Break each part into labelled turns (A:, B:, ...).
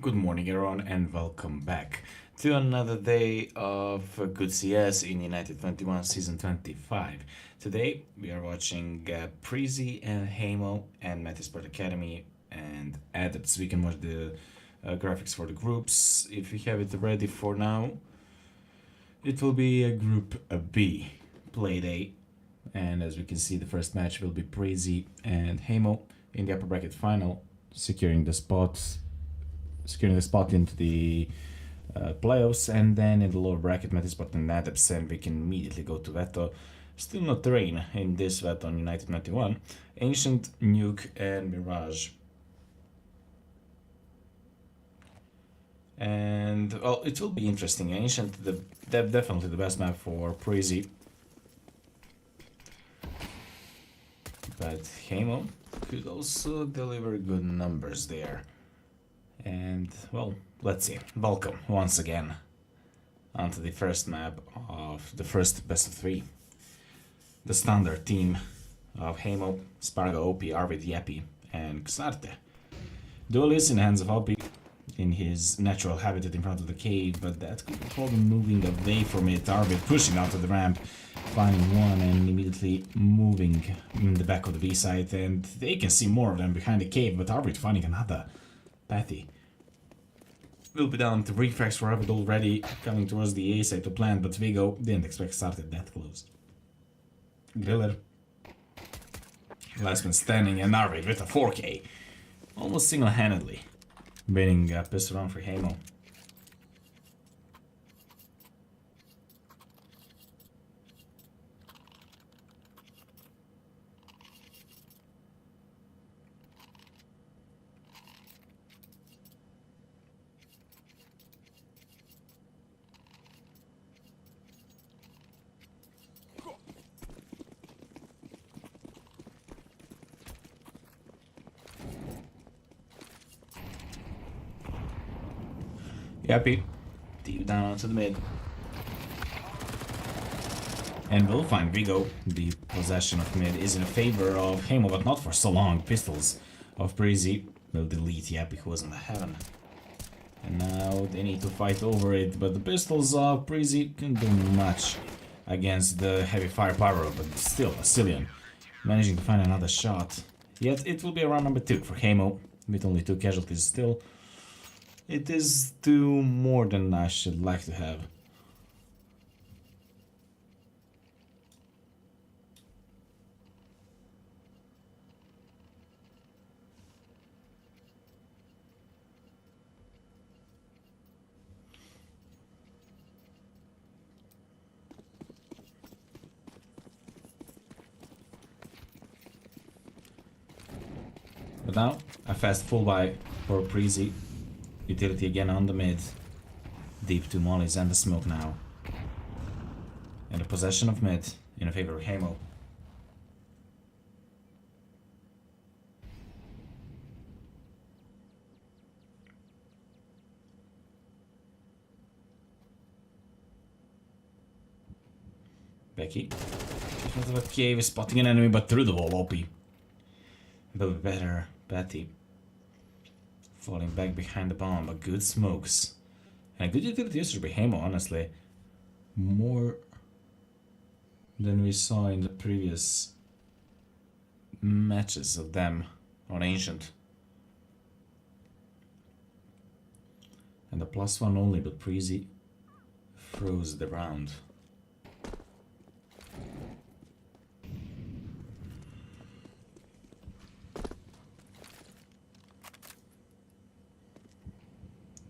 A: Good morning everyone and welcome back to another day of good CS in United21 Season 25. Today we are watching Preasy and Heimo and Metizport Academy and Adepts. We can watch the graphics for the groups. If we have it ready for now, it will be a Group B Playday. And as we can see, the first match will be Preasy and Heimo in the upper bracket final, securing the spot into the playoffs, and then in the lower bracket Metizport and Adepts, and we can immediately go to Veto. Still no terrain in this Veto on United21. Ancient, Nuke and Mirage. And well, it will be interesting. Ancient, definitely the best map for Preasy. But Heimo could also deliver good numbers there. And, well, let's see. Welcome, once again, onto the first map of the first best of 3. The standard team of Heimo, Spargo, OP, Arvid, Yappy, and Xarte. Duel is in the hands of OP in his natural habitat in front of the cave, but that could be problem moving away from it. Arvid pushing out to the ramp, finding one and immediately moving in the back of the B site, and they can see more of them behind the cave, but Arvid finding another. Pathy will be down to refracts for Arvid already, coming towards the A side to plant, but Vigo didn't expect Xarte that close. Griller. Last man standing, and Arvid with a 4K. Almost single-handedly winning a pistol round for Heimo. Yappy, deep down onto the mid. And we'll find Vigo. The possession of mid is in favor of Heimo, but not for so long. Pistols of Preasy will delete Yappy, who was in the heaven. And now they need to fight over it, but the pistols of Preasy can do much against the heavy firepower, but still, Vasilian managing to find another shot. Yet it will be round number 2 for Heimo, with only 2 casualties still. It is 2 more than I should like to have. But now, a fast full buy for Preasy. Utility again on the mid. Deep 2 mollies and the smoke now. And the possession of mid in favor of Heimo. Becky. In front of a cave, spotting an enemy, but through the wall, OP. But better, Patty. Falling back behind the bomb, but good smokes. And good utility usage by Heimo, honestly. More than we saw in the previous matches of them on Ancient. And the +1 only, but Preasy froze the round.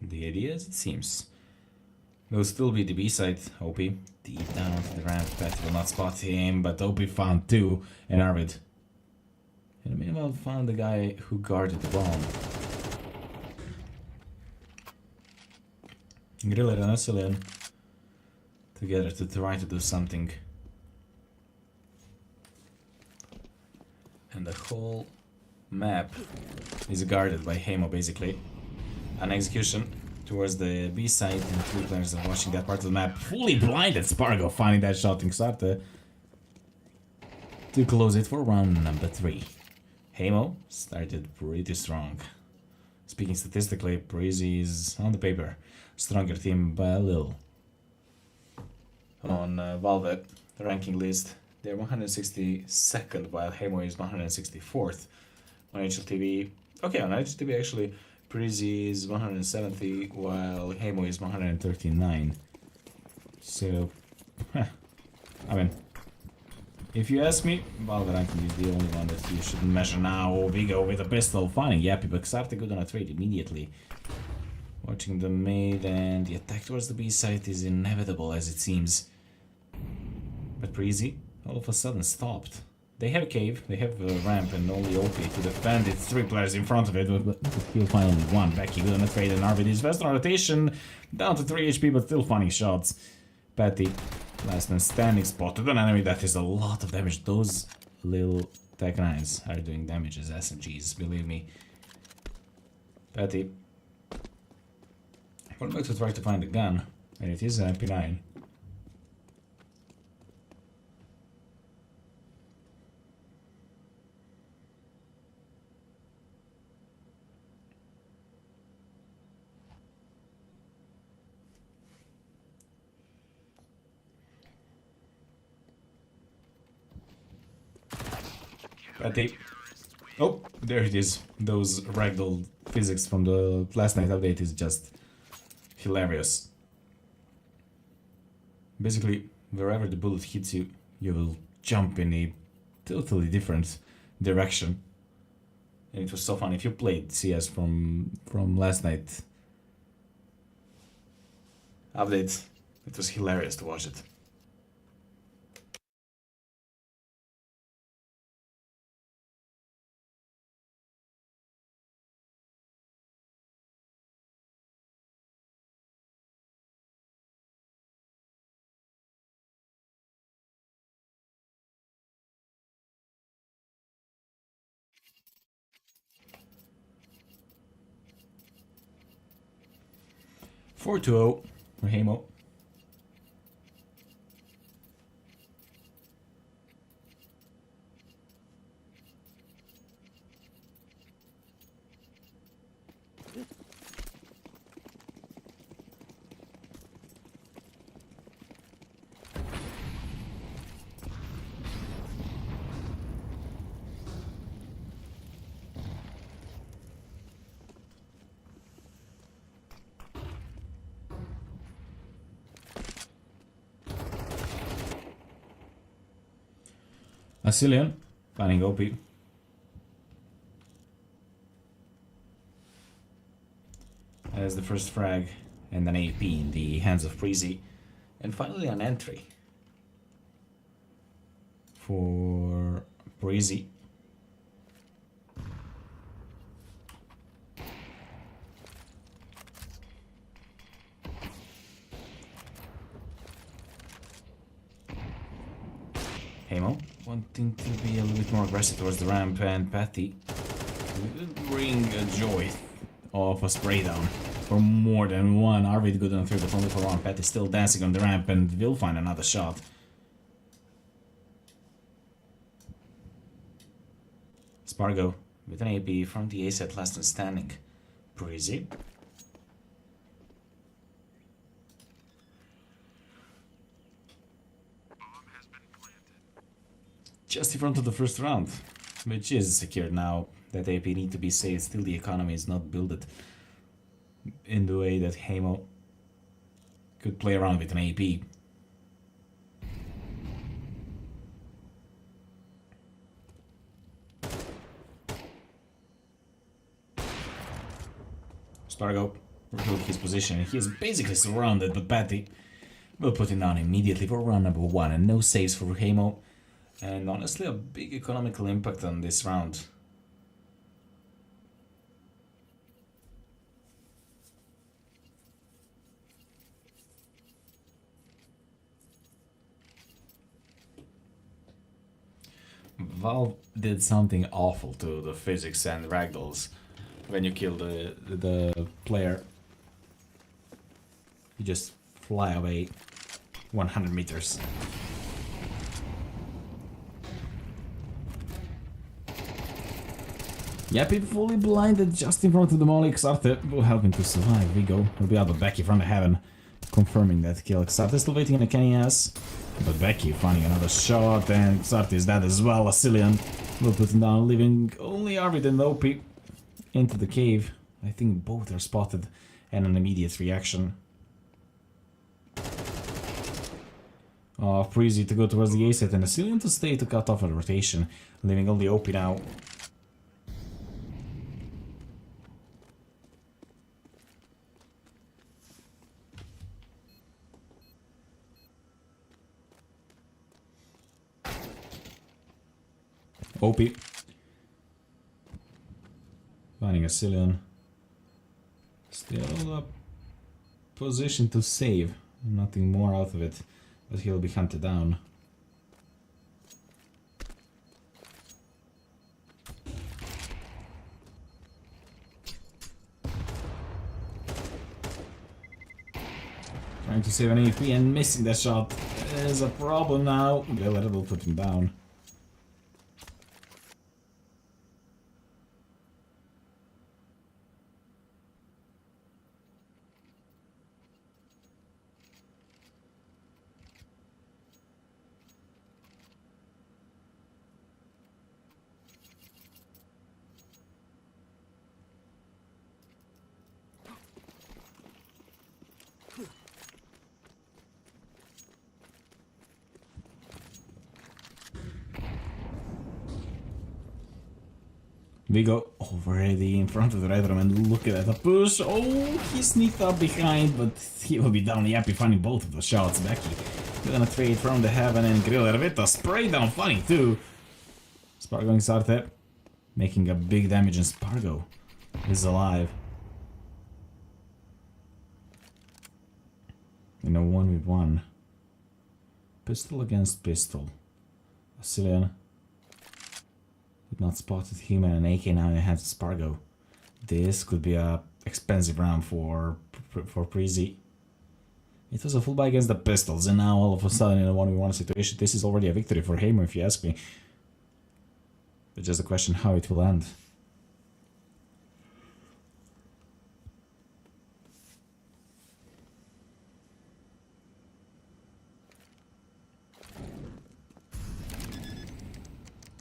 A: The idea, as it seems, will still be the B side. OP deep down onto the ramp. Pat will not spot him, but OP found 2 and Arvid. And meanwhile found the guy who guarded the bomb. Griller and Vasilian together to try to do something. And the whole map is guarded by Heimo, basically. An execution towards the B side, and 3 players are watching that part of the map. Fully blinded Spargo finding that shot in Xarte to close it for round number 3. Heimo started pretty strong. Speaking statistically, Preasy is on the paper stronger team by a little. On Valve ranking list, they're 162nd, while Heimo is 164th. On HLTV, okay, on HLTV actually, Preasy is 170, while Heimo is 139. So, I mean, if you ask me, Valve ranking is the only one that you should measure now. We go with a pistol, finding Yappy, but Xarte good on a trade immediately. Watching the mid, and the attack towards the B site is inevitable as it seems. But Preasy all of a sudden stopped. They have a cave, they have a ramp, and only OP to defend. It's 3 players in front of it, but he'll find only one. Becky good on a trade, and RVD is fast on rotation, down to 3 HP, but still finding shots. Patty, last man standing, spotted an enemy. That is a lot of damage. Those little Tech 9s are doing damage as SMGs, believe me. Patty. We're about to try to find a gun, and it is an MP9. Patty. Oh, there it is. Those ragdoll physics from the last night update is just hilarious. Basically, wherever the bullet hits you, you will jump in a totally different direction. And it was so fun. If you played CS from last night update, it was hilarious to watch it. Four 2-0 for Heimo. Asilian, planning OP. As the first frag and an AP in the hands of Preasy. And finally an entry for Preasy. Heimo wanting to be a little bit more aggressive towards the ramp, and Patty will bring a joy of a spray down for more than one. Arvid good on 3, but only for one. Patty still dancing on the ramp and will find another shot. Spargo with an AP from the A set, last one standing. Preasy. Just in front of the first round, which is secured now. That AP need to be saved. Still, the economy is not built in the way that Heimo could play around with an AP. Spargo revealed his position, and he is basically surrounded, but Patty will put him down immediately for round number 1, and no saves for Heimo. And honestly, a big economical impact on this round. Valve did something awful to the physics and ragdolls when you kill the player. You just fly away 100 meters. Yep, he fully blinded just in front of the molly. Xarte will help him to survive. We go. He'll be out of Becky from the heaven, confirming that kill. Xarte still waiting in the Kenny ass, but Becky finding another shot, and Xarte is dead as well. Asilian will put him down, leaving only Arvid and OP into the cave. I think both are spotted, and an immediate reaction. Preasy to go towards the A set, and Asilian to stay to cut off a rotation, leaving only OP now. OP. Finding Asilian. Still a position to save. Nothing more out of it, but he'll be hunted down. Trying to save an AP and missing that shot is a problem now. Gillette will put him down. We go already in front of the red room and look at that push. Oh, he sneaked up behind, but he will be down. Yappy finding both of the shots. Becky gonna trade from the heaven, and Griller with a spray down funny too. Spargo and Xarte making a big damage, and Spargo is alive. In a 1v1. Pistol against pistol. Asilian not spotted him, and an AK now in the hands of Spargo. This could be a expensive round for Preasy. It was a full buy against the pistols, and now all of a sudden in a 1v1 situation, this is already a victory for Heimo, if you ask me. It's just a question how it will end.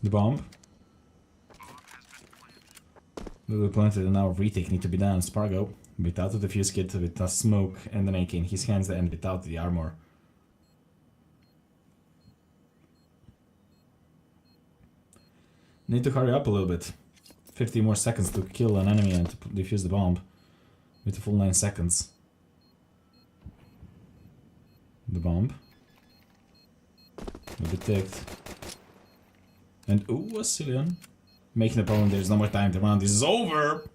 A: The bomb will be planted, and now retake need to be done. Spargo, without the defuse kit, with a smoke and an AK in his hands, and without the armor. Need to hurry up a little bit. 50 more seconds to kill an enemy and to defuse the bomb. With a full 9 seconds. The bomb will be ticked. And ooh, Asilian making the problem. There's no more time. The round is over.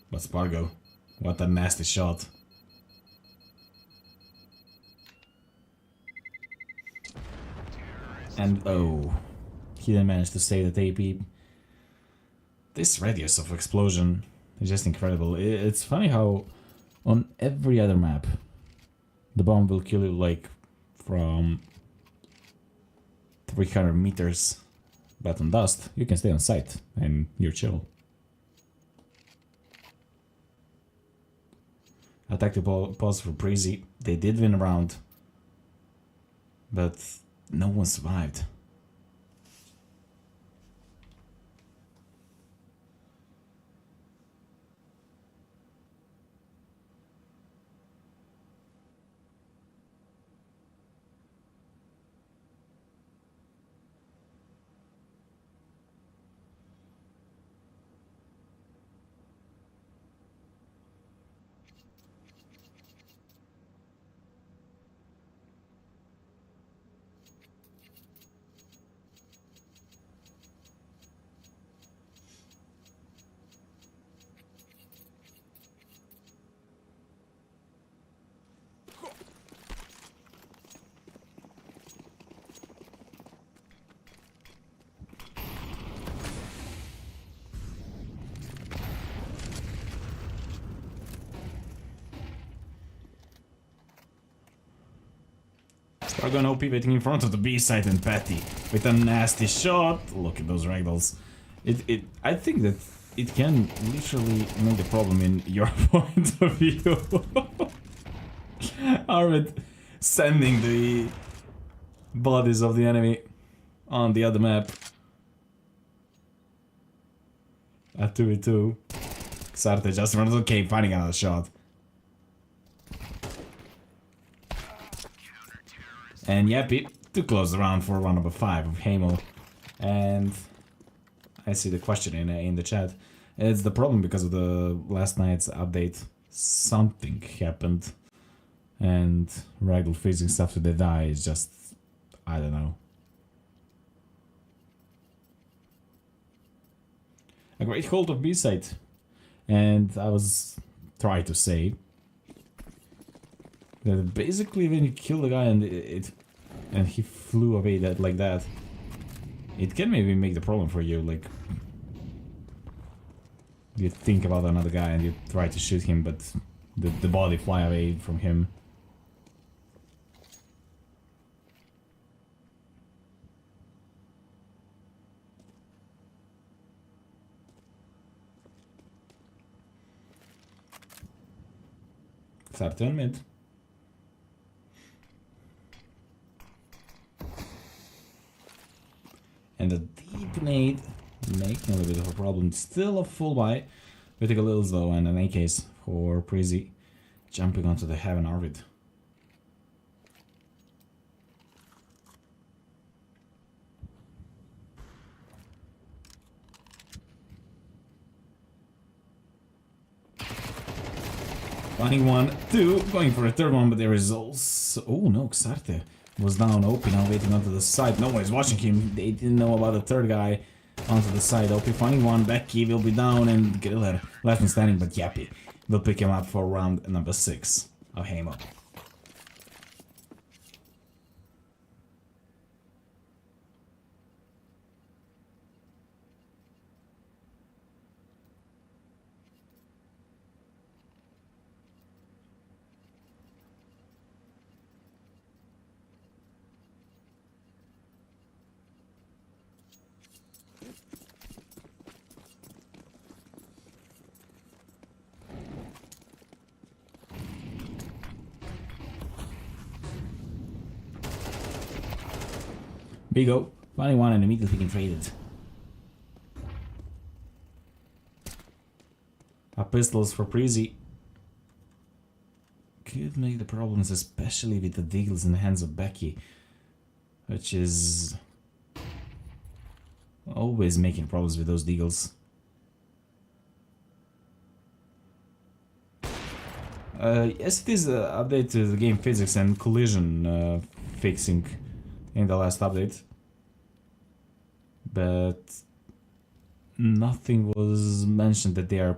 A: But Spargo, what a nasty shot. And oh, he didn't manage to save the AP. This radius of explosion is just incredible. It's funny how on every other map the bomb will kill you like from 300 meters, but on Dust you can stay on site and you're chill. A tactical pause for Preasy. They did win a round, but no one survived. Spargo and OP waiting in front of the B site, and Patty with a nasty shot. Look at those ragdolls. I think that it can literally make a problem in your point of view. Arvid sending the bodies of the enemy on the other map. At 2v2. Xarte just runs okay, finding another shot. And Yappy to close the round for round number 5 of Heimo. And I see the question in the chat. It's the problem because of the last night's update. Something happened. And ragdoll physics after they die is just... I don't know. A great hold of B-side. And I was trying to say that basically when you kill the guy and he flew away like that, it can maybe make the problem for you. Like, you think about another guy and you try to shoot him, but the body fly away from him. Start on mid. And the deep nade making a little bit of a problem. Still a full buy. We take a little though, and an A case for Preasy jumping onto the heaven Arvid. Finding one, two, going for a third one, but there is also... Oh no, Xarte was down, OP now waiting onto the side. No one is watching him, they didn't know about the third guy onto the side. OP finding one, Becky will be down and Griller left him standing, but Yappy will pick him up for round number 6 of Heimo. Bigo, finding one and immediately being traded. Pistols for Preasy. Could make the problems, especially with the deagles in the hands of Becky, which is always making problems with those deagles. Yes, it is an update to the game physics and collision fixing in the last update, but nothing was mentioned that they are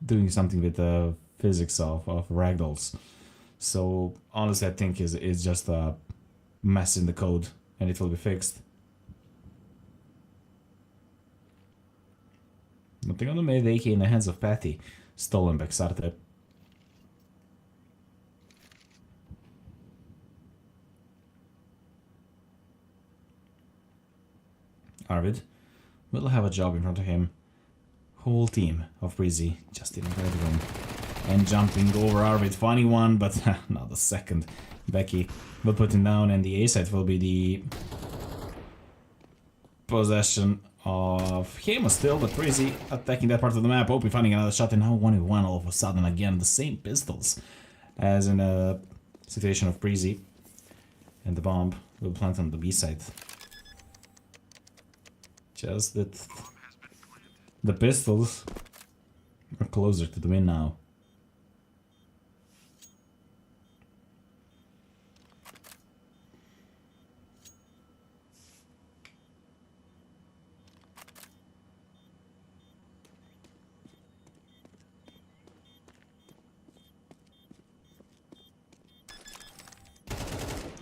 A: doing something with the physics of ragdolls. So honestly, I think it's just a mess in the code and it will be fixed. Nothing on the mid, AK in the hands of Patty, stolen by Xarte. Arvid will have a job in front of him. Whole team of Preasy just in the red room. And jumping over Arvid, finding one, but not the second. Becky will put him down, and the A side will be the possession of Heimo still, but Preasy attacking that part of the map. Hope finding another shot, and now 1v1 all of a sudden again. The same pistols as in a situation of Preasy. And the bomb will plant on the B side. Just that the pistols are closer to the win now.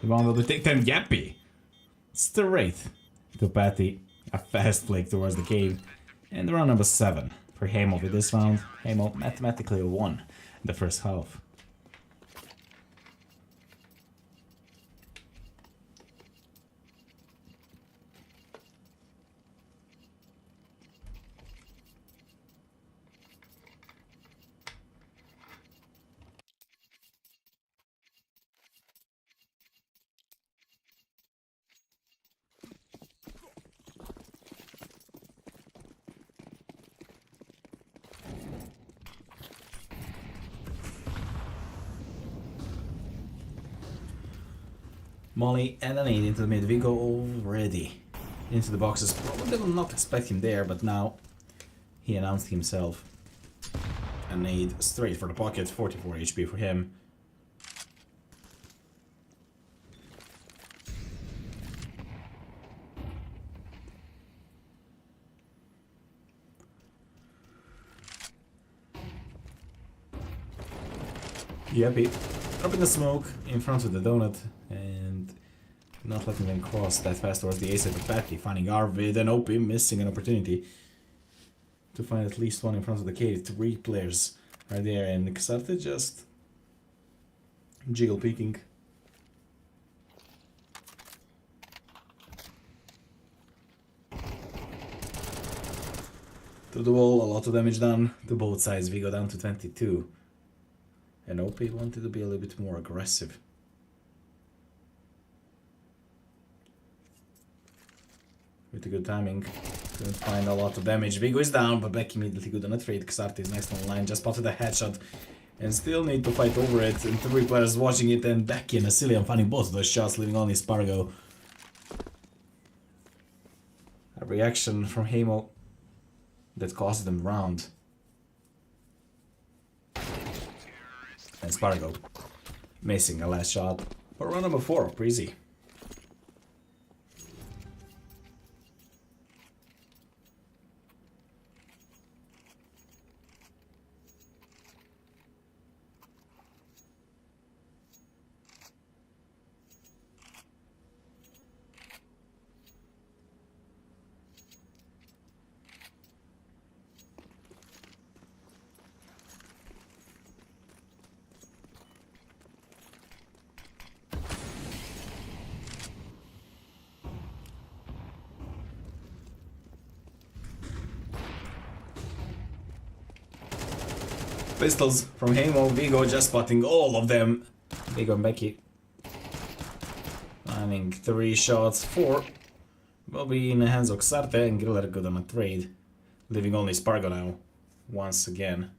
A: The bomb will be taken. Yappy! Straight to Patty. A fast flick towards the cave. And round number 7 for Heimo with this round. Heimo mathematically won the first half. Molly and an 8 into the mid. We go already into the boxes. Probably did not expect him there, but now he announced himself. A nade straight for the pocket, 44 HP for him. Yep, up in the smoke in front of the donut and not letting them cross that fast towards the ace of Patty, finding Arvid and OP missing an opportunity to find at least one in front of the cave. 3 players are there and Xarte just jiggle peeking. Through the wall, a lot of damage done to both sides. We go down to 22. And OP wanted to be a little bit more aggressive. With the good timing, couldn't find a lot of damage. Vigo is down, but back immediately good on a trade. Xarte is next on line, just spotted a headshot. And still need to fight over it. And 3 players watching it, and Becky and Asilian finding both of those shots, leaving only Spargo. A reaction from Heimo that cost them round. And Spargo missing a last shot for round number 4, Preasy. Pistols from Heimo. Vigo just spotting all of them. Vigo and Becky finding 3 shots. 4 will be in the hands of Xarte and Griller good on a trade, leaving only Spargo now once again.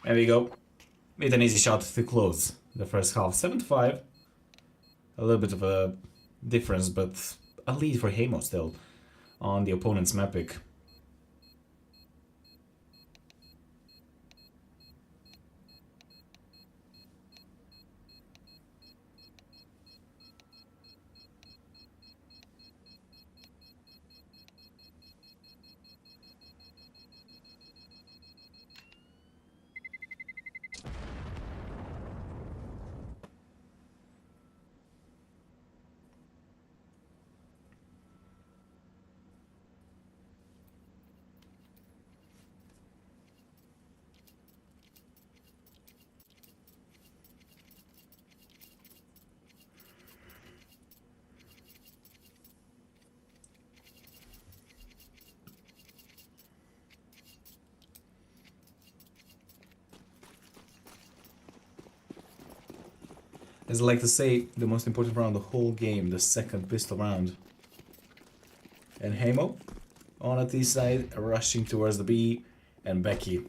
A: There we go. With an easy shot to close the first half. 7-5. A little bit of a difference, but a lead for Heimo still on the opponent's map pick. As I like to say, the most important round of the whole game, the second pistol round. And Heimo on a T side, rushing towards the B, and Becky.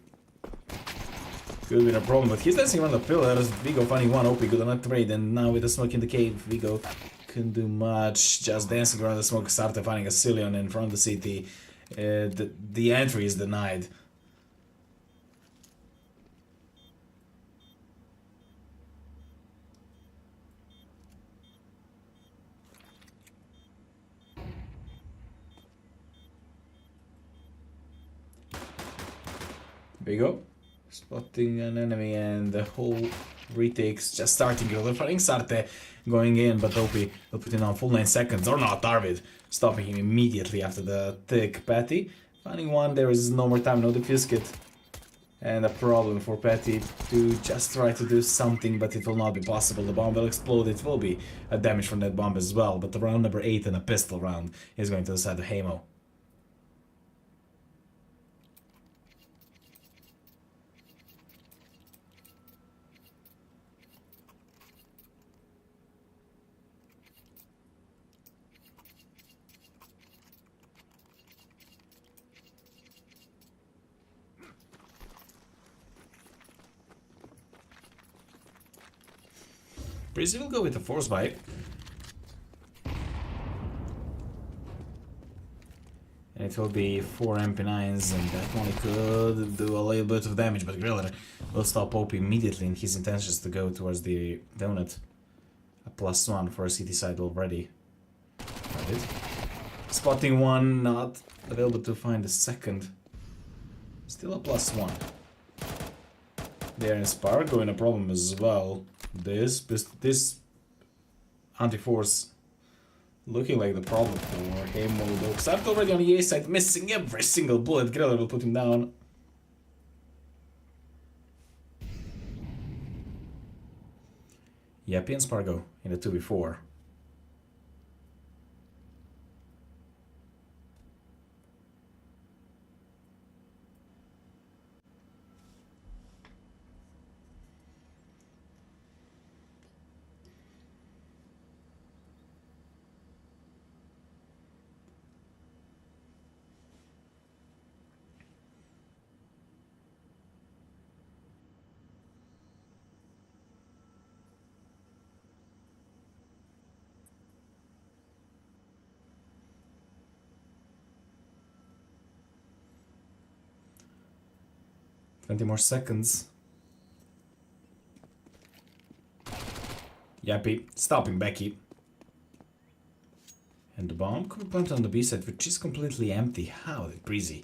A: Could be no problem, but he's dancing around the pillars. Vigo finding one OP good on that trade, and now with the smoke in the cave, Vigo couldn't do much. Just dancing around the smoke, started finding a Cillian in front of the city. The entry is denied. Vigo spotting an enemy, and the whole retakes just starting. They're fighting Xarte going in, but OP will put in on full 9 seconds, or not. Arvid stopping him immediately after the thick Patty. Finding one, there is no more time, no defuse kit. And a problem for Patty to just try to do something, but it will not be possible. The bomb will explode, it will be a damage from that bomb as well, but the round number 8 and a pistol round is going to decide the Heimo. Preasy will go with a force buy. And it will be 4 MP9s, and that only could do a little bit of damage, but Griller will stop OP immediately in his intentions to go towards the donut. A +1 for a city side already. Right. Spotting one, not available to find the second. Still a +1. There in Spargo in a problem as well. This anti-force looking like the problem for Heimo, though. Start already on the A side, missing every single bullet. Griller will put him down. Yappy and Spargo in the 2v4. More seconds. Yappy, stopping Becky. And the bomb could be planted on the B side, which is completely empty. How did Preasy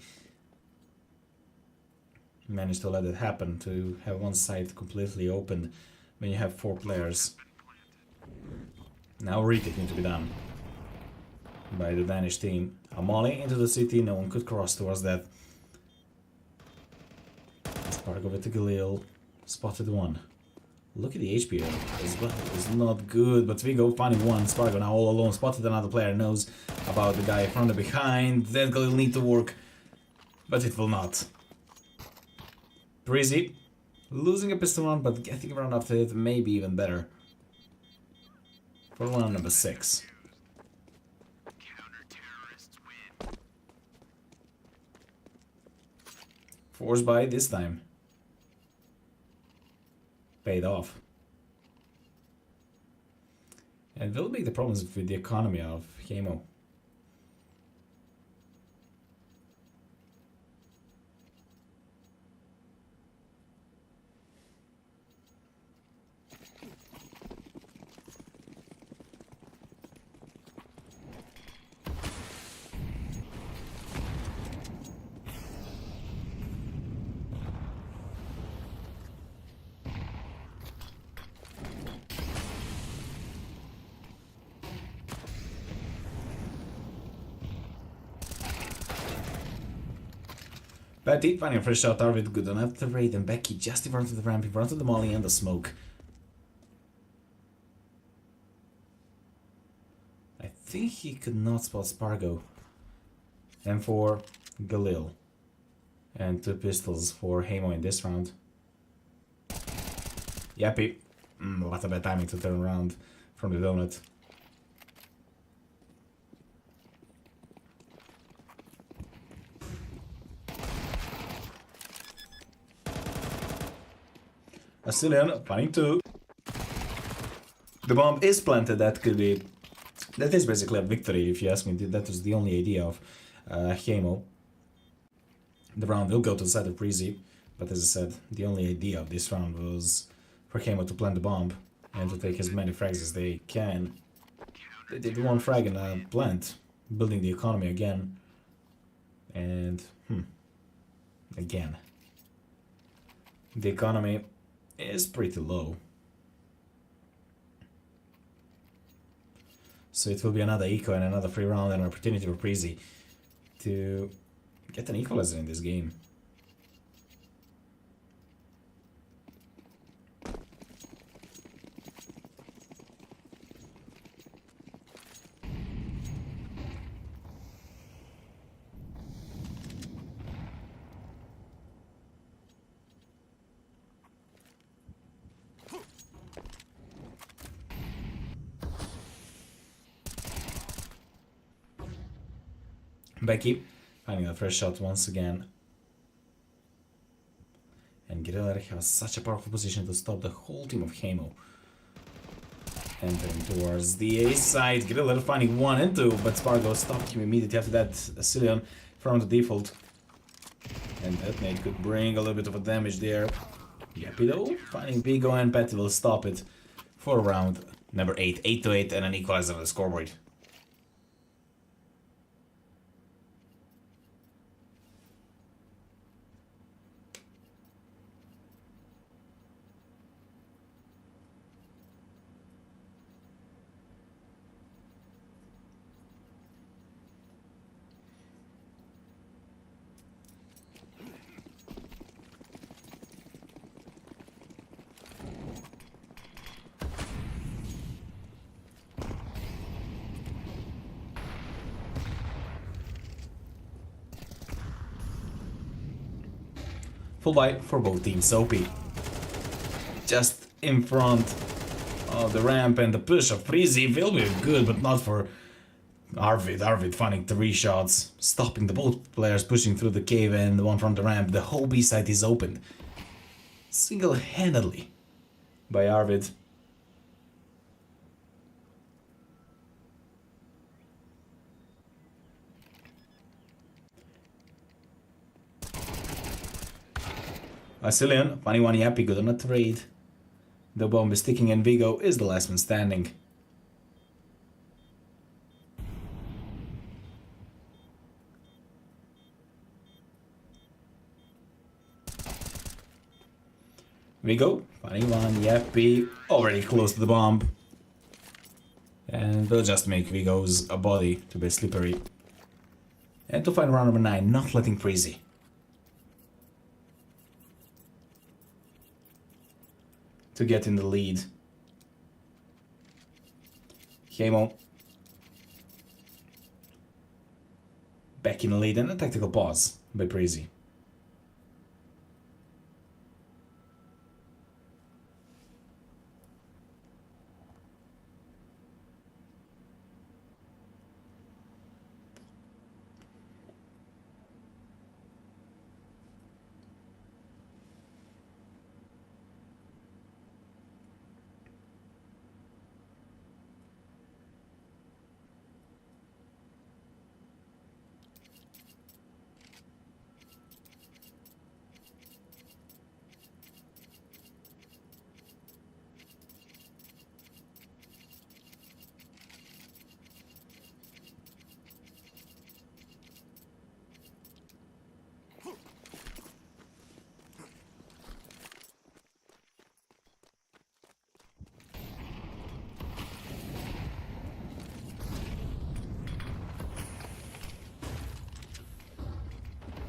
A: manage to let it happen, to have one side completely open when you have 4 players? Now retake need to be done by the Danish team. A molly into the city, no one could cross towards that. Spargo with the Galil, spotted one. Look at the HP as well, it's not good, but Vigo finding one. Spargo now all alone, spotted another player, knows about the guy from the behind. That Galil need to work, but it will not. Preasy, losing a pistol round, but getting around after it, maybe even better. For round number 6. Force buy this time. Paid off. And will make the problems with the economy of Heimo. Betty finding a fresh shot target, good enough to raid, and Becky just in front of the ramp, in front of the molly and the smoke. I think he could not spot Spargo. And for Galil. And 2 pistols for Heimo in this round. Yappy. What a bad timing to turn around from the donut. Assylian, finding 2. The bomb is planted, that is basically a victory if you ask me. That was the only idea of Heimo. The round will go to the side of Preasy, but as I said, the only idea of this round was for Heimo to plant the bomb and to take as many frags as they can. They did 1 frag in a plant, building the economy again. And, again. The economy is pretty low. So it will be another eco and another free round and an opportunity for Preasy to get an equalizer in this game. Becky finding a fresh shot once again. And Griller has such a powerful position to stop the whole team of Heimo. Entering towards the A side. Griller finding 1 and 2, but Spargo stopped him immediately after that. Cillian from the default. And that nade could bring a little bit of a damage there. Yappy though, finding Vigo and Petty will stop it for round number 8. 8-8 and an equalizer on the scoreboard. Full buy for both teams. Soapy just in front of the ramp, and the push of Preasy will be good, but not for Arvid. Arvid finding 3 shots, stopping the both players pushing through the cave, and the one from the ramp. The whole B side is opened single-handedly by Arvid. Cillian, funny one, Yappy, good on a trade. The bomb is ticking and Vigo is the last man standing. Vigo, funny one, Yappy, already close to the bomb. And we'll just make Vigo's body to be slippery. And to find round number 9, not letting Preasy to get in the lead. Heimo back in the lead, and a tactical pause by Preasy.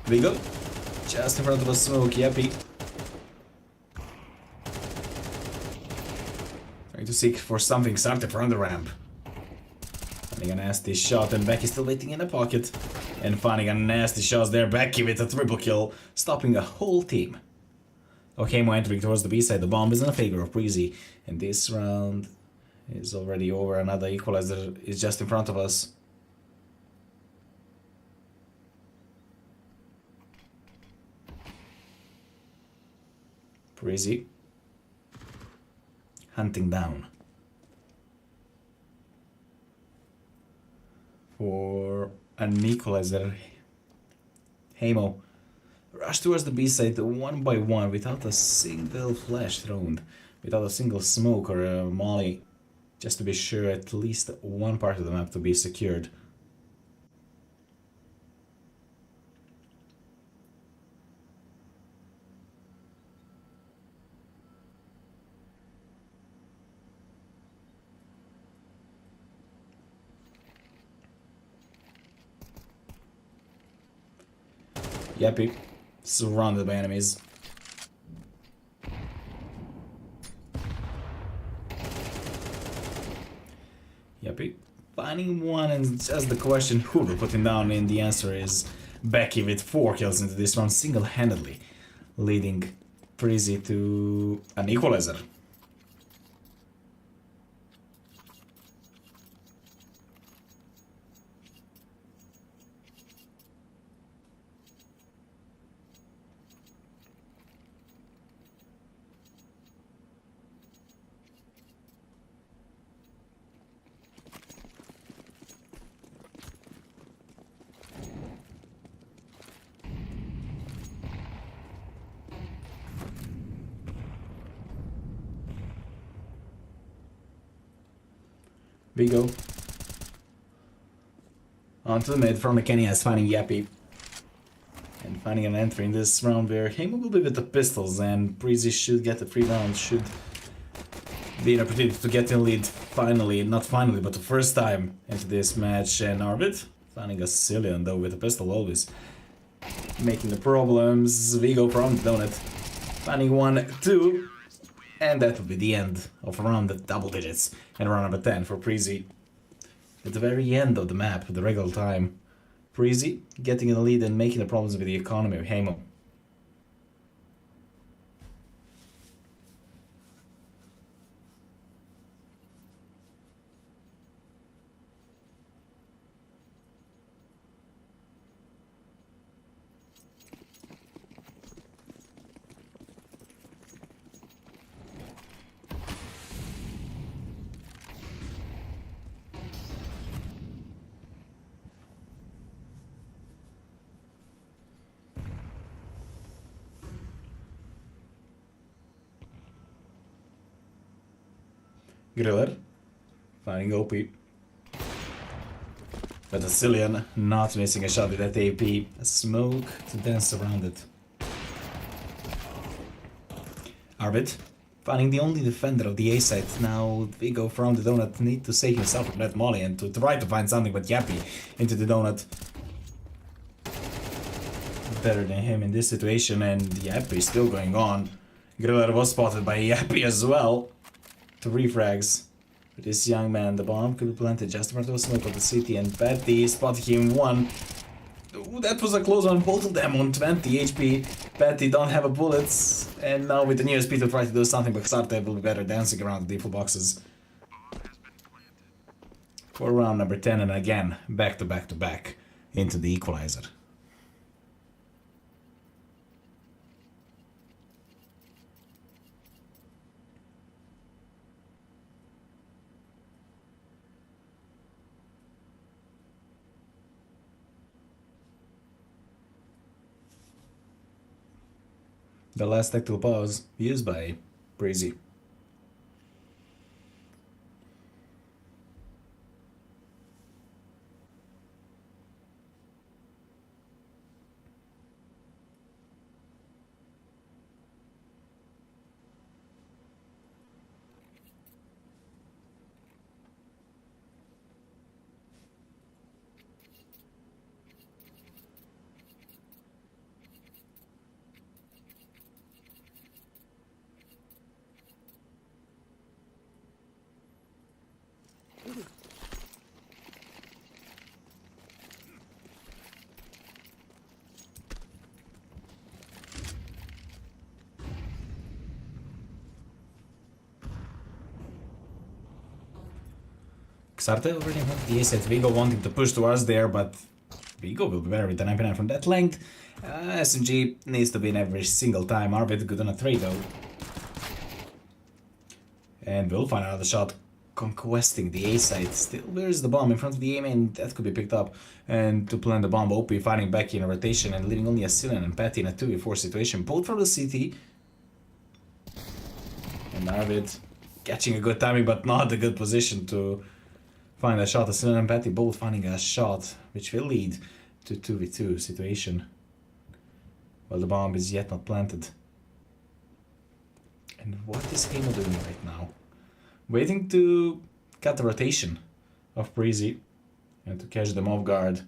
A: Vigo, just in front of a smoke, Yappy. Trying to seek for something started from the ramp. Finding a nasty shot, and Becky still waiting in the pocket. And finding a nasty shot there, Becky with a triple kill, stopping a whole team. Heimo entering towards the B side, the bomb is in favor of Preasy. And this round is already over, another equalizer is just in front of us. Preasy hunting down for an equalizer. Heimo rush towards the B side 1 by 1 without a single flash thrown, without a single smoke or a molly, just to be sure at least one part of the map to be secured. Yappy, surrounded by enemies. Yappy, finding one, and just the question who will put him down, and the answer is Becky with 4 kills into this round single-handedly, leading Preasy to an equalizer. Vigo. Onto the mid from the Kenyas, finding Yappy. And finding an entry in this round where Heimo will be with the pistols and Preasy should get the free round, should be an opportunity to get in lead finally, not finally, but the first time into this match. And Arvid finding a Cillian though with a pistol always making the problems. Vigo from the donut finding 1, 2, and that will be the end of around the double digits and round number 10 for Preasy. At the very end of the map, the regular time, Preasy getting in the lead and making the problems with the economy of Heimo. Griller finding OP. But the Cillian not missing a shot with that AP. A smoke to dance around it. Arvid finding the only defender of the A side. Now Vigo from the donut need to save himself from that molly and to try to find something but Yappy into the donut. Better than him in this situation, and Yappy still going on. Griller was spotted by Yappy as well. 3 frags. For this young man, the bomb could be planted just in front of a smoke of the city, and Patty spotted him 1. Ooh, that was a close one, both of them on 20 HP. Patty don't have a bullets, and now with the new speed to try to do something, but Xarte will be better dancing around the default boxes. For round number 10, and again, back to back to back into the equalizer. The last tactical pause used by Preasy. Xarte already went the ace at Vigo wanting to push towards there, but Vigo will be better with the 99 from that length. SMG needs to win every single time. Arvid good on a trade though. And we'll find another shot conquesting the A side. Still, where's the bomb? In front of the A main, that could be picked up. And to plant the bomb, OP fighting back in a rotation and leaving only a Cillian and Patty in a 2v4 situation. Both from the CT. And Arvid catching a good timing, but not a good position to find a shot. A Cillian and Patty both finding a shot, which will lead to 2v2 situation. Well, the bomb is yet not planted. And what is Heimo doing right now? Waiting to cut the rotation of Preasy and to catch them off guard.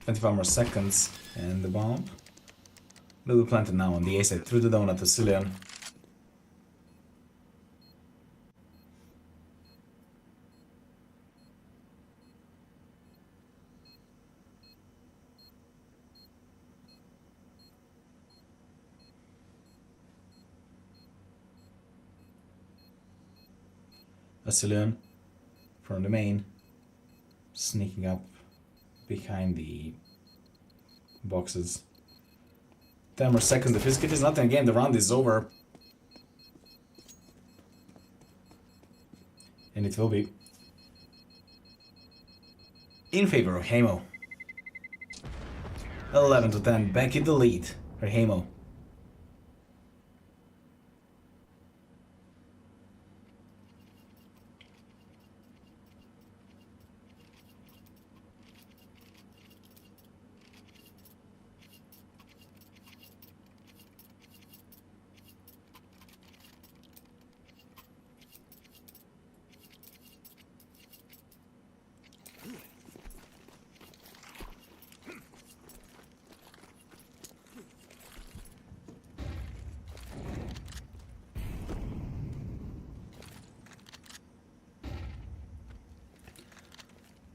A: "25 more seconds, and the bomb will be planted now on the A side through the donut to Cillian. A Cillian from the main, sneaking up behind the boxes. 10 more seconds. The physical is nothing again. The round is over. And it will be in favor of Heimo. 11 to 10. Back in the lead for Heimo.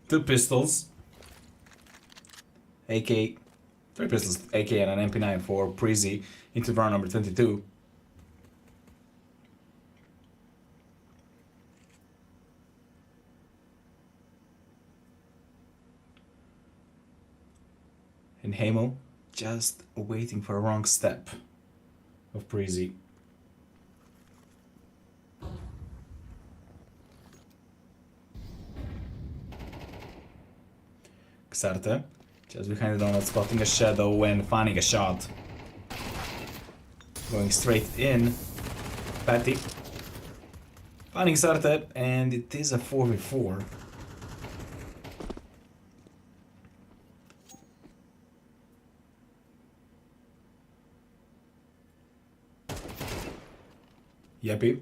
A: Two pistols, AK, three pistols, AK and an MP9 for Preasy into round number 22. And Heimo just waiting for a wrong step of Preasy. Xarte just behind the donut, spotting a shadow and finding a shot. Going straight in. Patty finding Xarte, and it is a 4v4. Yeppy.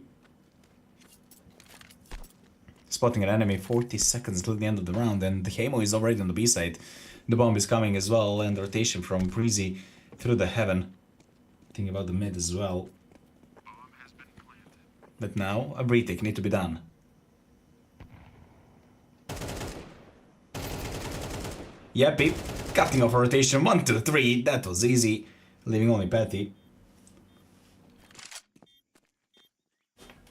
A: Spotting an enemy 40 seconds till the end of the round, and Heimo is already on the B side. The bomb is coming as well, and the rotation from Preasy through the heaven. Thinking about the mid as well. But now a retake need to be done. Yeppy, cutting off a rotation 1, 2, 3. That was easy, leaving only Patty.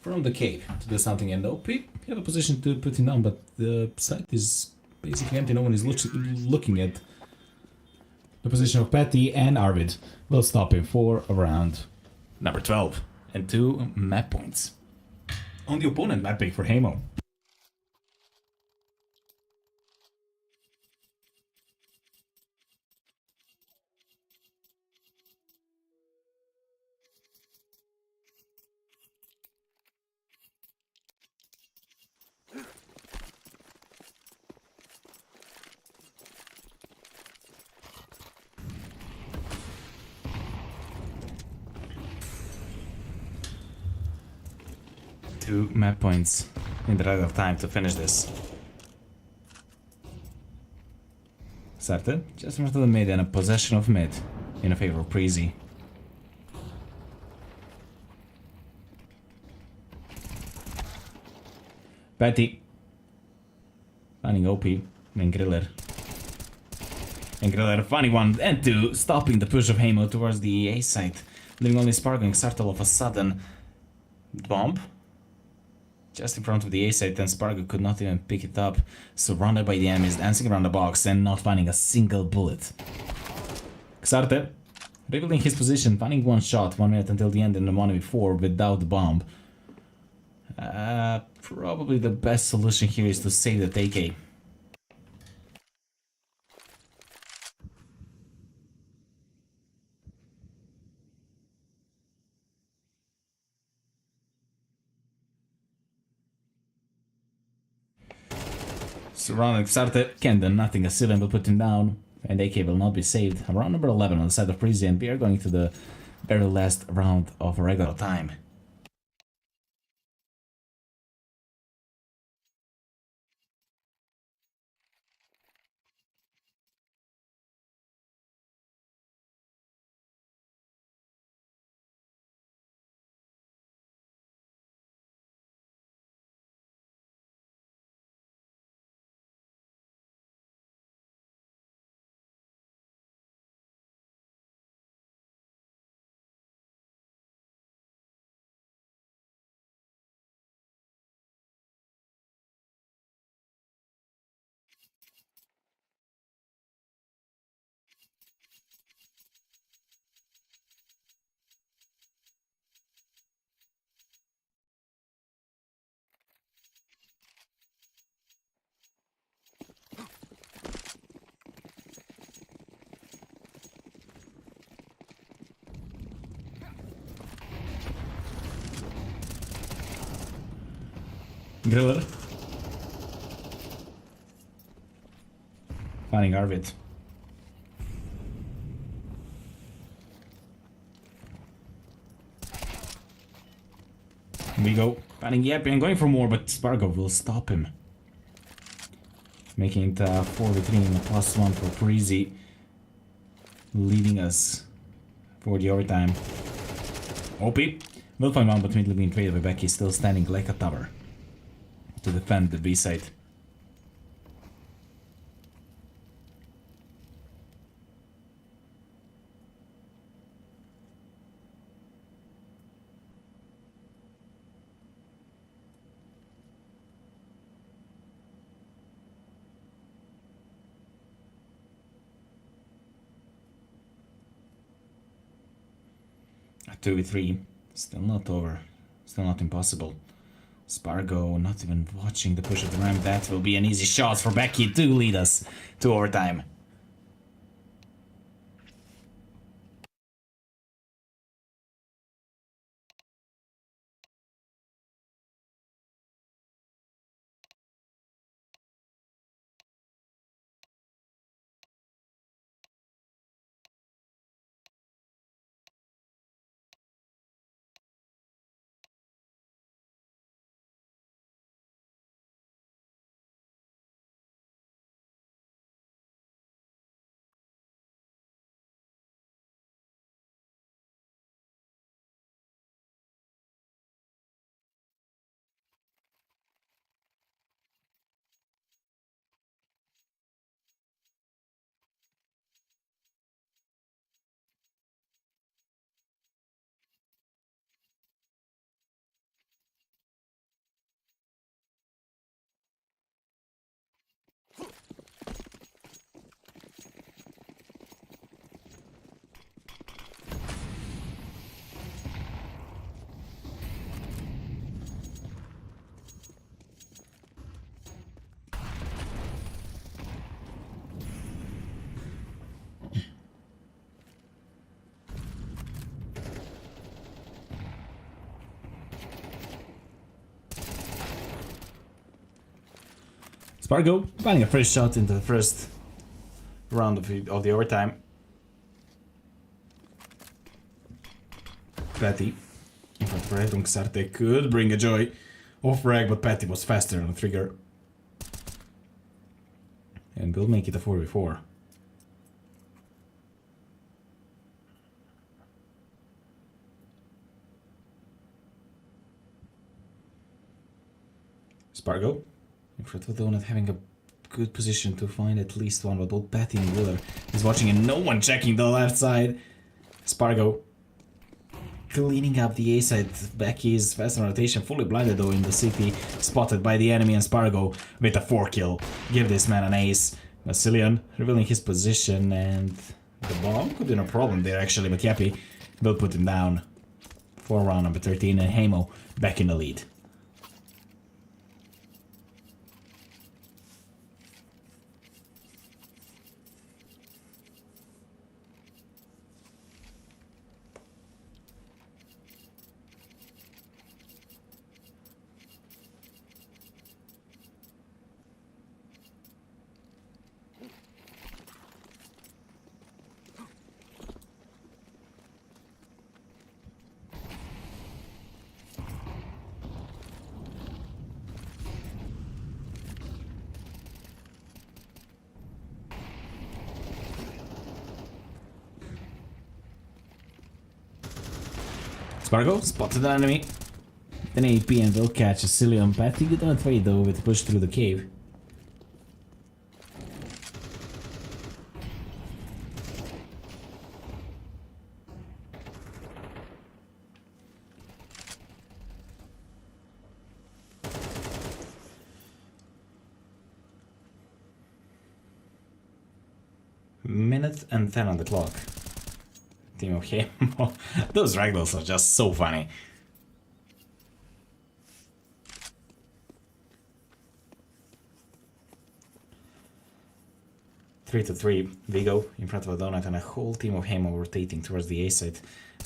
A: From the cave to do something, and OP, you have a position to put him down, but the site is basically empty. No one is looking at the position of Patty, and Arvid will stop him for round number 12. And 2 map points on the opponent map pick for Heimo. Two map points in the right of time to finish this. Xarte just in front of the mid and a possession of mid in a favor of Preasy. Patty finding OP and Griller. And Griller finding 1 and 2, stopping the push of Heimo towards the A site, leaving only Sparkling Xarte all of a sudden. Bomb just in front of the A site, and Spargo could not even pick it up, surrounded by the enemies, dancing around the box and not finding a single bullet. Xarte rebuilding his position, finding 1 shot, 1 minute until the end in the 1v4 without the bomb. Probably the best solution here is to save the TK. Surrounding Xarte can do nothing, a civilian will put him down, and AK will not be saved. Round number 11 on the side of Preasy, and we are going to the very last round of regular time. Griller. Finding Arvid. We go. Finding Yappy and going for more, but Spargo will stop him. Making it 4v3 and a +1 for Preasy. Leading us for the overtime. OP will find one, but immediately being traded by Becky, still standing like a tower to defend the B side. A 2v3, still not over, still not impossible. Spargo not even watching the push of the ramp. That will be an easy shot for Becky to lead us to overtime. Spargo finding a fresh shot into the first round of the overtime. Patty in front of Redung Sarte could bring a joy off frag, but Patty was faster on the trigger. And we'll make it a 4v4. Spargo in front of the donut, having a good position to find at least one, but both Patty and Wheeler is watching and no one checking the left side. Spargo cleaning up the A side. Becky's fast on rotation, fully blinded though in the city, spotted by the enemy, and Spargo with a 4 kill. Give this man an ace. Vasilian revealing his position, and the bomb could be no problem there actually, but Yappy will put him down for round number 13, and Heimo back in the lead. Spargo spotted an enemy. Then AP and will catch a Cillian. Patty good on trade though with push through the cave. Minute and 10 on the clock. Team of Heimo. Those ragdolls are just so funny. Three to three, Vigo in front of a donut and a whole team of Heimo rotating towards the A side.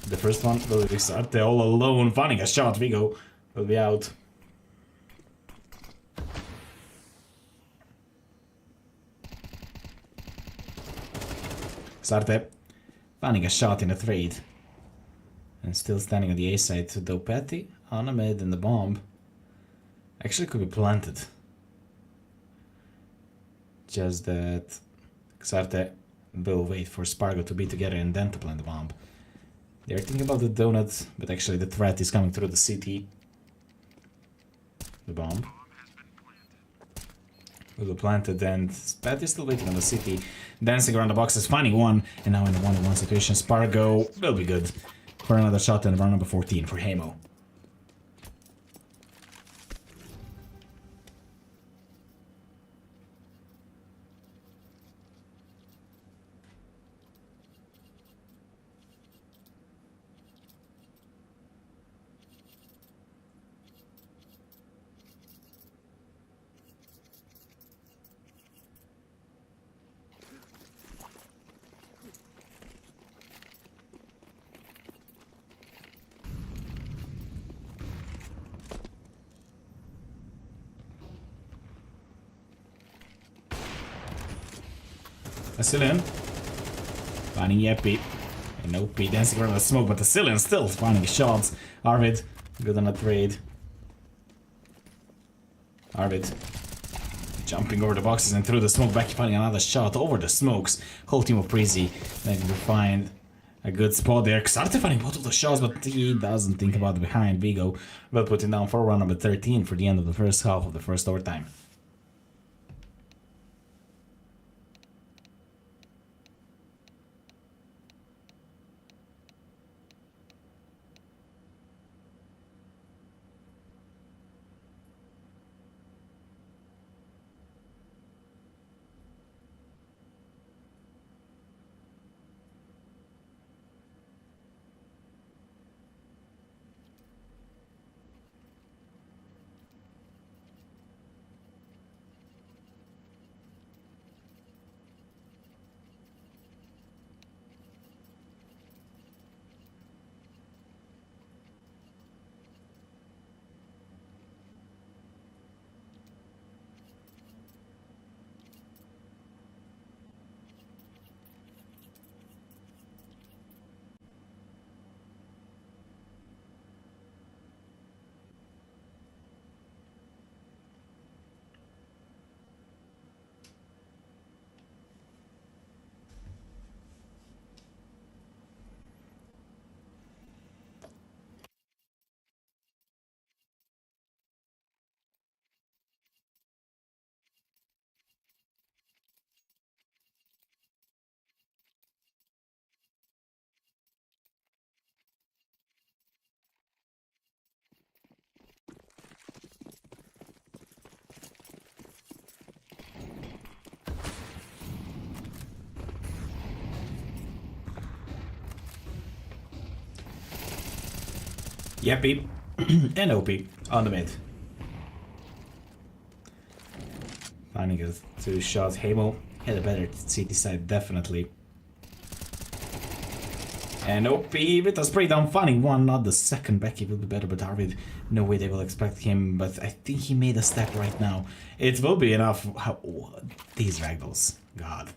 A: The first one will be Sarte all alone, finding a shot. Vigo will be out. Xarte finding a shot in a trade. And still standing on the A side to Dopeti on a mid and the bomb. Actually could be planted. Just that Xarte will wait for Spargo to be together and then to plant the bomb. They're thinking about the donut, but actually the threat is coming through the city. The bomb will be planted and Spat is still waiting on the city. Dancing around the boxes, finding one, and now in a 1-on-1 situation, Spargo will be good for another shot and round number 14 for Heimo. Asilian finding Yeppy and OP dancing around the smoke, but Asilian still finding shots. Arvid good on a trade. Arvid jumping over the boxes and through the smoke, back finding another shot over the smokes. Whole team of Preasy managing to find a good spot there. Xarte finding both of the shots, but he doesn't think about the behind. Vigo will put it down for round number 13 for the end of the first half of the first overtime. Yeppy and OP on the mid. Finding a 2 shots. Heimo had a better CT side, definitely. And OP with a spray down, finding one, not the second. Becky will be better, but Arvid, no way they will expect him. But I think he made a step right now. It will be enough. These ragdolls, God.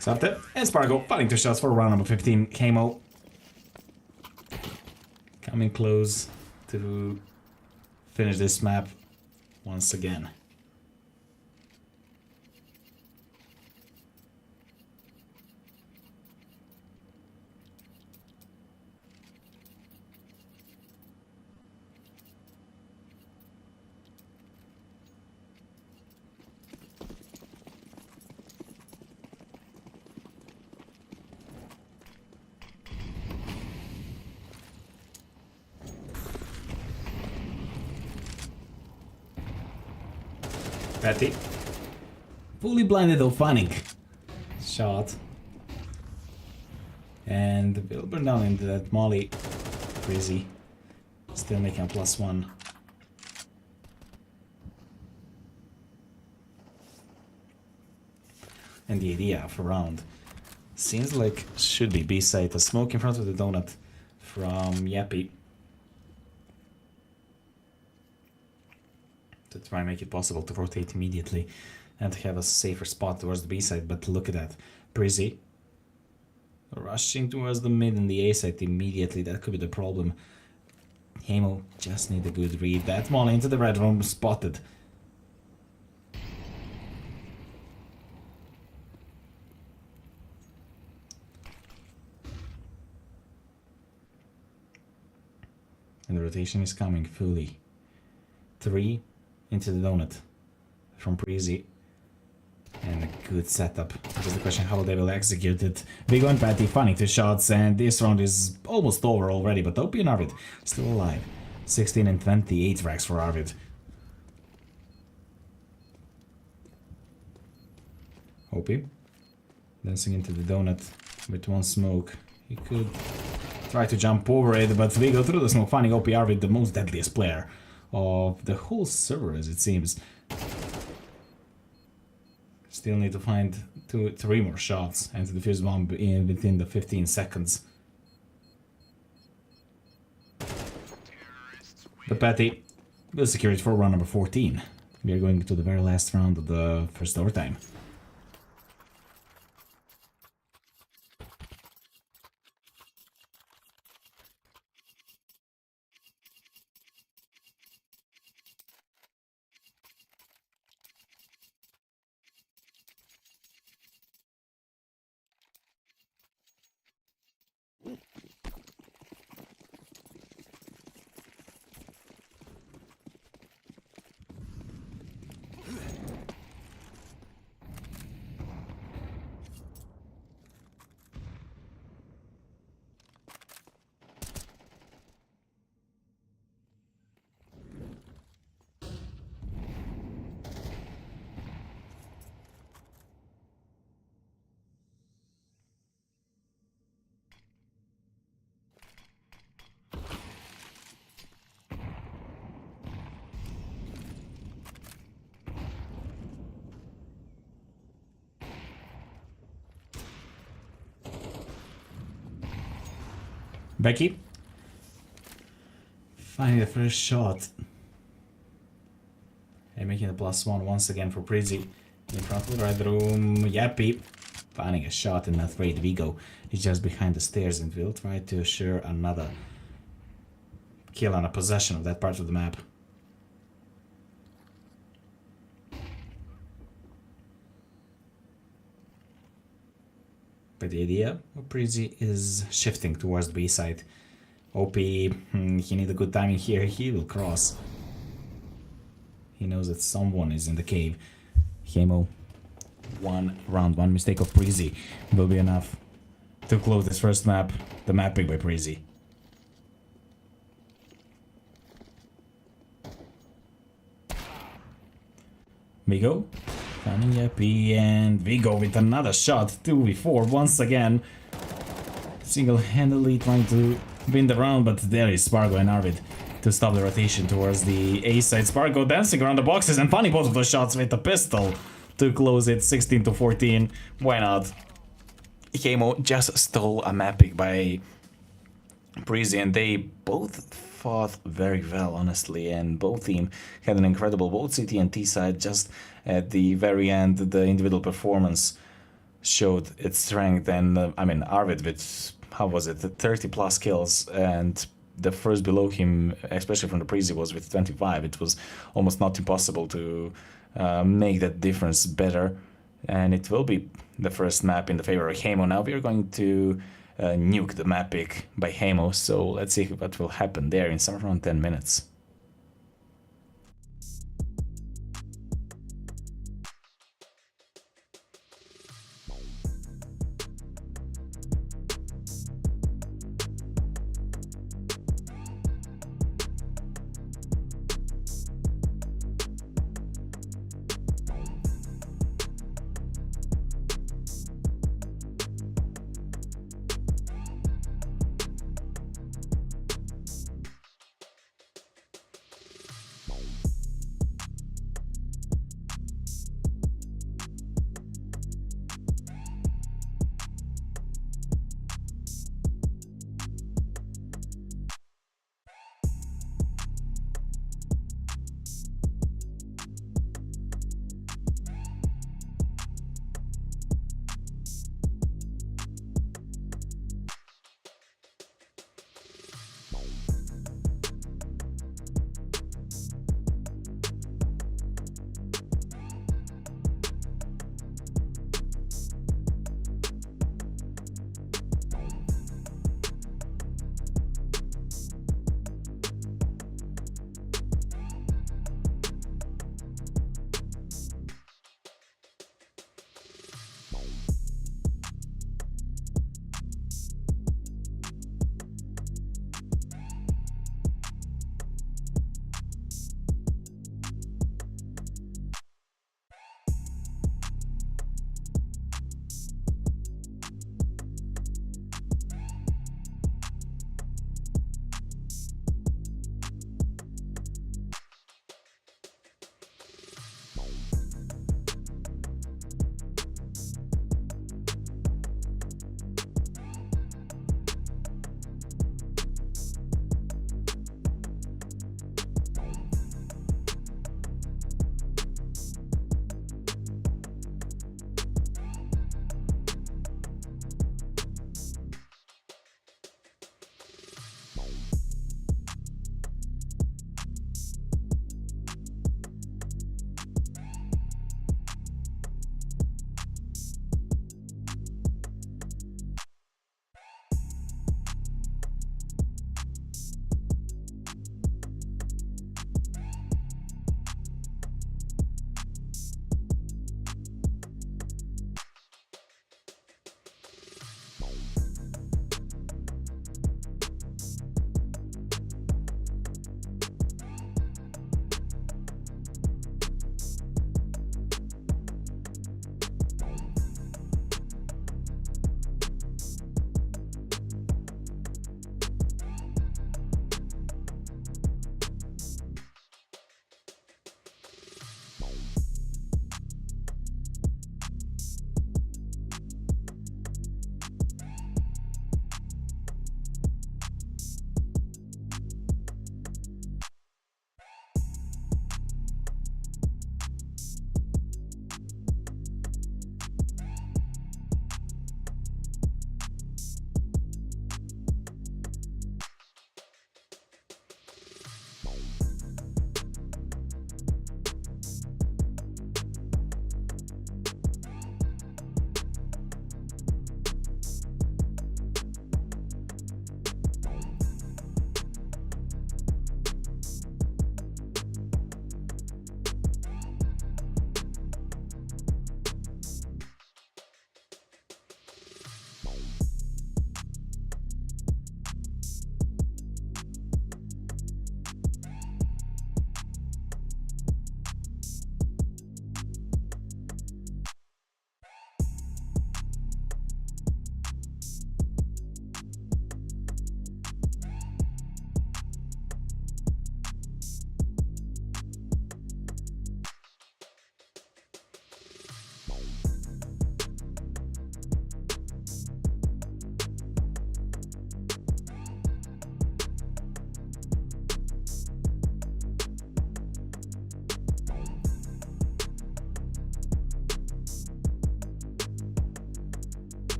A: Xarte and Spargo finding 2 shots for round number 15. Heimo coming close to finish this map once again. Petty. Fully blinded though, finding shot. And we'll burn down into that molly. Preasy. Still making a +1. And the idea of a round Seems like should be B side. A smoke in front of the donut from Yappy. To try and make it possible to rotate immediately and have a safer spot towards the B side, but look at that. Preasy rushing towards the mid and the A side immediately. That could be the problem. Heimo just need a good read. That one into the red room, spotted. And the rotation is coming fully. 3 into the donut from Preasy. And a good setup. Just the question how they will execute it. Vigo and Patty finding 2 shots, and this round is almost over already, but OP and Arvid still alive. 16 and 28 frags for Arvid. OP dancing into the donut with 1 smoke. He could try to jump over it, but Vigo through the smoke, finding OP Arvid, the most deadliest player of the whole server as it seems. Still need to find 3 more shots and to defuse bomb within the 15 seconds. But Patty will secure it for round number 14. We are going to the very last round of the first overtime. Becky finding the first shot and making the +1 once again for Preasy in front of the red room. Yappy finding a shot, and not afraid. Vigo is just behind the stairs and will try to assure another kill on a possession of that part of the map. But the idea of Preasy is shifting towards the B side. OP, he needs a good timing here. He will cross. He knows that someone is in the cave. Heimo, one mistake of Preasy will be enough to close this first map. The mapping by Preasy. Vigo. Yappy and Vigo with another shot, 2v4 once again. Single-handedly trying to win the round, but there is Spargo and Arvid to stop the rotation towards the A side. Spargo dancing around the boxes and finding both of those shots with a pistol to close it, 16 to 14. Why not? Heimo just stole a map pick by Preasy, and they both fought very well, honestly, and both team had an incredible, both CT and T side. Just at the very end, the individual performance showed its strength, and I mean, Arvid with, how was it, 30 plus kills, and the first below him, especially from the Preasy, was with 25. It was almost not impossible to make that difference better, and it will be the first map in the favor of Heimo. Now we are going to nuke the map pick by Heimo, so let's see what will happen there in somewhere around 10 minutes.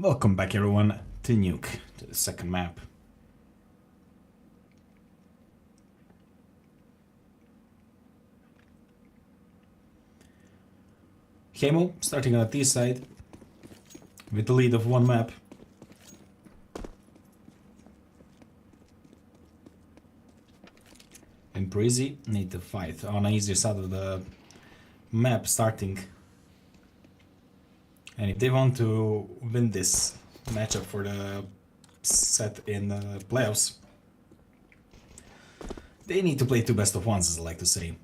A: Welcome back everyone to Nuke, to the second map. Heimo starting on the T side with the lead of one map. And Preasy need to fight on the easier side of the map starting. And if they want to win this matchup for the set in the playoffs, they need to play two best of ones, as I like to say.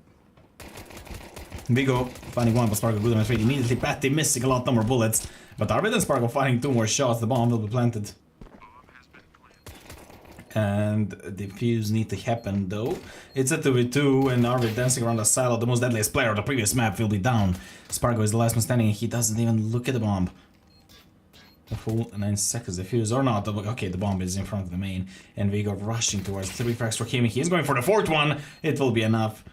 A: Vigo finding one, but Sparkle good on his feet immediately. Patty missing a lot number of bullets, but Arvid and Sparkle finding two more shots. The bomb will be planted. And the fuse need to happen though. It's a 2v2 and Arvid dancing around the silo. The most deadliest player of the previous map will be down. Spargo is the last one standing and he doesn't even look at the bomb. The full 9 seconds, the fuse or not. Okay, the bomb is in front of the main. And we go rushing towards 3 frags for him. He's going for the 4th one. It will be enough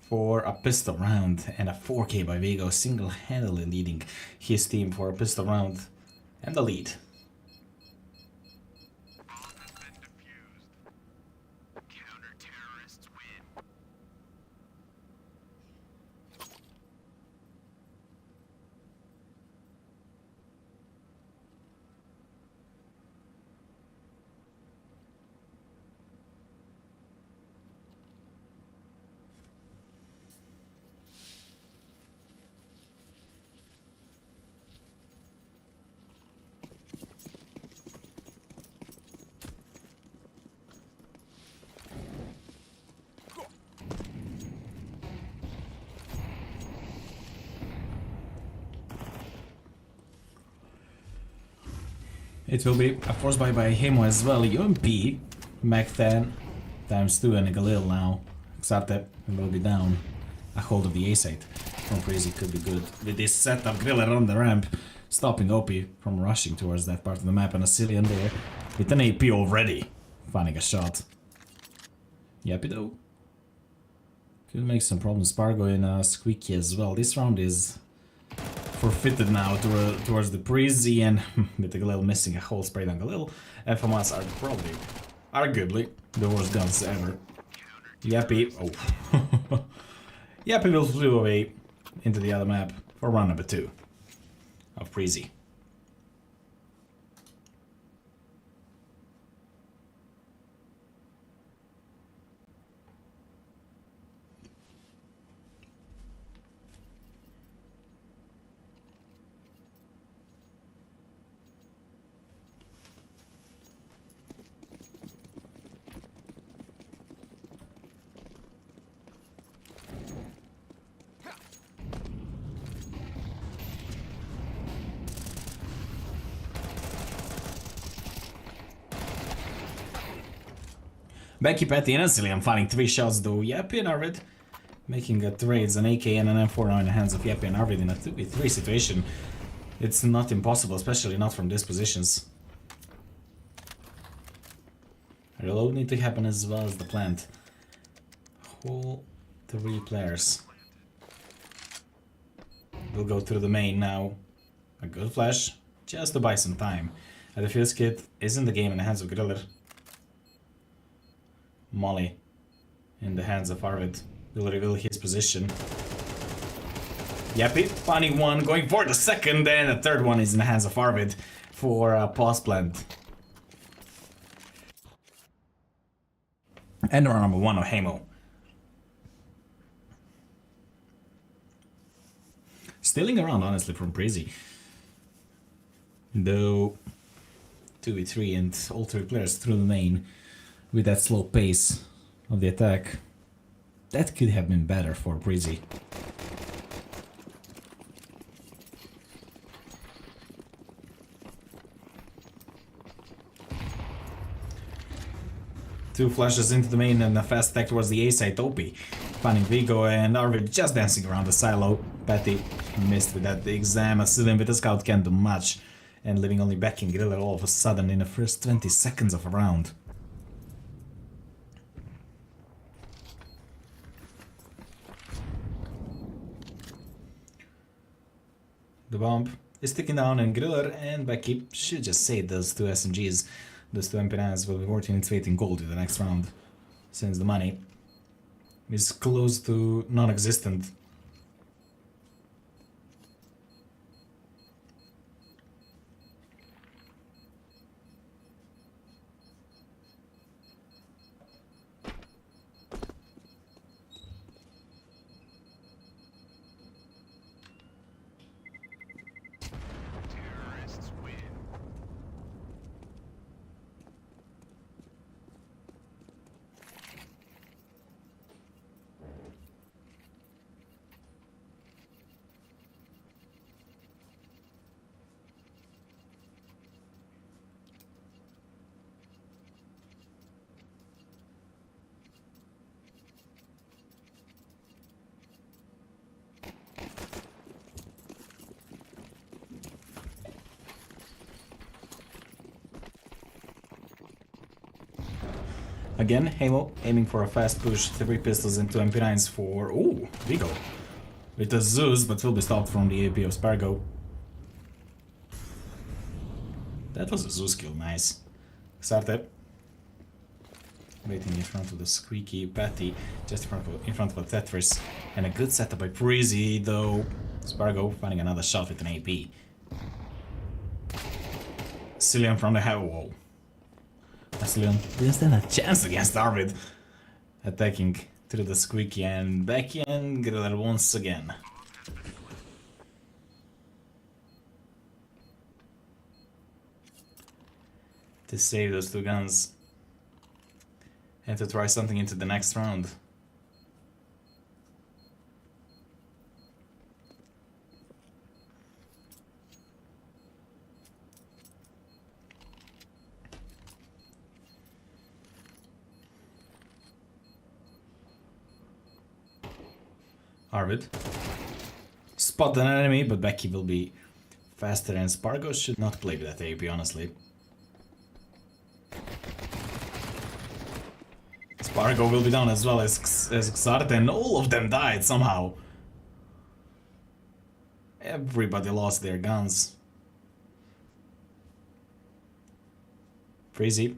A: for a pistol round. And a 4K by Vigo, single-handedly leading his team for a pistol round. And the lead. It will be a force buy by Heimo as well. UMP, Mac 10 times 2 and a Galil now. Xarte will be down. A hold of the A site from Preasy could be good. With this setup, Griller on the ramp, stopping OP from rushing towards that part of the map, and a Cillian there with an AP already finding a shot. Yappy though. Could make some problems. Spargo and Squeaky as well. This round is forfeited now towards the Preasy, and with the Galil missing a whole spray down Galil, FMS are probably, arguably, the worst guns ever. Yappy, oh. Yappy will flew away into the other map for round number 2 of Preasy. Becky, Patty, and Cillian finding 3 shots though. Yappy and Arvid making a trades, an AK and an M4 now in the hands of Yappy and Arvid in a 2v3 situation. It's not impossible, especially not from these positions. Reload need to happen as well as the plant. Whole 3 players will go through the main now. A good flash, just to buy some time. And the fuse kit is in the game in the hands of Griller. Molly in the hands of Arvid will reveal his position. Yappy finding one, going for the second, and the third one is in the hands of Arvid for a pause plant. And round number 1 of Heimo. Stealing around honestly from Preasy. Though 2v3 and all 3 players through the main. With that slow pace of the attack, that could have been better for Preasy. Two flashes into the main and a fast attack towards the A side. OP finding Vigo and Arvid just dancing around the silo. Patty missed with that exam. Cillian with the scout can't do much, and leaving only back in Griller all of a sudden in the first 20 seconds of a round. The bomb is sticking down, and Griller and Becky should just save those two SMGs. Those two MP9s will be working its weight in gold in the next round, since the money is close to non-existent. Again, Heimo aiming for a fast push, 3 pistols and 2 MP9s for... Ooh, Vigo. With a Zeus, but will be stopped from the AP of Spargo. That was a Zeus kill, nice. Xarte. Waiting in front of the squeaky Patty, just in front of a Tetris. And a good setup by Preasy, though Spargo finding another shot with an AP. Cillian from the hell wall. Cillian didn't stand a chance against Arvid. Attacking through the squeaky and Becky and Griller once again. To save those 2 guns. And to try something into the next round. Arvid. Spot an enemy, but Becky will be faster and Spargo should not play with that AP, honestly. Spargo will be down as well as Xarte, and all of them died somehow. Everybody lost their guns. Preasy.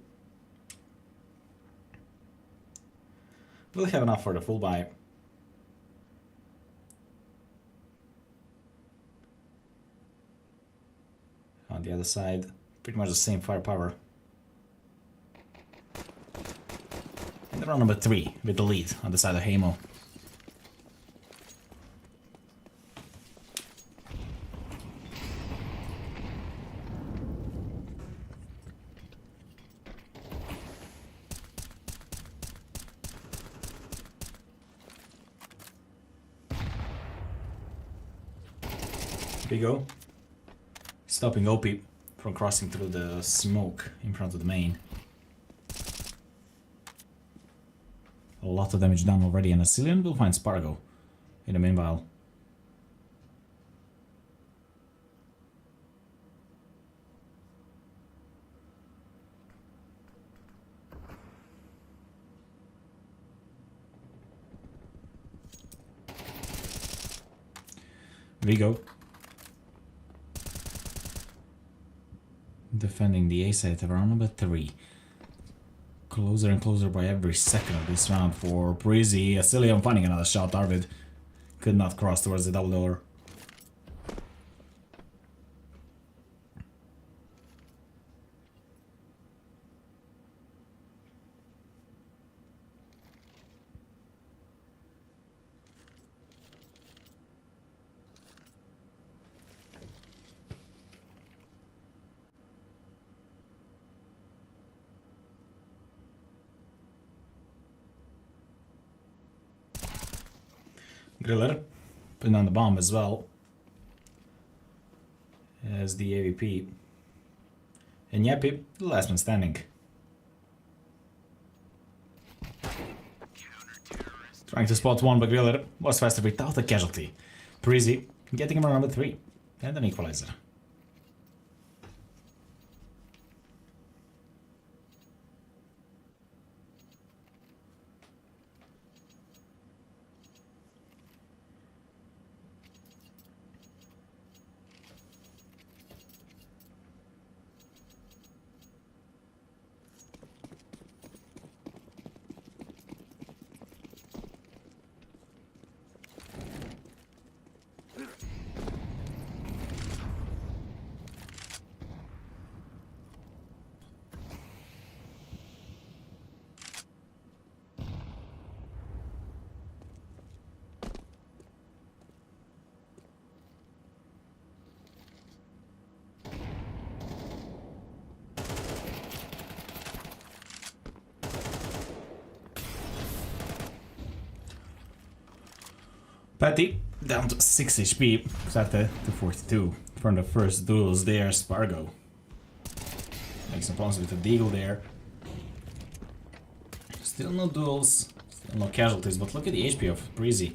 A: Will have enough for the full buy. On the other side, pretty much the same firepower. And round number 3 with the lead on the side of Heimo. Here we go. Stopping OP from crossing through the smoke in front of the main. A lot of damage done already, and a Cillian will find Spargo in the meanwhile. Vigo. Defending the A side of round number 3. Closer and closer by every second of this round for Preasy. Cillian finding another shot. Arvid could not cross towards the double door. Griller putting on the bomb as well as the AVP. And Yappy, the last one standing. Trying to spot one, but Griller was faster without a casualty. Preasy getting him on number 3 and an equalizer. Patty down to 6 HP, Sarte to 42. From the first duels there, Spargo makes some problems with the deagle there. Still no duels, still no casualties, but look at the HP of Preasy.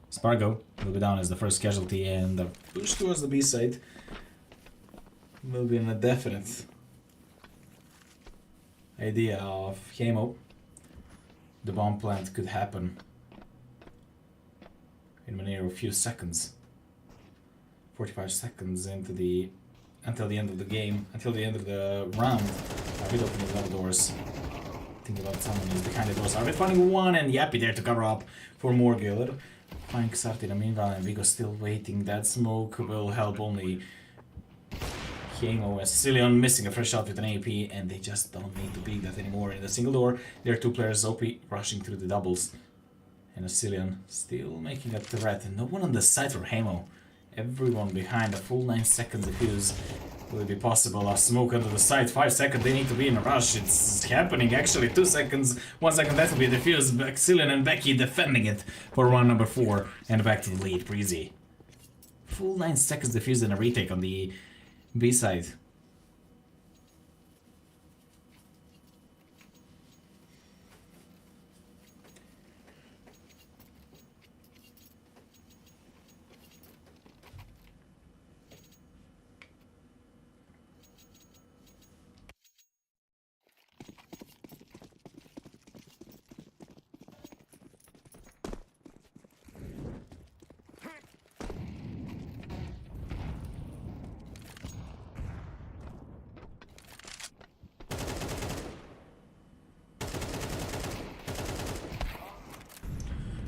A: Spargo will be down as the first casualty, and the push towards the B side will be a definite idea of Heimo. The bomb plant could happen in a near a few seconds. 45 seconds until the end of the game, until the end of the round. I will open the double doors. Think about someone is behind the doors. Are we finding one and Yappy there to cover up for more Giller? Finding Xarte in the meanwhile, and Vigo still waiting. That smoke will help only Heimo as Cillian missing a fresh shot with an AP, and they just don't need to peek that anymore. In the single door, there are two players OP rushing through the doubles. And a Cillian still making a threat. No one on the side for Heimo. Everyone behind. A full 9 seconds defuse. Will it be possible? A smoke under the side. 5 seconds. They need to be in a rush. It's happening actually. 2 seconds. 1 second. That will be a defuse. Cillian and Becky defending it for round number 4. And back to the lead. Preasy. Full 9 seconds defuse and a retake on the B side.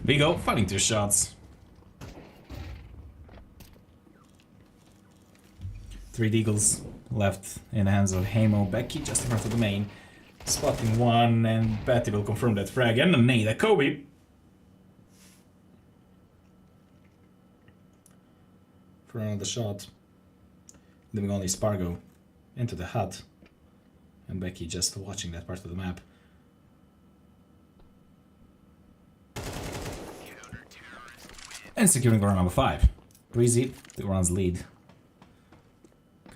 A: Vigo fighting 2 shots. 3 deagles left in the hands of Heimo. Becky just in front of the main. Spotting one, and Patty will confirm that frag. And a nade at Kobe. For another shot. Leaving only Spargo into the hut. And Becky just watching that part of the map. And securing round number 5. Preasy, the round's lead.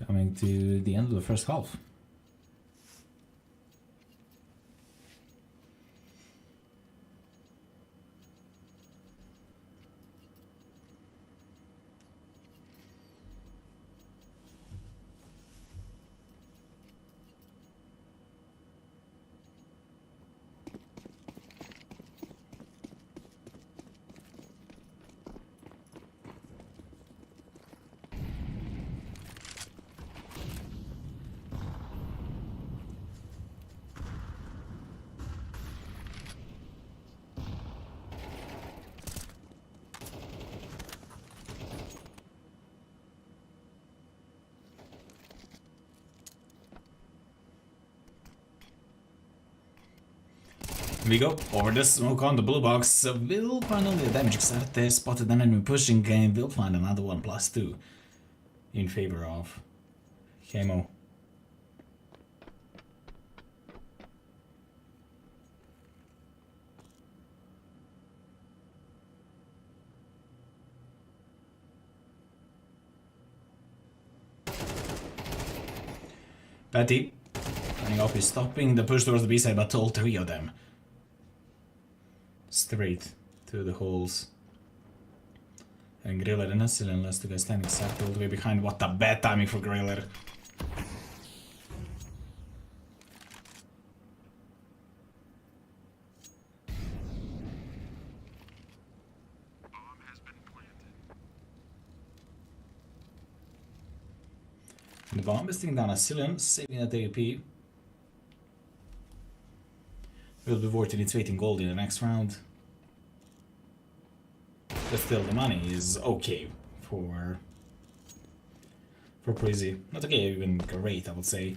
A: Coming to the end of the first half. We go over the smoke on the blue box. Will find only the damage. Xarte spotted an enemy pushing and will find another one +2 in favor of Heimo. Patty, running off, is stopping the push towards the B side, but all 3 of them straight to the holes. And Griller and Cillian, last 2 guys standing exactly all the way behind. What a bad timing for Griller. The bomb is taking down a Cillian, saving that AP. Will be worth its weight in gold in the next round. But still, the money is okay for Preasy. Not okay, even great, I would say.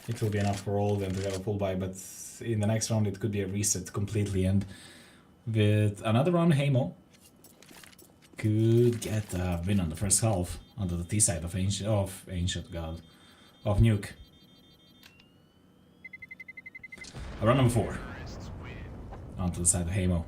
A: It will be enough for all of them to have a pull buy, but in the next round it could be a reset completely. And with another round, Heimo could get a win on the first half onto the T side of Nuke. Round number 4 onto the side of Heimo.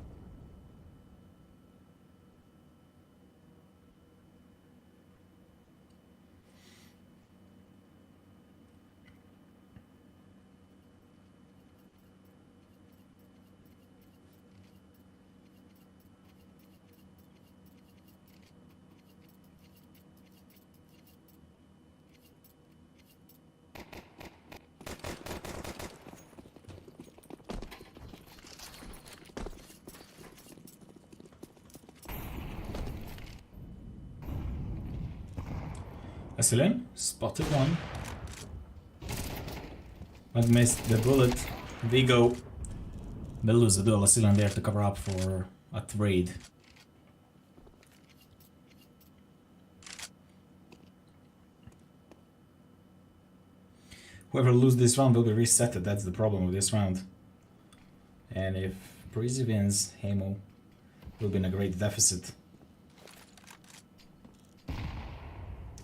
A: Asylum, spotted one. But missed the bullet. Vigo. They'll lose the duel. Asylum there to cover up for a trade. Whoever loses this round will be resetted. That's the problem with this round. And if Preasy wins, Heimo will be in a great deficit.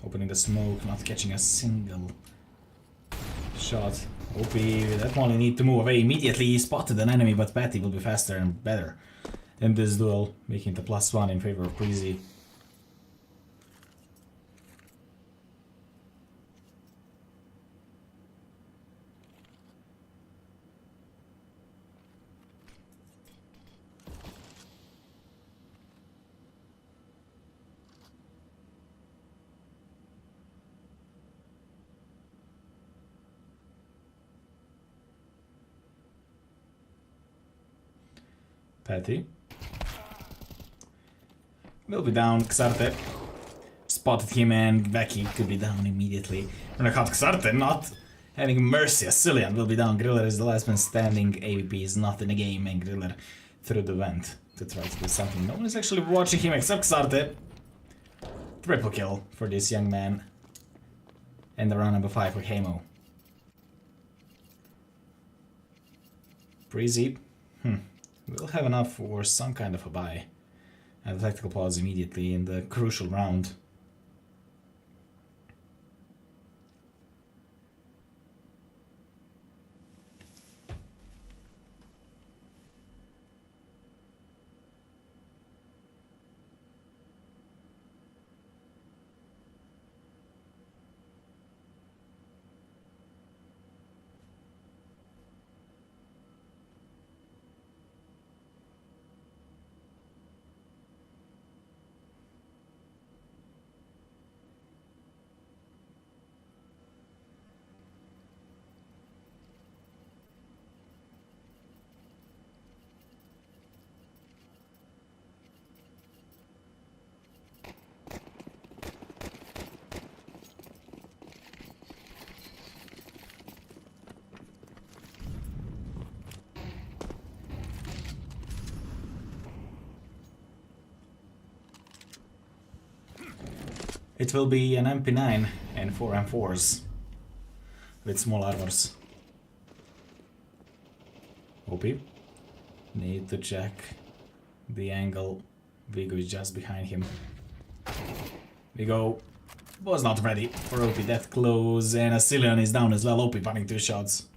A: Opening the smoke, not catching a single shot. OP, that one need to move away immediately. He spotted an enemy, but Patty will be faster and better in this duel, making it a +1 in favor of Preasy. Patty will be down. Xarte spotted him and Becky could be down immediately. When I caught Xarte not having mercy, Asilian will be down. Griller is the last man standing. AVP is not in the game and Griller through the vent to try to do something. No one is actually watching him except Xarte. Triple kill for this young man. And the round number 5 for Heimo. Preasy. We'll have enough for some kind of a buy and a tactical pause immediately in the crucial round. It will be an MP9 and 4 M4s with small armors. OP. Need to check the angle. Vigo is just behind him. Vigo was not ready for OP that close, and Asilian is down as well. OP punting 2 shots.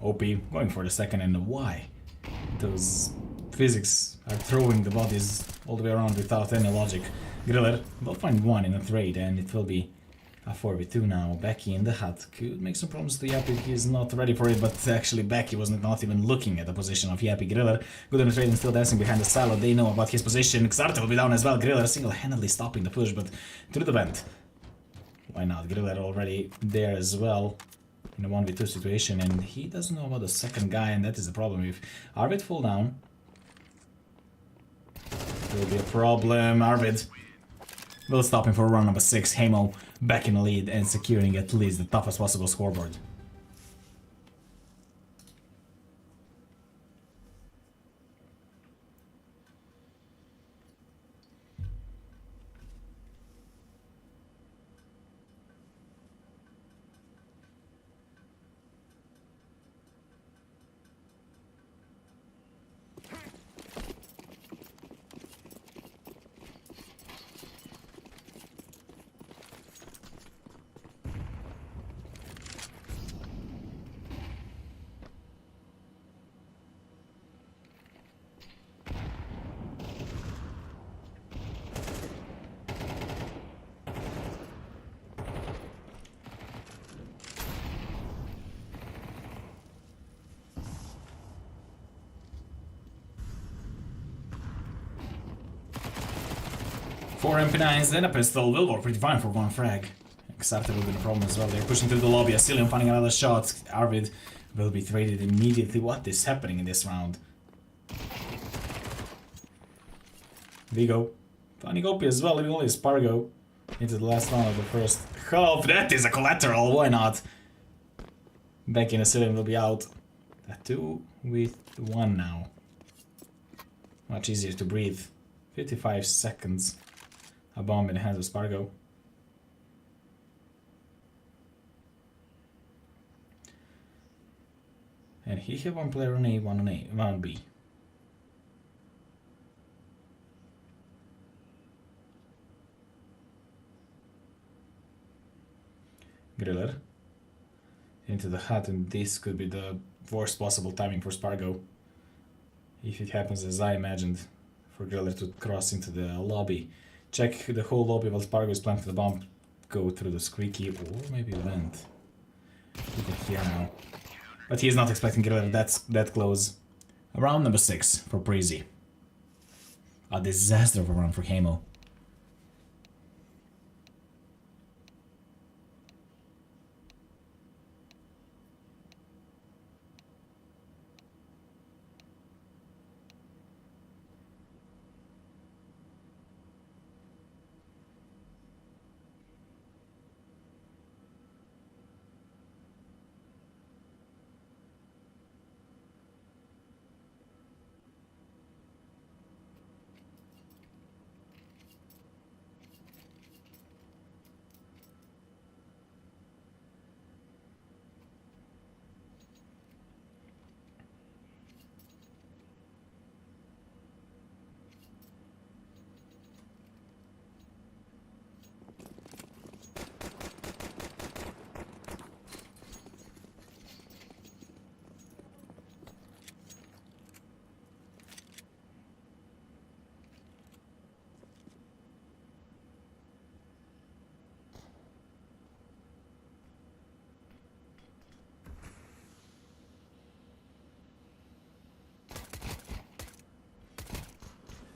A: OP going for the second, and why? Those physics are throwing the bodies all the way around without any logic. Griller will find one in a trade, and it will be a 4v2 now. Becky in the hut could make some problems to Yappy. He is not ready for it, but actually Becky was not even looking at the position of Yappy. Griller good on the trade and still dancing behind the silo. They know about his position. Xarte will be down as well. Griller single-handedly stopping the push, but through the vent. Why not? Griller already there as well in a 1v2 situation, and he doesn't know about the second guy, and that is the problem. If Arvid fall down, there will be a problem. Arvid will stop him for round number 6. Heimo back in the lead and securing at least the toughest possible scoreboard. Four MP9s and a pistol will work pretty fine for one frag. Xarte will be the problem as well. They're pushing through the lobby. Asilian finding another shot. Arvid will be traded immediately. What is happening in this round? Vigo Finding OP as well, leaving only Spargo into the last round of the first half. That is a collateral, why not? Back in a second will be out. A 2 with 1 now. Much easier to breathe. 55 seconds. A bomb in the hands of Spargo. And he had one player on A, one on B. Griller into the hut, and this could be the worst possible timing for Spargo. If it happens as I imagined, for Griller to cross into the lobby. Check the whole lobby while Spargo is planting the bomb. Go through the squeaky, or maybe vent. You can hear now. But he is not expecting Griller that close. Round number 6 for Preasy. A disaster of a round for Heimo.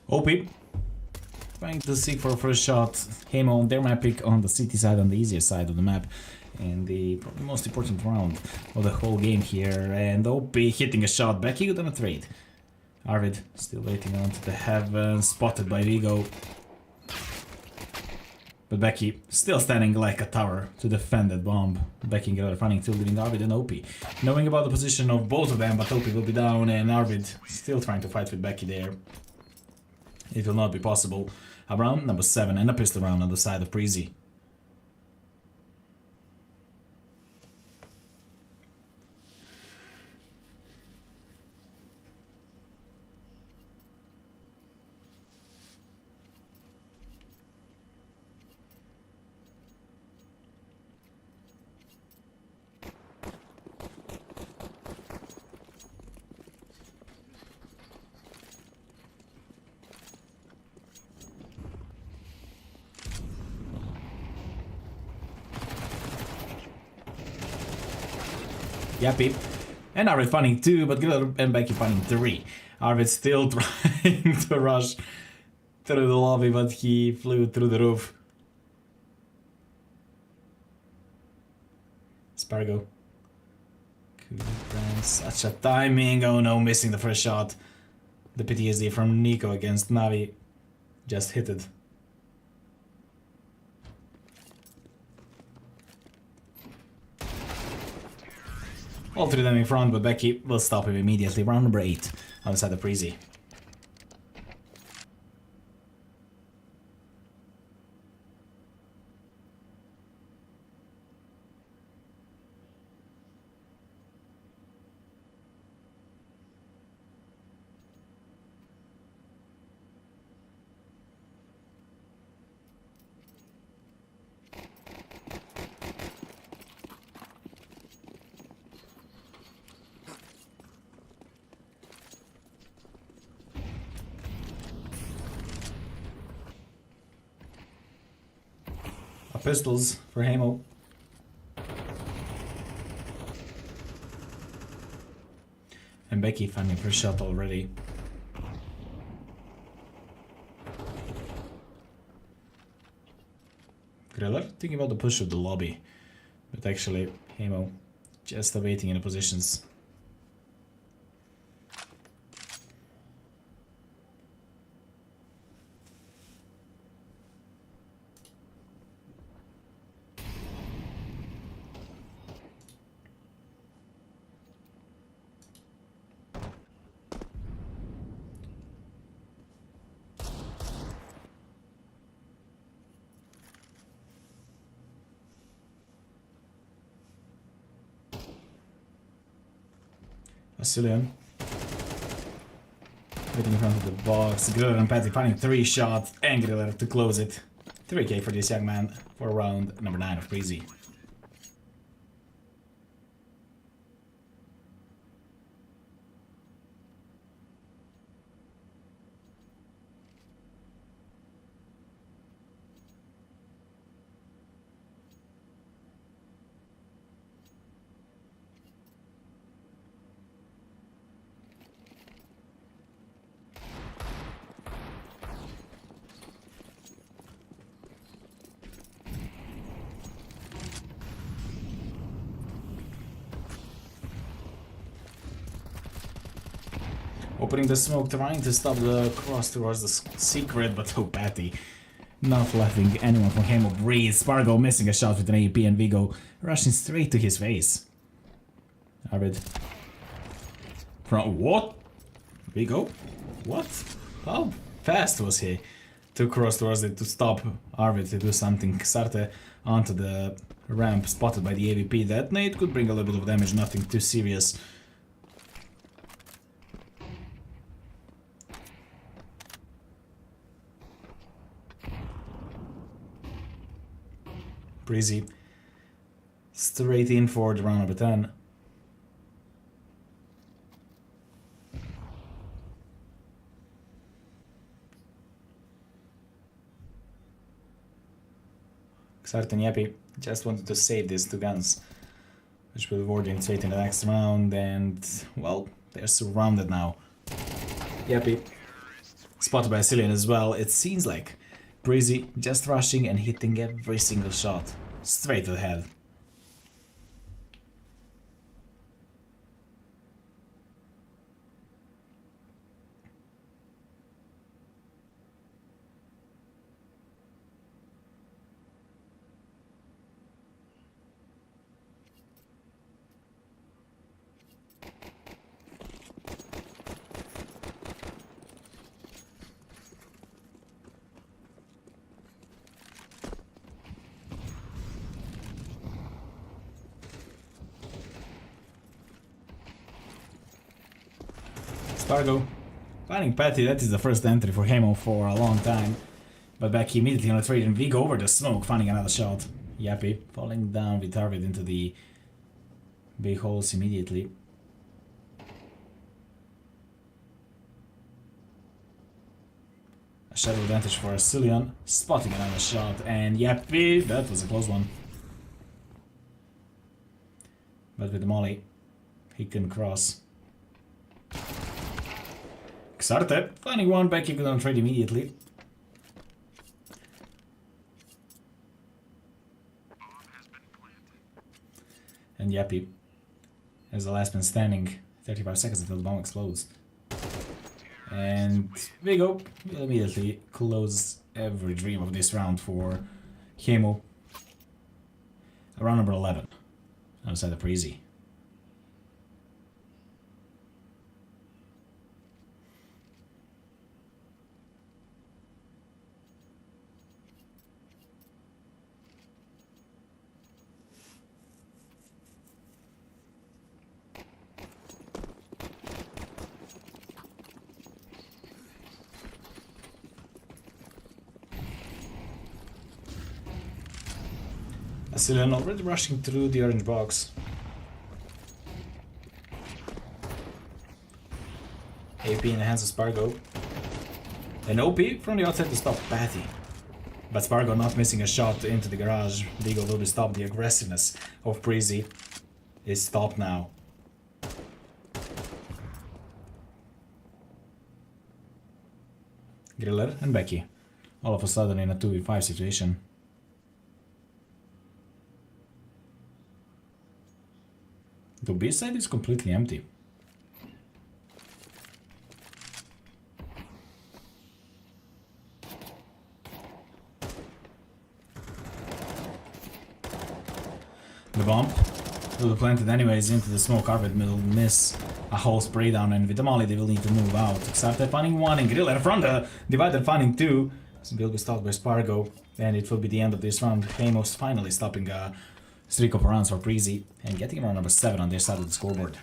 A: OP. Trying to seek for a first shot. Heimo on their map pick on the city side, on the easier side of the map. And the probably most important round of the whole game here. And OP hitting a shot. Becky with on a trade. Arvid still waiting on to the heaven. Spotted by Vigo. But Becky still standing like a tower to defend that bomb. Becky and Giller running to leaving Arvid and OP. Knowing about the position of both of them, but OP will be down and Arvid still trying to fight with Becky there. It will not be possible. A round number 7 and a pistol round on the side of Preasy. Yappy. And Arvid funning 2, but Griller and Becky funning 3. Arvid still trying to rush through the lobby, but he flew through the roof. Spargo. Such a timing. Oh no, missing the first shot. The PTSD from Nico against Navi. Just hit it. All 3 of them in front, but Becky will stop him immediately. Round number 8 on the side of Preasy. Pistols for Heimo. And Becky finding first shot already. Griller thinking about the push of the lobby. But actually, Heimo just awaiting in the positions.
B: Brazilian. Waiting in front of the box. Griller and Petty finding 3 shots and Griller to close it. 3k for this young man for round number 9 of Preasy. Opening the smoke, trying to stop the cross towards the secret, but oh, Patty. Not letting anyone from Heimo breathe. Spargo missing a shot with an AP and Vigo rushing straight to his face. Arvid. From what? Vigo? What? How fast was he to cross towards it to stop Arvid to do something? Xarte onto the ramp, spotted by the AVP. That nade could bring a little bit of damage, nothing too serious. Preasy straight in for the round number 10. Xarte and Yappy just wanted to save these 2 guns, which will reward him straight in the next round, and well, they're surrounded now. Yappy spotted by Cillian as well. It seems like Preasy just rushing and hitting every single shot straight to the head. Spargo finding Patty. That is the first entry for Heimo for a long time. But back immediately on the trade and Vigo over the smoke, finding another shot. Yappy falling down with Arvid into the big holes immediately. A shadow advantage for Cillian, spotting another shot, and Yappy, that was a close one. But with the molly, he can cross. Xarte finding one back, he could on trade immediately. And Yappy is the last man standing. 35 seconds until the bomb explodes. And Vigo will immediately close every dream of this round for Heimo. Round number 11 outside the Preasy. Cillian already rushing through the orange box. AP in the hands of Spargo. An OP from the outside to stop Patty. But Spargo not missing a shot into the garage. Vigo will be stopped. The aggressiveness of Preasy is stopped now. Griller and Becky all of a sudden in a 2v5 situation. The B side is completely empty. The bomb will be planted anyways into the smoke. Arvid will miss a whole spray down, and with the molly they will need to move out. Xarte finding one and Griller from the divider finding two. So will be stopped by Spargo, and it will be the end of this round. Heimo's finally stopping a streak of rounds for Preasy and getting round number 7 on their side of the scoreboard.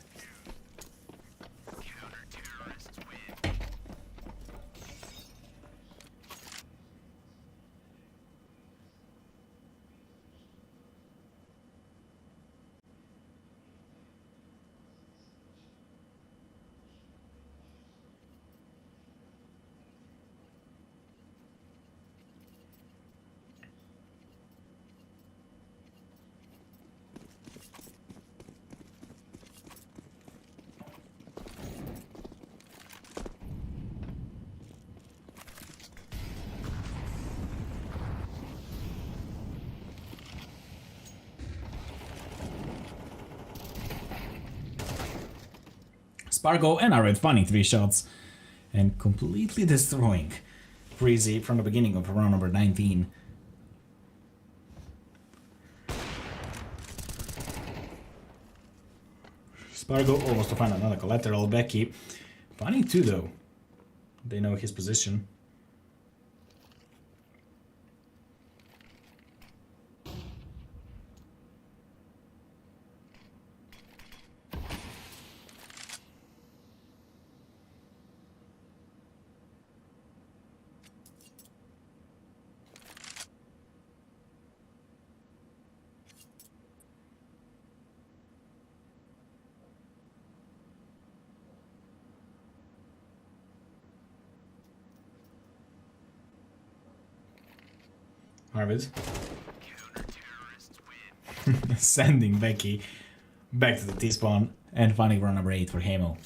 B: Spargo and Arvid finding 3 shots and completely destroying Preasy from the beginning of round number 19. Spargo almost to find another collateral. Becky finding 2 though. They know his position. Arvid. Sending Becky back to the T-spawn and finding round number 8 for Heimo.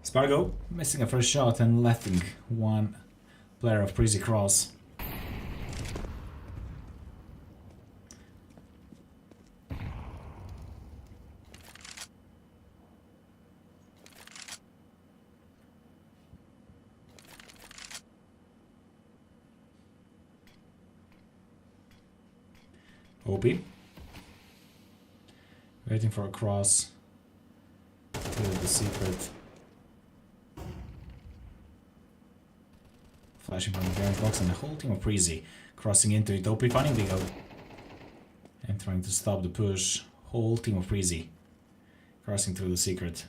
B: Spargo missing a first shot and letting one player of Preasy cross. Opie. Waiting for a cross to the secret. Flashing from the parent box and the whole team of Preasy crossing into it. Opie finding Big O and trying to stop the push. Whole team of Preasy crossing through the secret.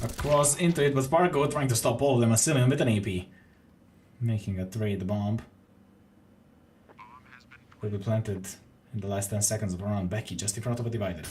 B: Across into it, but Spargo trying to stop all of them. Asilian with an AP. Making a trade bomb. Will be planted in the last 10 seconds of the round. Becky just in front of a divider.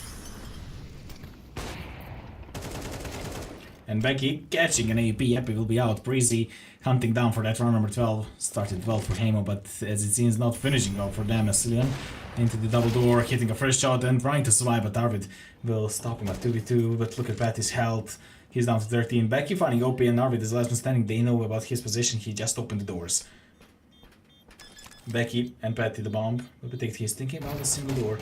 B: And Becky catching an AP. Epi will be out. Preasy hunting down for that round number 12. Started well for Heimo, but as it seems not finishing well for them. Asilian into the double door, hitting a first shot and trying to survive, but Arvid will stop him at 2v2. But look at Patty's health. He's down to 13. Becky finding OP and Arvid is the last one standing. They know about his position. He just opened the doors. Becky and Patty the bomb will be taken. He's thinking about a single door.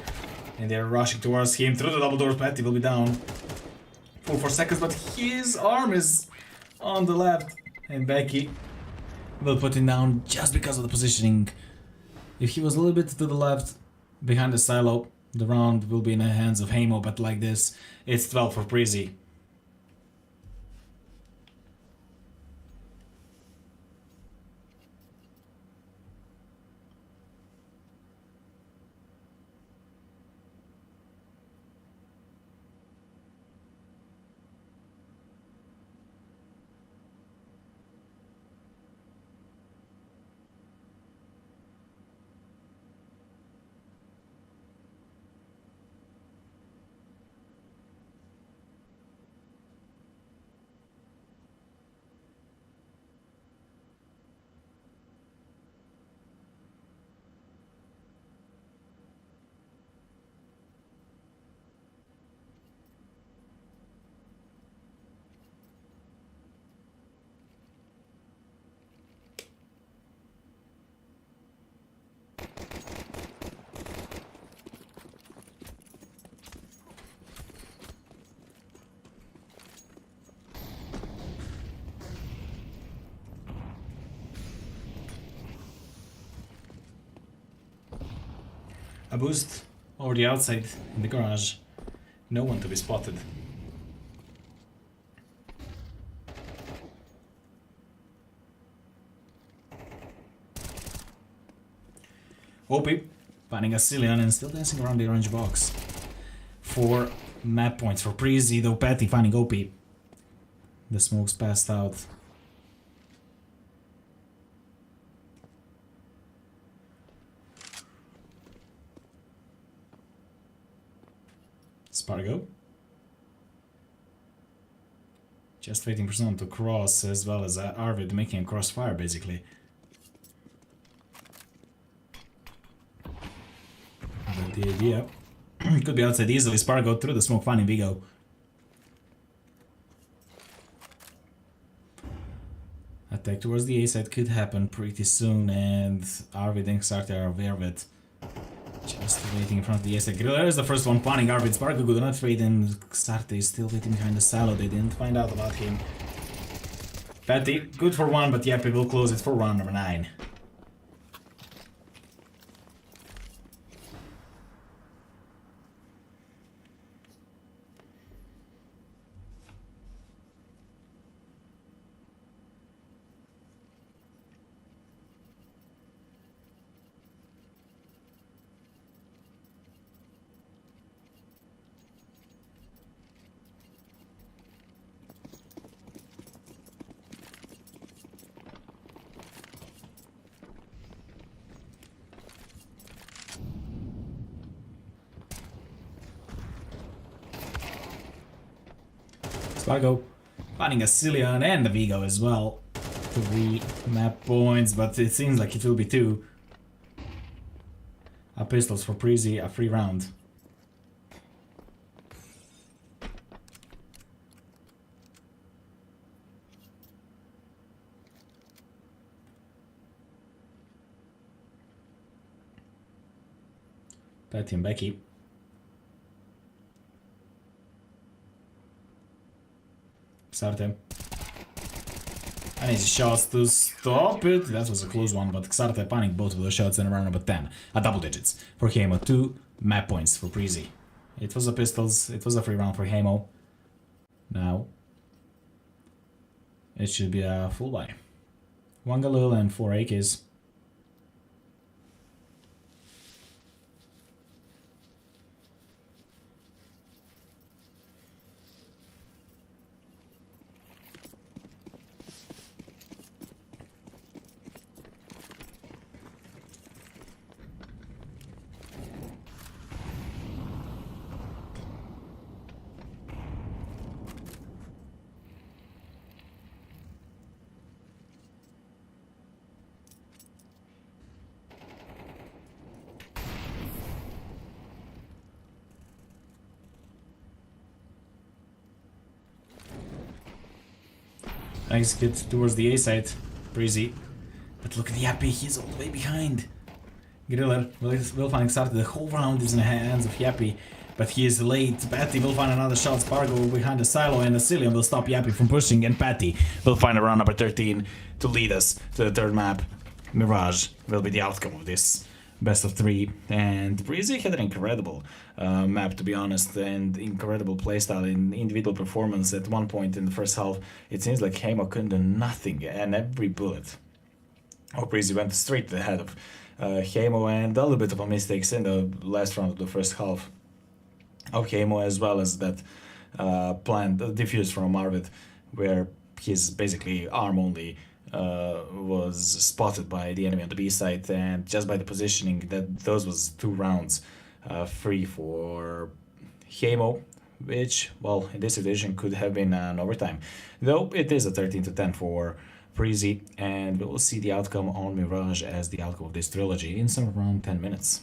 B: And they're rushing towards him through the double doors. Patty will be down. Full 4 seconds, but his arm is on the left. And Becky will put him down just because of the positioning. If he was a little bit to the left, behind the silo, the round will be in the hands of Heimo. But like this, it's 12 for Preasy. A boost over the outside in the garage. No one to be spotted. Opie finding a Cillian and still dancing around the orange box. 4 map points for Preasy, though Patty finding Opie. The smoke's passed out. Spargo. Just waiting for someone to cross, as well as Arvid making a crossfire basically. But the idea could be outside easily. Spargo through the smoke, finding Vigo. Attack towards the A side could happen pretty soon, and Arvid and Xarte are aware of it. Just waiting in front of the A side. Griller is the first one planning Arvid. Spargo good enough trade, and Xarte is still waiting behind the silo. They didn't find out about him. Patty, good for 1, but Yappy will close it for round number 9. Spargo finding a Cillian and a Vigo as well. 3 map points, but it seems like it will be 2. A pistols for Preasy, a free round. Patty and Becky. Xarte. And his shots to stop it. That was a close one, but Xarte panicked both of those shots in around number 10. A double digits for Heimo. 2 map points for Preasy. It was a pistols. It was a free round for Heimo. Now it should be a full buy. 1 Galil and 4 AKs. Execute towards the A side. Preasy. But look at the Yappy, he's all the way behind. Griller will find Xarte. The whole round is in the hands of Yappy, but he is late. Patty will find another shot. Spargo behind the silo, and the Cillian will stop Yappy from pushing, and Patty will find a round number 13 to lead us to the 3rd map. Mirage will be the outcome of this best of 3, and Preasy had an incredible map, to be honest, and incredible playstyle in individual performance. At one point in the first half, it seems like Heimo couldn't do nothing, and every bullet of Preasy went straight to the head of Heimo, and a little bit of a mistakes in the last round of the first half of Heimo, as well as that planned defuse from Arvid, where his basically arm only was spotted by the enemy on the B side, and just by the positioning, that those was 2 rounds free for Heimo, which, well, in this edition could have been an overtime. Though it is a 13-10 for Preasy, and we will see the outcome on Mirage as the outcome of this trilogy in some around 10 minutes.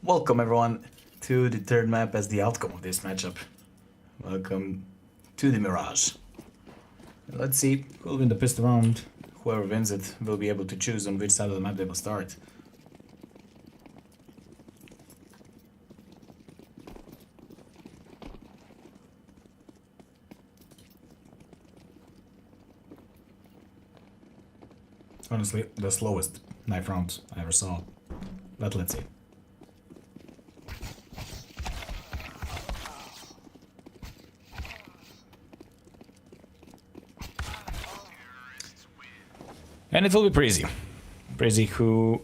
A: Welcome everyone to the third map as the outcome of this matchup. Welcome to the Mirage. Let's see who will win the pistol round. Whoever wins it will be able to choose on which side of the map they will start. Honestly, the slowest knife round I ever saw. But let's see. And it will be Preasy. Preasy who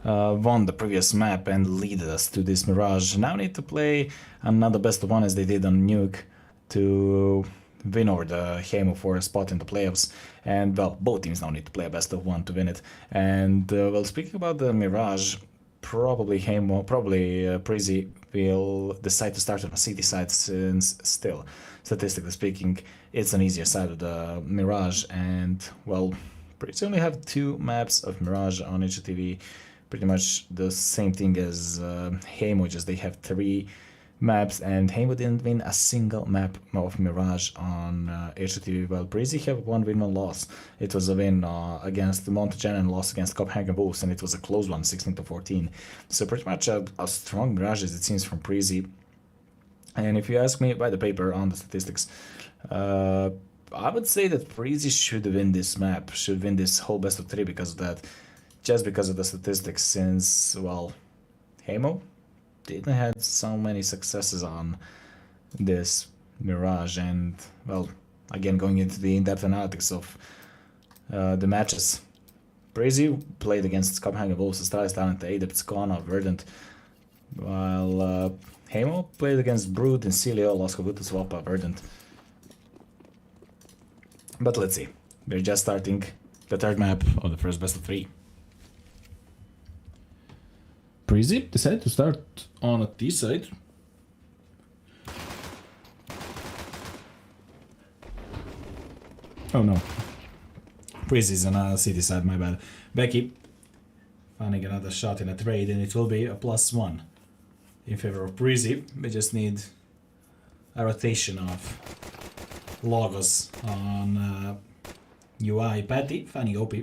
A: won the previous map and leaded us to this Mirage. Now need to play another best of one as they did on Nuke to win over the Heimo for a spot in the playoffs. And well, both teams now need to play a best of one to win it. And well, speaking about the Mirage, probably Heimo, Preasy will decide to start on a city side since still, statistically speaking, it's an easier side of the Mirage. And well, Preasy only have 2 maps of Mirage on HTV, pretty much the same thing as Heimo, just they have 3 maps, and Heimo didn't win a single map of Mirage on HTV. Well, Preasy have 1 win, 1 loss. It was a win against Montagen and loss against Copenhagen Bulls, and it was a close one, 16-14. So pretty much a strong Mirage as it seems from Preasy. And if you ask me by the paper on the statistics, I would say that Preasy should win this map, should win this whole best of 3 because of that. Just because of the statistics, since, well, Heimo didn't have so many successes on this Mirage. And, well, again, going into the in-depth analytics of the matches. Preasy played against Copenhagen Wolves, Astralis Talent, Adepts, Kona, Verdant, while Heimo played against Brood, Incilio, Los Cabutos, Wapa, Verdant. But let's see. We're just starting the third map of the first best of 3.
B: Preasy decided to start on a T side. Oh no. Preasy's on a city side, my bad. Becky finding another shot in a trade, and it will be a +1 in favor of Preasy. We just need a rotation of logos on UI. Patty finding OP.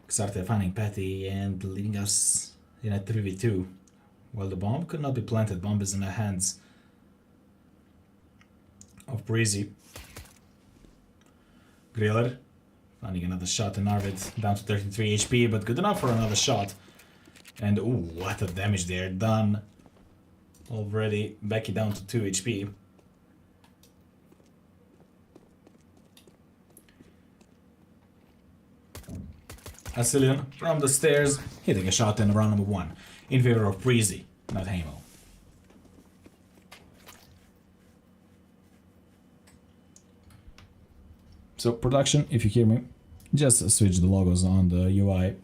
B: Started finding Patty and leading us in a 3v2. Well, the bomb could not be planted. Bomb is in the hands of Preasy. Griller finding another shot in Arvid, down to 33 HP, but good enough for another shot. And ooh, what a damage there done already. Becky down to 2 HP. Asilian from the stairs, hitting a shot in round number 1 in favor of Preasy, not Heimo. So production, if you hear me, just switch the logos on the UI.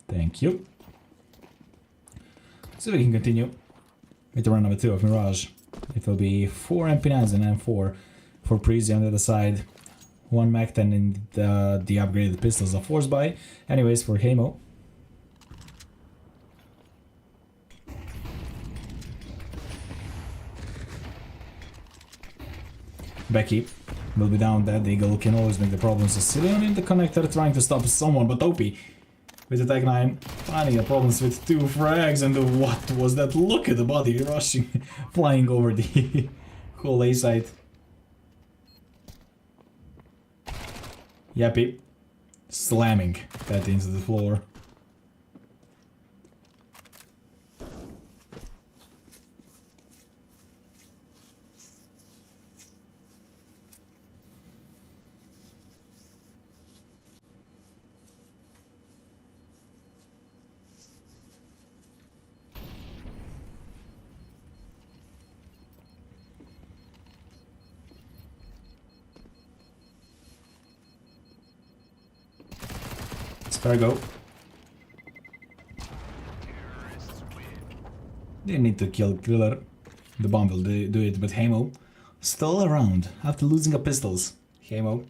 B: Thank you. So we can continue with the round number 2 of Mirage. It will be 4 MP9s and M4 for Preasy on the other side. 1 Mac 10 in the upgraded pistols of Force Buy. Anyways, for Heimo. Becky will be down. That Eagle can always make the problems. Sicilian in the connector trying to stop someone, but OP with the Tech 9 finding the problems with 2 frags. And what was that? Look at the body rushing, flying over the whole A site. Yappy slamming that into the floor. Fargo. Didn't need to kill Griller. The bomb will do it, but Heimo still around after losing a pistols. Heimo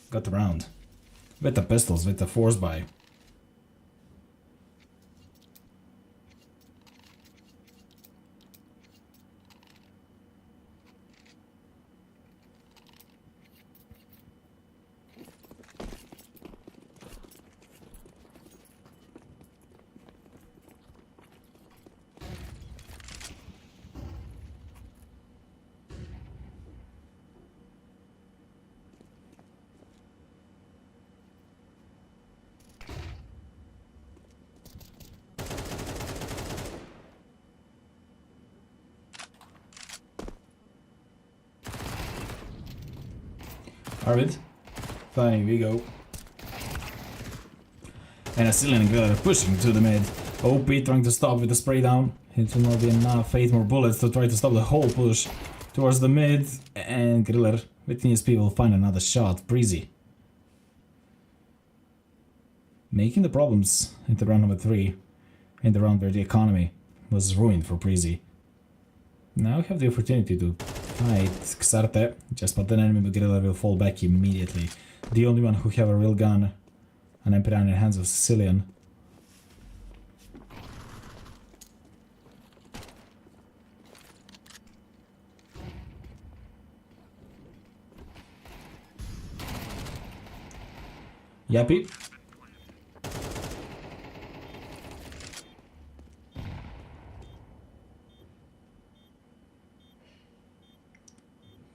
B: got around with the pistols, with the force buy. Arvid, finding Vigo. And Asilian and Griller pushing to the mid. OP trying to stop with the spray down. It will not be enough. 8 more bullets to try to stop the whole push towards the mid. And Griller with ESP will find another shot. Preasy making the problems into round number 3. In the round where the economy was ruined for Preasy. Now we have the opportunity to fight Xarte. Just but an enemy Griller will fall back immediately. The only one who have a real gun. An MP9 in the hands of Sicilian. Yappy.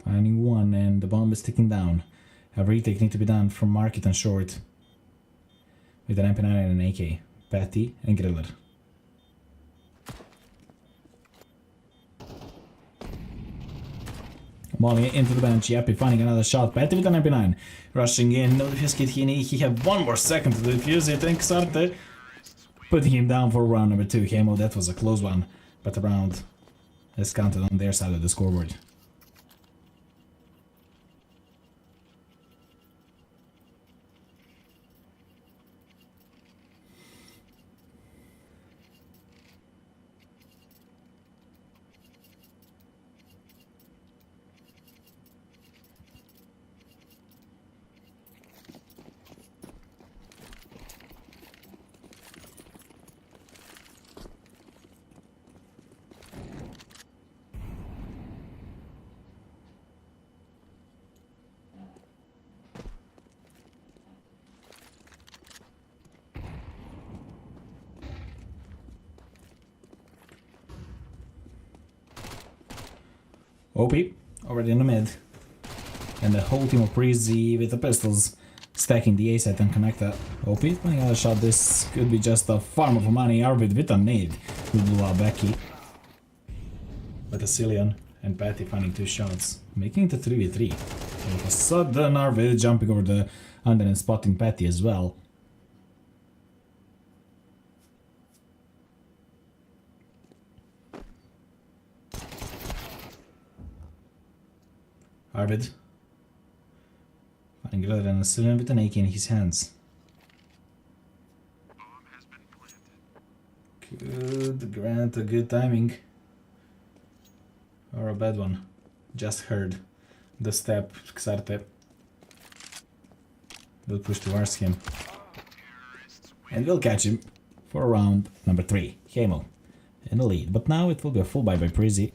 B: Finding one and the bomb is ticking down. A retake need to be done from market and short. With an MP9 and an AK. Patty and Griller. Molly into the bench. Yappy finding another shot. Patty with an MP9. Rushing in. No defuse kit. He have 1 more second to defuse it. And Xarte putting him down for round number 2. Heimo, that was a close one. But the round is counted on their side of the scoreboard. OP already in the mid. And the whole team of Preasy with the pistols stacking the A-set and connector. OP finding another shot. This could be just a farm of money. Arvid with a nade who blew out Becky. With a Cillian and Patty finding 2 shots. Making it a 3v3. All of a sudden Arvid jumping over the under and spotting Patty as well. Arvid finding Griller and a Cillian with an AK in his hands. Good Grant, a good timing. Or a bad one. Just heard the step. Xarte will push towards him. And we'll catch him for round number 3. Heimo in the lead. But now it will be a full buy by Preasy.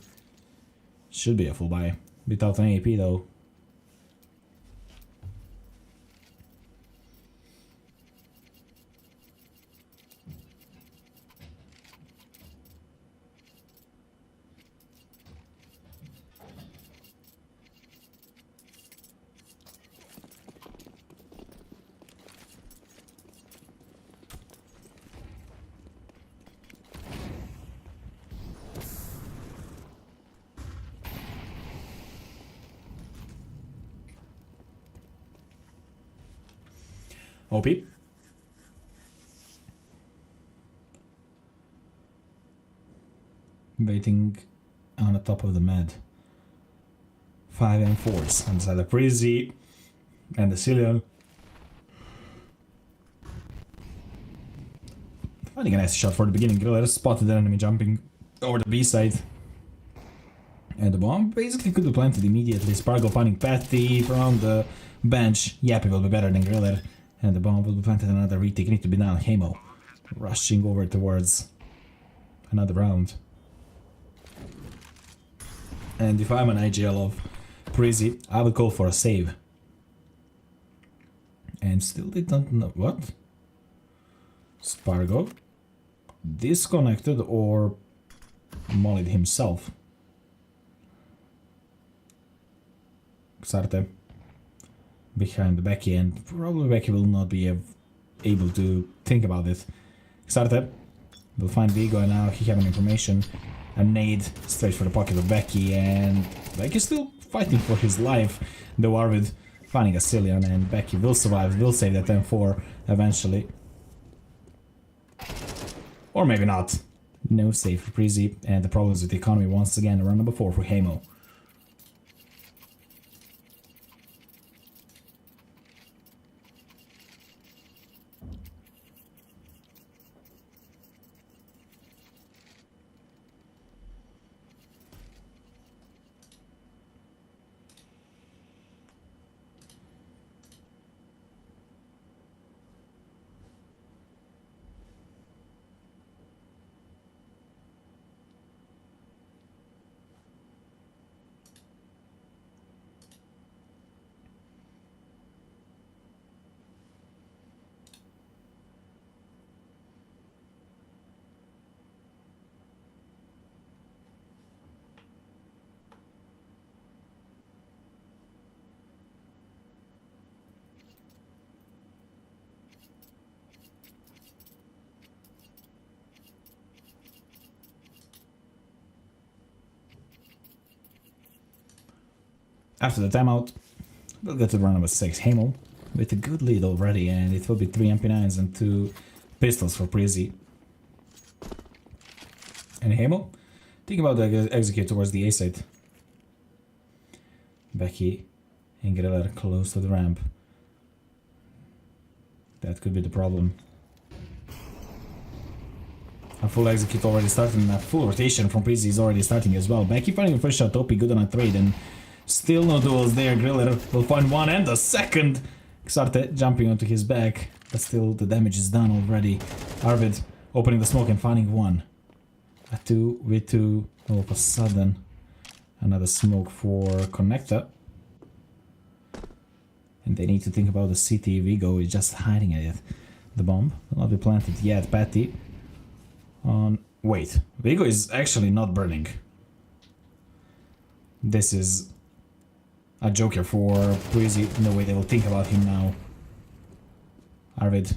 B: Should be a full buy. Without an AP though. OP. Waiting on the top of the med. 5 M4s inside the Preasy and the Cillian. Finding a nice shot for the beginning. Griller spotted the enemy jumping over the B side. And the bomb basically could be planted immediately. Spargo finding Patty from the bench. Yappy will be better than Griller. And the bomb will be planted. Another retake. Need to be down. Heimo rushing over towards another round. And if I'm an IGL of Preasy, I would call for a save. And still they don't know. What? Spargo disconnected or mollied himself. Xarte behind the Becky, and probably Becky will not be able to think about it. Xarte will find Vigo, and now he having information. A nade straight for the pocket of Becky, and Becky still fighting for his life. Though Arvid finding a Cillian, and Becky will survive, will save that 10-4 eventually. Or maybe not. No save for Preasy, and the problems with the economy once again. Round number 4 for Heimo. After the timeout, we'll get to round number 6. Heimo with a good lead already, and it will be 3 MP9s and 2 pistols for Preasy. And Heimo, think about the execute towards the A side. Becky and Griller close to the ramp. That could be the problem. A full execute already starting, and a full rotation from Preasy is already starting as well. Becky finding the first shot, Topi good on a trade, and still no duels there. Griller will find one and the second. Xarte jumping onto his back, but still the damage is done already. Arvid opening the smoke and finding one. A 2v2 all of a sudden. Another smoke for Connector. And they need to think about the city. Vigo is just hiding it. The bomb will not be planted yet. Patty on... Wait, Vigo is actually not burning. This is a joker for Preasy. No way they will think about him now. Arvid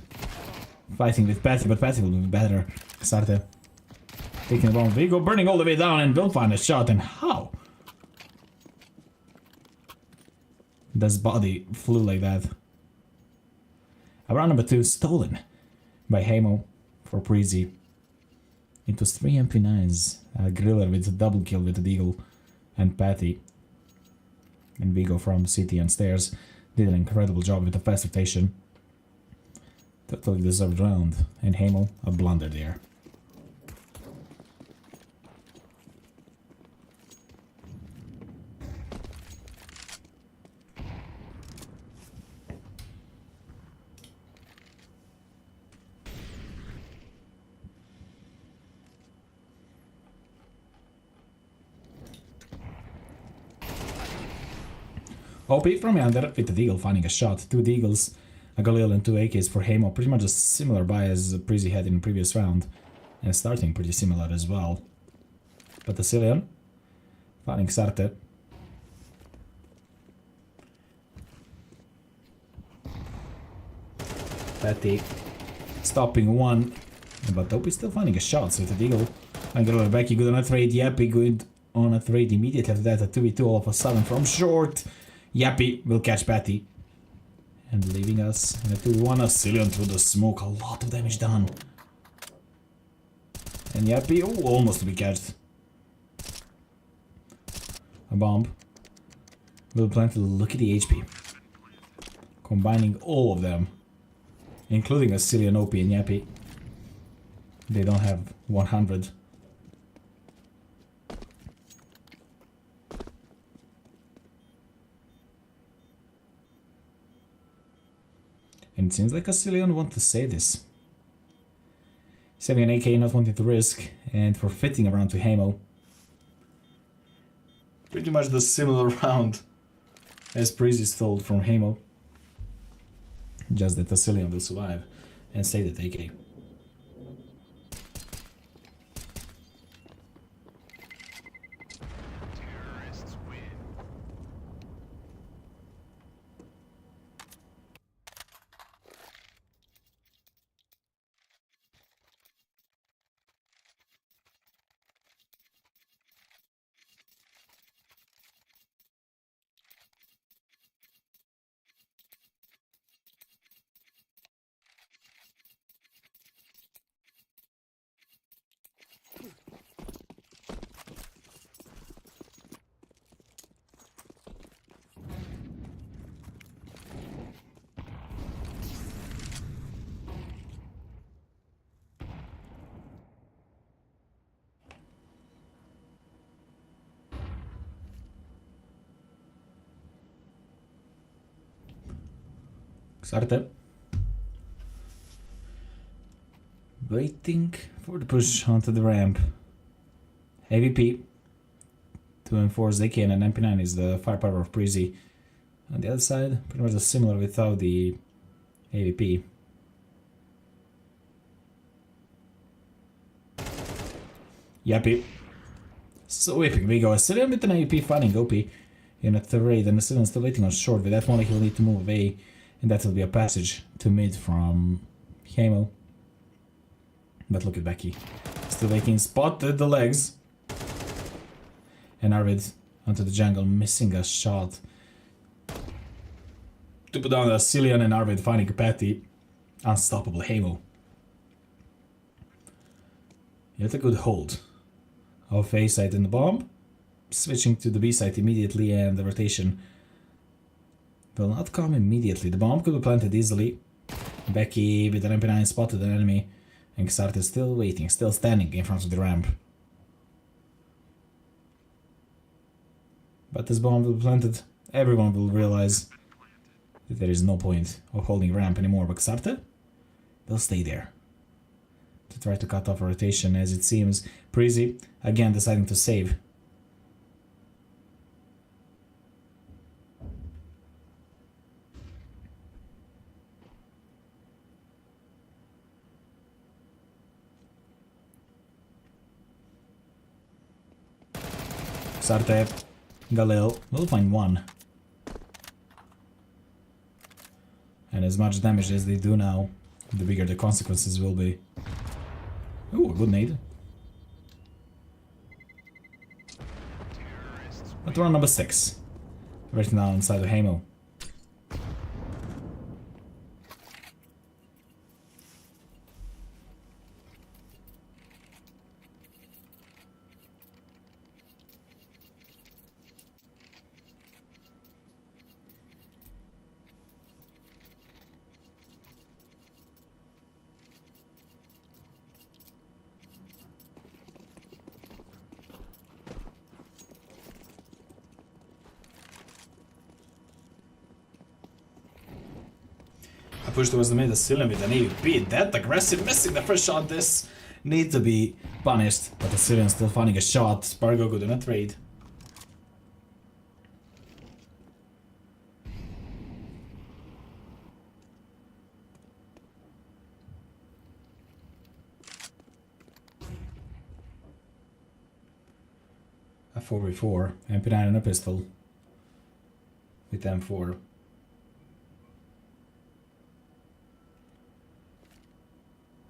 B: fighting with Patty, but Patty will be better. Xarte taking the bomb. Vigo burning all the way down and will find a shot. And how? This body flew like that. Round number 2 stolen by Heimo for Preasy. It was 3 MP9s. Griller with a double kill with the Deagle and Patty. And Vigo from city and stairs did an incredible job with the fast rotation. Totally deserved round. And Heimo, a blunder there. OP from Yander with the Deagle finding a shot. 2 Deagles, a Galil and 2 AKs for Heimo. Pretty much a similar buy as Preasy had in the previous round. And starting pretty similar as well. But the Cillian finding Xarte. Patty stopping one. But Topi still finding a shot. So with the Deagle and Galil Becky good on a trade. Yappy good on a trade immediately after that. A 2v2 all of a sudden from short. Yappy will catch Patty. And leaving us in a 2v1. A Cillian through the smoke. A lot of damage done. And Yappy, oh, almost to be catched. A bomb. Will plant to look at the HP. Combining all of them. Including a Cillian, OP and Yappy. They don't have 100. And it seems like Asilion want to say this. Saving an AK, not wanting to risk, and forfeiting a round to Heimo. Pretty much the similar round as Preasy stole from Heimo. Just that Asilion will survive and save the AK. Xarte. Waiting for the push onto the ramp. AVP to enforce AK and MP9 is the firepower of Preasy. On the other side, pretty much similar without the AVP. Yappy. So epic. We go Asilion with an AVP finding OP in a trade, and Asilion still waiting on short. With that one, he will need to move away, and that will be a passage to mid from Heimo. But look at Becky. Still waiting, spotted the legs. And Arvid onto the jungle, missing a shot. To put down the Asilion, and Arvid finding a patty. Unstoppable Heimo. Yet a good hold of A side in the bomb. Switching to the B side immediately, and the rotation will not come immediately. The bomb could be planted easily. Becky with an MP9 spotted an enemy. And Xarte is still waiting, still standing in front of the ramp. But this bomb will be planted. Everyone will realize that there is no point of holding ramp anymore. But Xarte will stay there to try to cut off a rotation, as it seems Preasy again deciding to save. Xarte, Galil will find one. And as much damage as they do now, the bigger the consequences will be. Ooh, a good nade. But we're on number 6. Right now inside of Heimo. I pushed towards the mid, Asilion with an AVP. That aggressive, missing the first shot. This need to be punished, but Asilion still finding a shot. Spargo good in a trade. A 4v4, MP9 and a pistol with M4.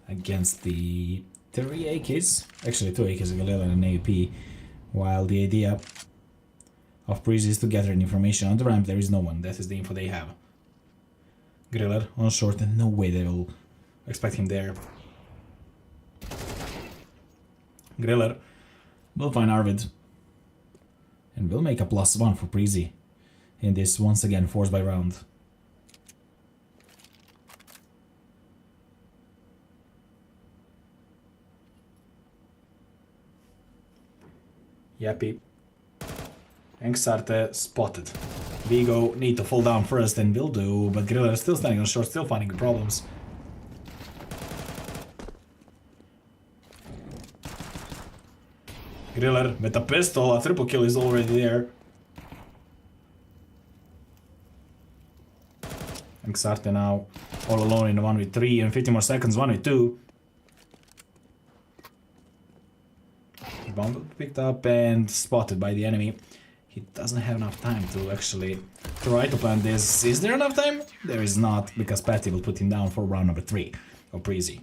B: Against the 3 AKs, actually 2 AKs, a Galil and an AWP, while the idea of Preasy is to gather information on the ramp. There is no one, that is the info they have. Griller on short, and no way they will expect him there. Griller will find Arvid, and will make a +1 for Preasy in this once again force by round. Yappy. And Xarte spotted. Vigo need to fall down first and will do, but Griller is still standing on short, still finding the problems. Griller with a pistol, a triple kill is already there. And Xarte now all alone in the 1v3 and 50 more seconds, 1v2. Bomb picked up and spotted by the enemy. He doesn't have enough time to actually try to plant this. Is there enough time? There is not, because Patty will put him down for round number 3 of Preasy.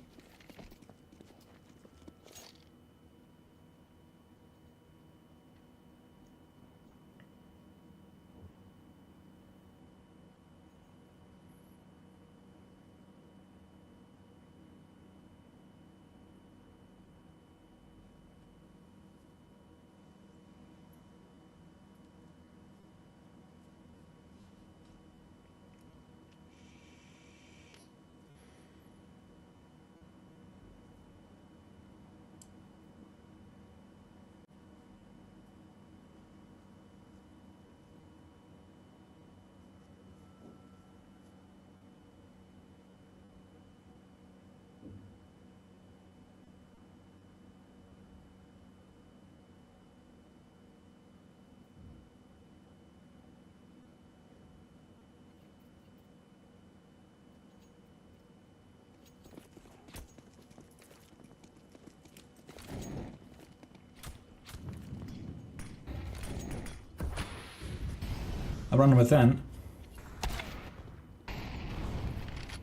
B: Round number 10.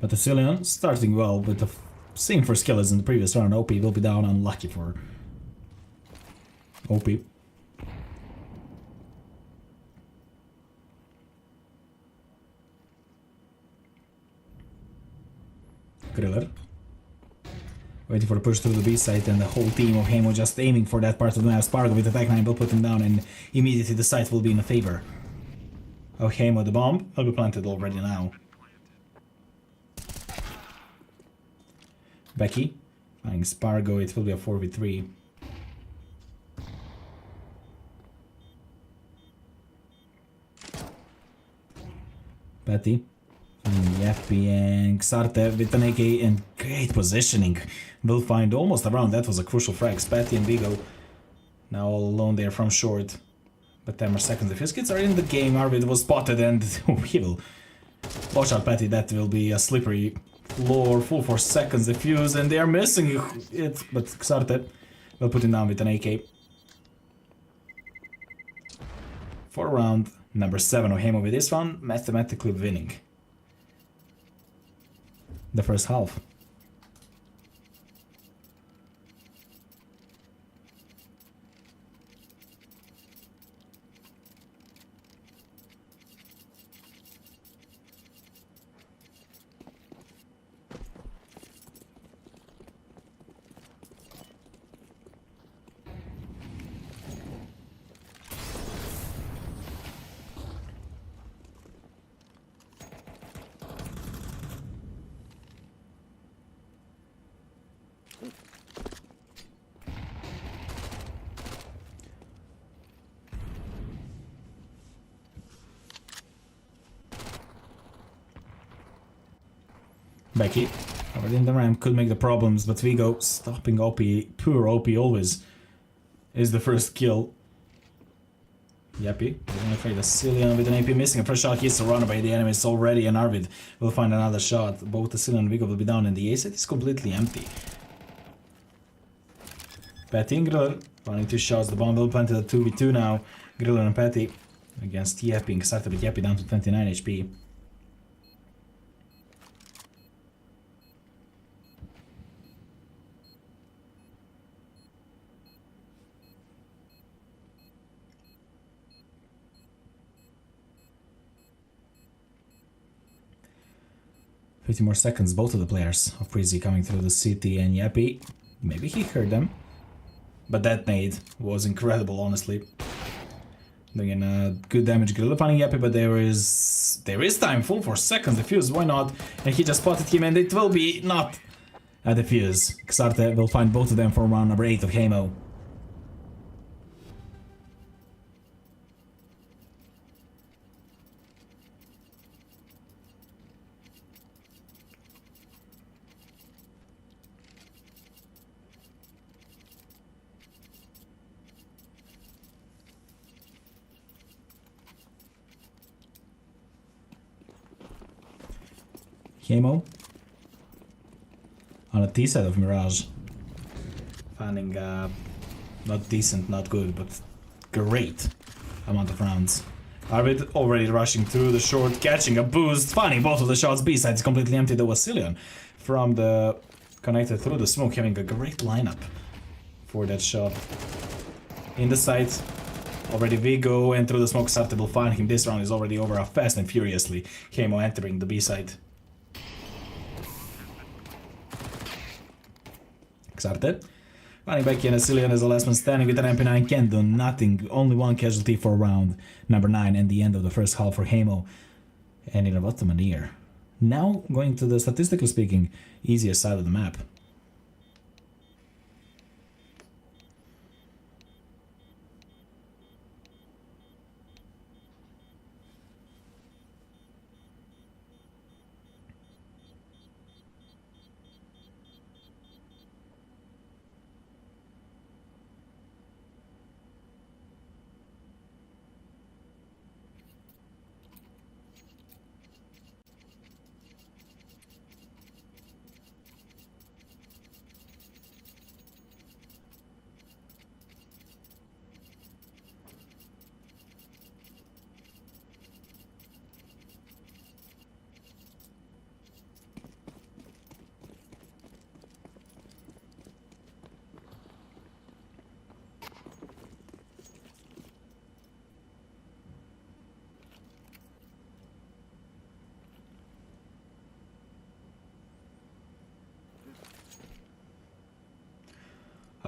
B: But the Cillian starting well with the same first kill as in the previous round. OP will be down, unlucky for OP. Griller. Waiting for the push through the B site, and the whole team of Heimo just aiming for that part of the map. Spargo with attack 9 will put him down, and immediately the site will be in favor. Oh, Heimo, the bomb will be planted already now. Becky, finding Spargo, it will be a 4v3. Betty, finding Yappy and Xarte with an AK and great positioning. Will find almost around, that was a crucial frag. Patty and Vigo now all alone there from short. But 10 more seconds. If his kids are in the game, Arvid was spotted and he will. Watch out, Patty, that will be a slippery floor. Full 4 seconds defuse, and they are missing it. But Xarte will put him down with an AK. For round number 7 of Heimo with this one, mathematically winning the first half. Becky, already in the ramp, could make the problems, but Vigo stopping OP, poor OP always, is the first kill. Yappy, we're gonna trade a Cillian with an AP missing a fresh shot. He's surrounded by the enemies already, and Arvid will find another shot. Both the Cillian and Vigo will be down, and the A set is completely empty. Patty and Griller finding 2 shots. The bomb will plant at 2v2 now. Griller and Patty against Yappy and Xarte, with Yappy down to 29 HP. More seconds, both of the players of Preasy coming through the city, and Yappy, maybe he heard them, but that nade was incredible, honestly. Doing a good damage, Griller finding Yappy, but there is time, full 4 seconds, defuse, why not? And he just spotted him, and it will be not a defuse. Xarte will find both of them for round number 8 of Heimo. Heimo. On the T side of Mirage. Finding not decent, not good, but great amount of rounds. Arvid already rushing through the short, catching a boost, finding both of the shots. B side is completely empty. The Wasilian from the connected through the smoke, having a great lineup for that shot. In the sight, already Vigo, and through the smoke, Xarte will find him. This round is already over fast and furiously. Heimo entering the B side. Xarte. Finding back in Asilian as the last man standing with an MP9 can do nothing. Only one casualty for round number 9 and the end of the first half for Heimo. And in a bottom and near. Now going to the, statistically speaking, easier side of the map.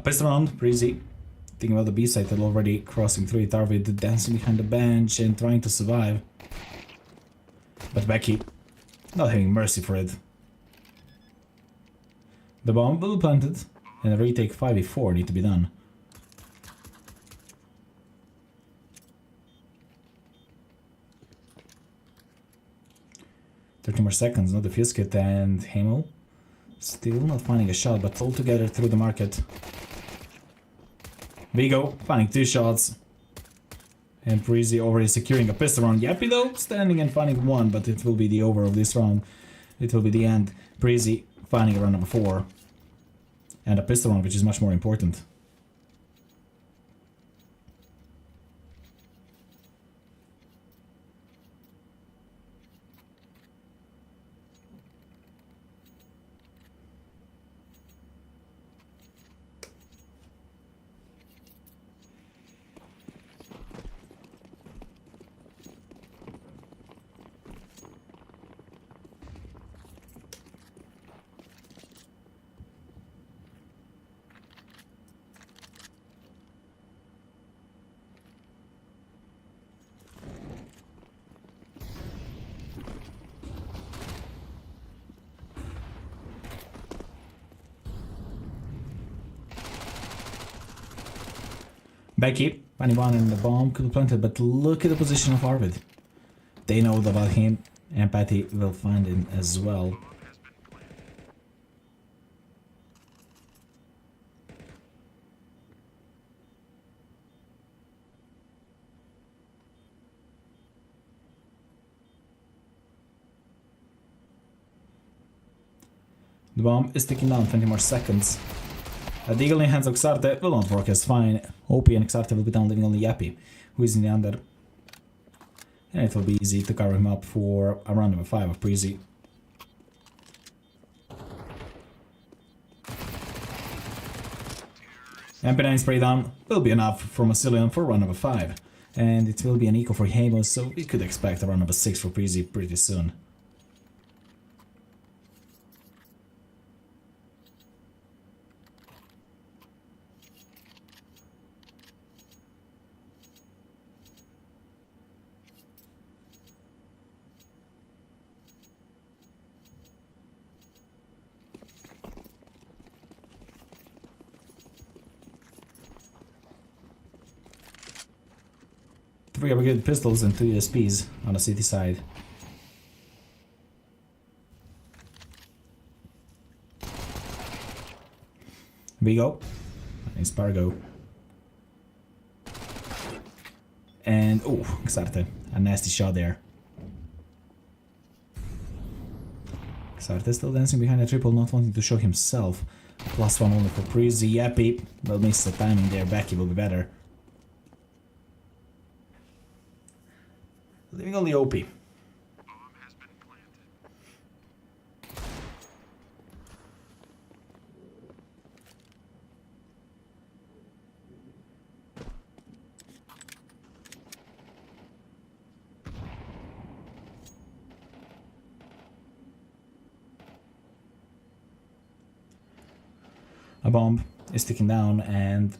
B: Passed around, Preasy. Thinking about the B side, they're already crossing through it. Arvid dancing behind the bench and trying to survive. But Becky, not having mercy for it. The bomb will be planted, and a retake 5v4 need to be done. "30 more seconds, not the fuse kit, and Heimo still not finding a shot, but all together through the market. Vigo finding 2 shots. And Preasy already securing a pistol round. Yappy though, standing and finding 1, but it will be the over of this round. It will be the end. Preasy finding a round number 4. And a pistol round, which is much more important. Becky, finding 1 and the bomb could be planted, but look at the position of Arvid. They know about him, and Patty will find him as well. The bomb is ticking down, 20 more seconds. A deagle in hands of Xarte will not work as fine. OP and Xarte will be down, leaving only Yappy, who is in the under. And it will be easy to cover him up for a round number 5 of Preasy. MP9 spray down will be enough for Masilian for round number 5. And it will be an eco for Heimo, so we could expect a round number 6 for Preasy pretty soon. Three upgraded pistols and 2 USPs on the city side. Vigo. Nice Spargo. And oh, Xarte. A nasty shot there. Xarte still dancing behind a triple, not wanting to show himself. +1 only for Preasy. Yappy will miss the timing there. Becky will be better. Leaving only OP. A bomb is ticking down and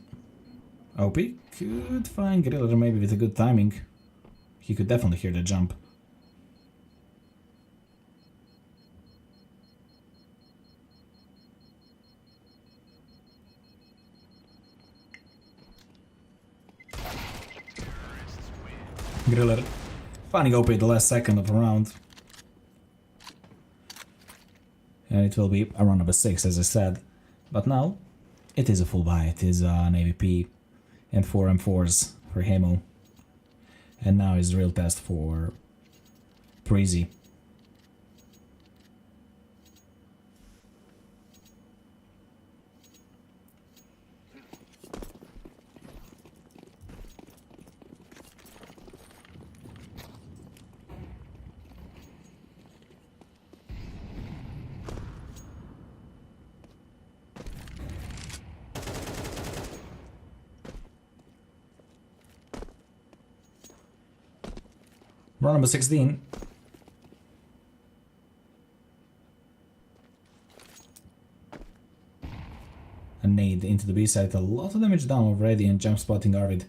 B: OP could find Griller maybe with a good timing. He could definitely hear the jump. Griller finding OP at the last second of the round. And it will be a round number 6 as I said. But now, it is a full buy, it is an AVP and 4 M4s for Heimo. And now is the real test for Preasy. Round number 16. A nade into the B side, a lot of damage down already, and jump spotting Arvid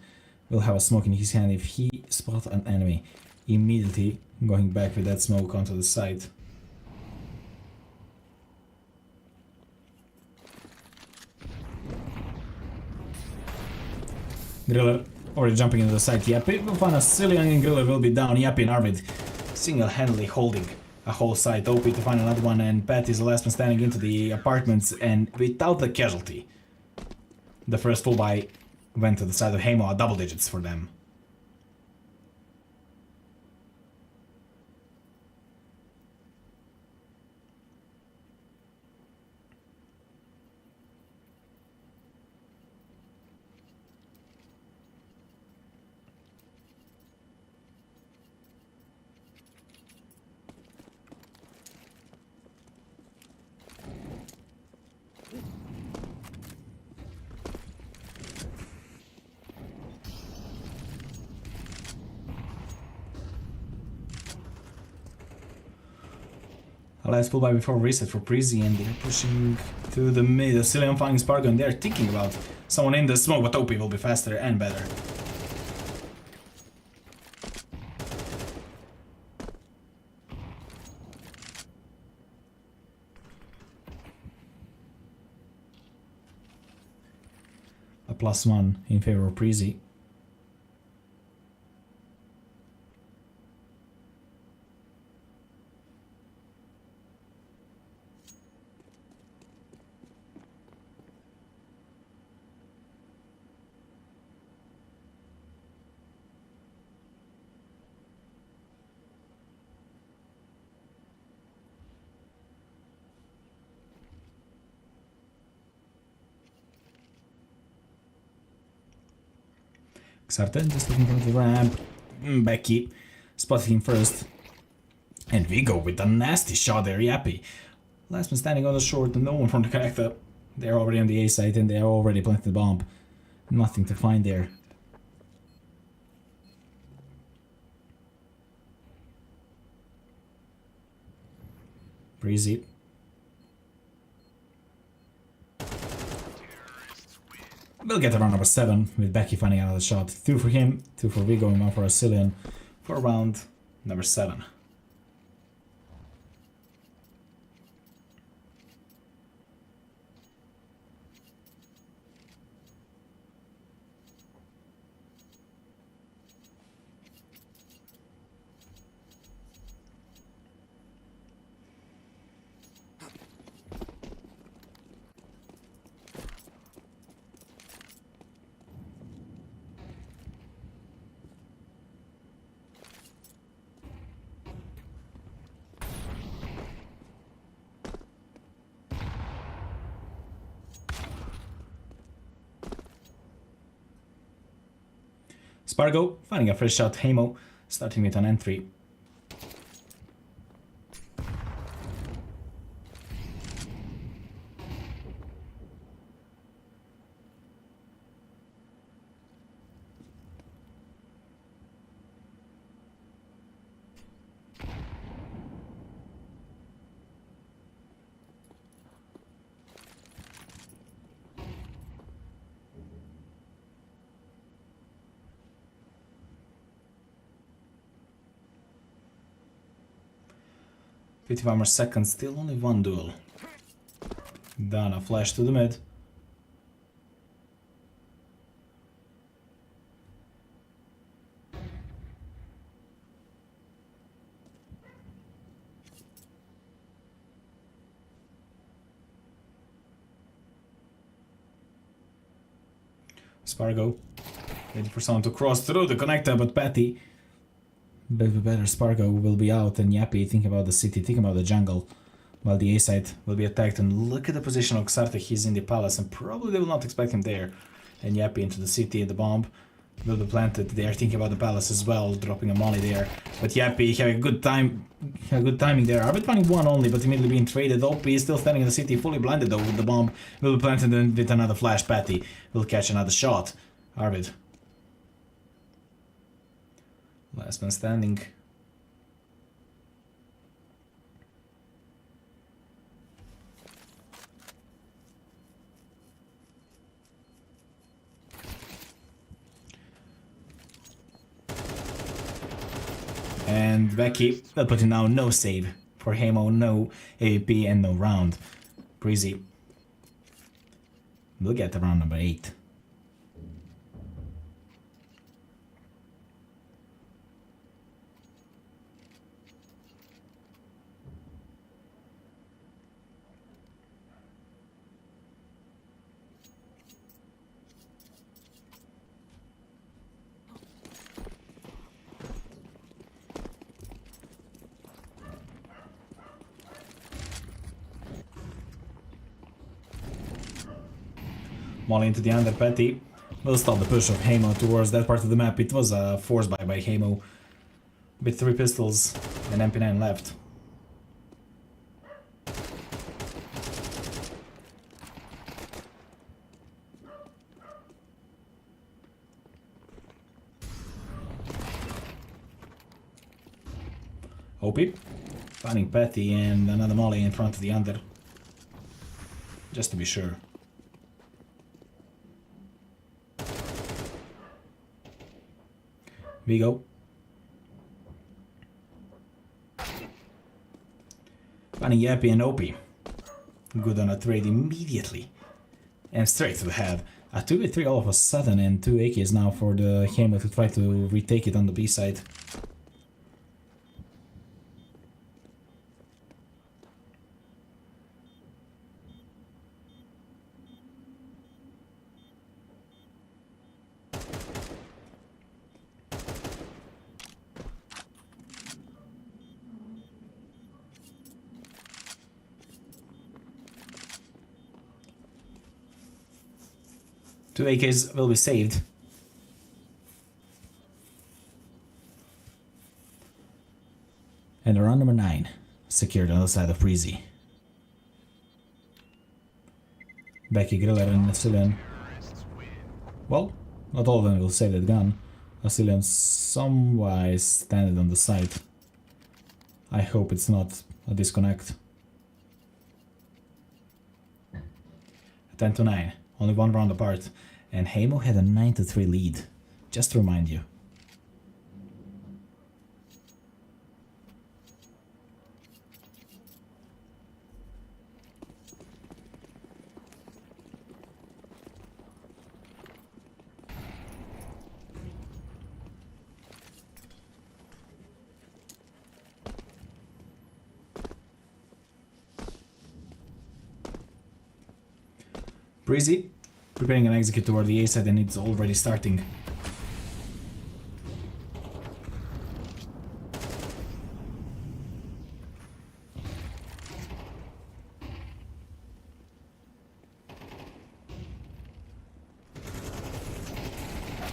B: will have a smoke in his hand if he spots an enemy. Immediately going back with that smoke onto the side. Griller already jumping into the side. Yappy will find a Cillian and Griller will be down. Yappy and Arvid single-handedly holding a whole side. OP to find another one, and Pat is the last one standing into the apartments, and without the casualty. The first full buy went to the side of Heimo, double digits for them. Last full buy before reset for Preasy, and they're pushing to the mid. Cillian finding Spargo, and they're thinking about someone in the smoke, but OP will be faster and better. A +1 in favor of Preasy. Xarte just looking for the ramp. Becky spotted him first. And Vigo with a nasty shot there, Yappy. Last man standing on the short, no one from the connector. They're already on the A site and they're already planted the bomb. Nothing to find there. Preasy. We'll get around number 7 with Becky finding another shot. 2 for him, 2 for Vigo, and 1 for Cillian for round number 7. Spargo finding a fresh shot. Heimo starting with an entry. More seconds, still only one duel. Dana flash to the mid. Spargo waiting for someone to cross through the connector, but Patty, better Spargo will be out, and Yappy think about the city, think about the jungle, while the A side will be attacked. And look at the position of Xarte, he's in the palace, and probably they will not expect him there. And Yappy into the city, the bomb will be planted. They are thinking about the palace as well, dropping a molly there. But Yappy having a good timing there. Arvid finding one only, but immediately being traded. OP is still standing in the city, fully blinded though with the bomb. Will be planted with another flash. Patty will catch another shot. Arvid. Last man standing. And Becky will put in now no save for Heimo, no AWP and no round. Preasy will get the round number 8. Molly into the under. Petty will stop the push of Heimo towards that part of the map. It was a force buy by Heimo with 3 pistols and MP9 left. OP finding Petty and another Molly in front of the under, just to be sure. Vigo. Finding Yappy and OP. Good on a trade immediately. And straight to the head. A 2v3 all of a sudden, and 2 AKs now for the Heimo to try to retake it on the B side. Two AKs will be saved. And round number 9 secured on the side of Preasy. Becky, Griller and Asilian. Well, not all of them will save that gun. Asilian somewise standing on the side. I hope it's not a disconnect. 10-9. Only one round apart, and Heimo had a 9-3 lead, just to remind you. Preasy preparing an execute toward the A side, and it's already starting.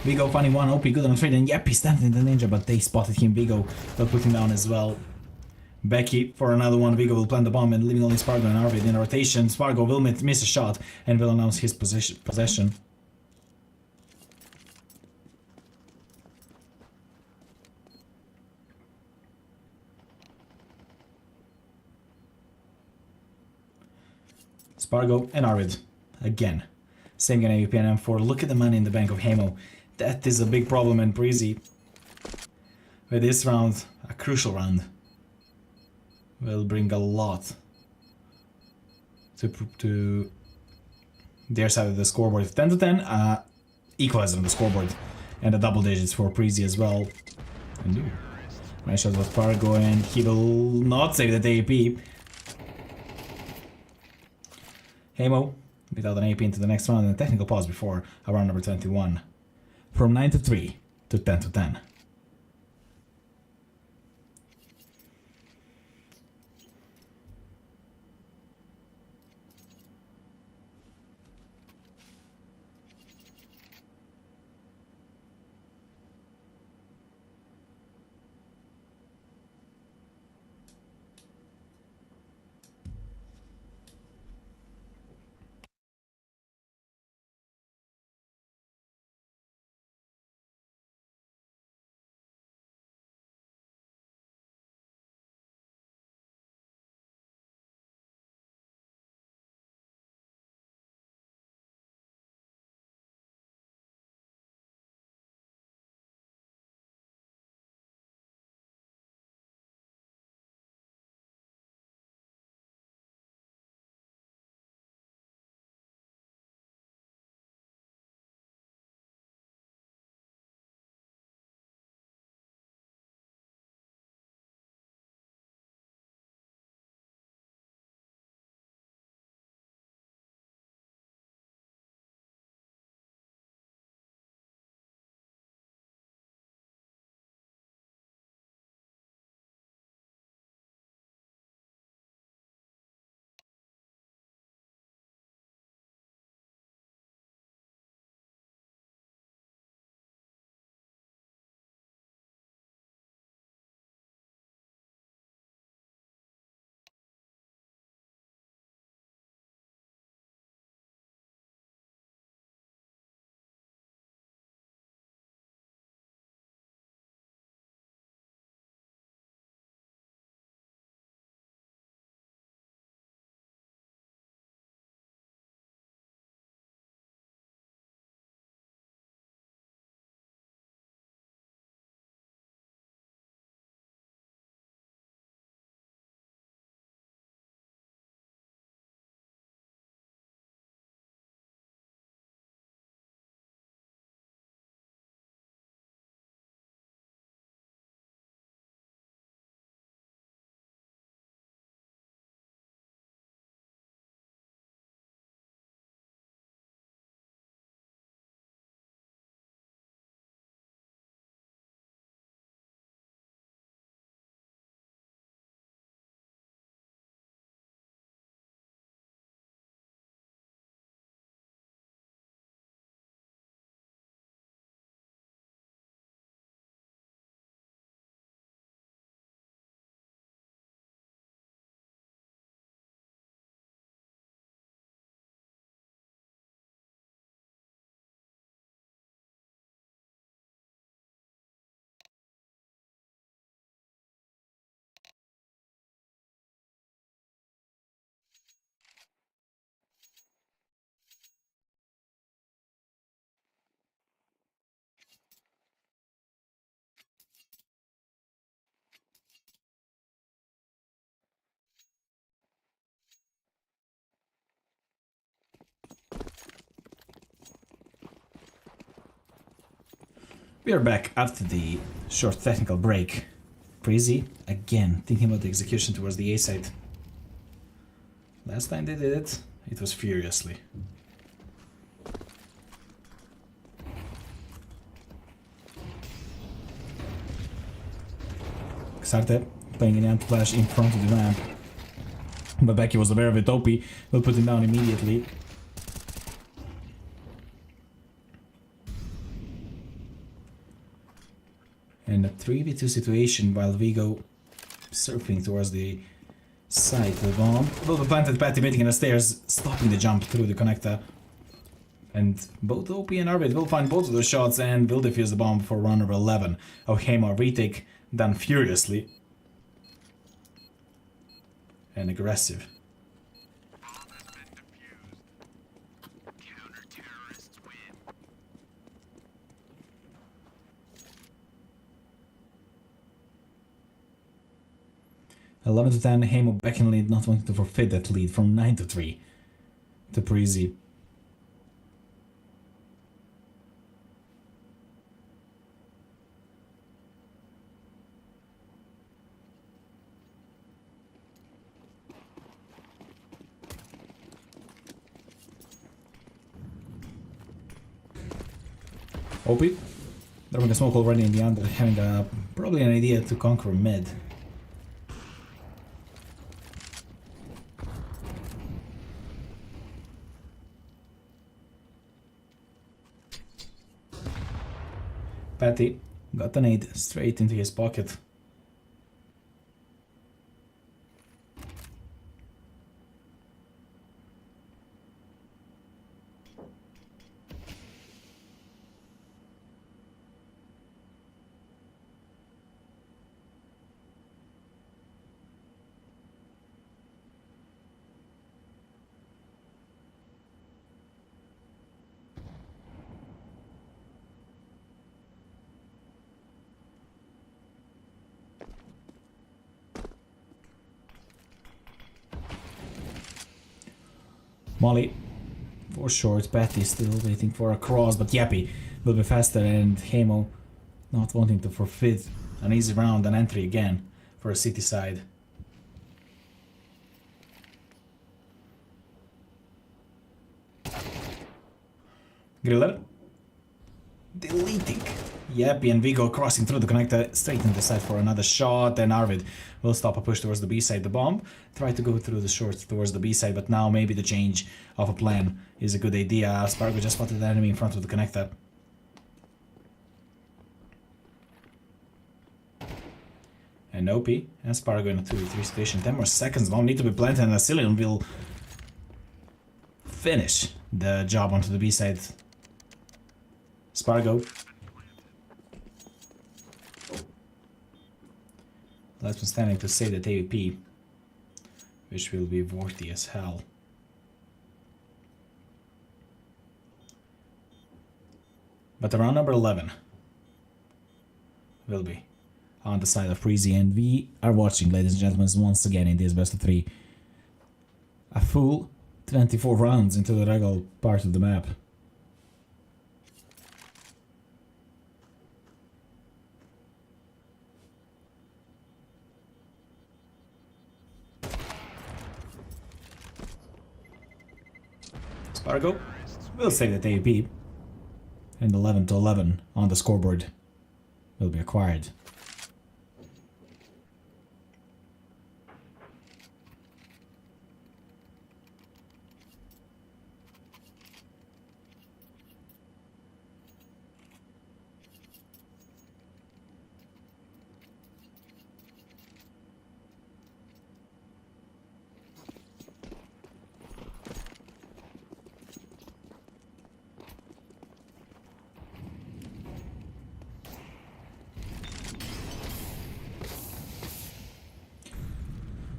B: Vigo finding one OP, good on the trade, and yep, he's standing the ninja, but they spotted him. Vigo will put him down as well. Becky for another one. Vigo will plant the bomb and leaving only Spargo and Arvid in rotation. Spargo will miss a shot and will announce his possession. Spargo and Arvid again. Same gun AWP and M4. Look at the money in the bank of Heimo. That is a big problem, and Preasy with this round, a crucial round, will bring a lot to their side of the scoreboard. 10 to 10, equalizer on the scoreboard, and a double digits for Preasy as well. And nice shot with Spargo, and he will not save the AWP. Heimo without an AP into the next round, and a technical pause before round number 21. From 9 to 3 to 10 to 10. We are back after the short technical break. Preasy, again, thinking about the execution towards the A side. Last time they did it, it was furiously. Xarte playing an anti-flash in front of the ramp. But Becky was aware of it. OP will put him down immediately. And a 3v2 situation while Vigo surfing towards the side of the bomb. Will be planted, Patty meeting in the stairs, stopping the jump through the connector. And both OP and Arvid will find both of those shots and will defuse the bomb for round number 11. Oh, Heimo retake done furiously. And aggressive. 11 to 10, Heimo back in lead, not wanting to forfeit that lead from 9 to 3 to Preasy. OP, throwing a smoke already in the under, having probably an idea to conquer mid. Patty got an nade straight into his pocket. Molly, for short, Patty still waiting for a cross, but Yappy will be faster and Heimo not wanting to forfeit an easy round and entry again for a city side. Griller, deleting. Yappy and Vigo crossing through the connector straight into the side for another shot, and Arvid will stop a push towards the B side. The bomb try to go through the short towards the B side, but now maybe the change of a plan is a good idea. Spargo just spotted the enemy in front of the connector. And OP and Spargo in a 2v3 situation. 10 more seconds, bomb need to be planted, and Asilion will finish the job onto the B side. Spargo. Last one standing to save the AVP, which will be worthy as hell. But around number 11 will be on the side of Preasy, and we are watching, ladies and gentlemen, once again in this best of 3. A full 24 rounds into the regular part of the map. Spargo will save the AVP, and 11 to 11 on the scoreboard will be acquired.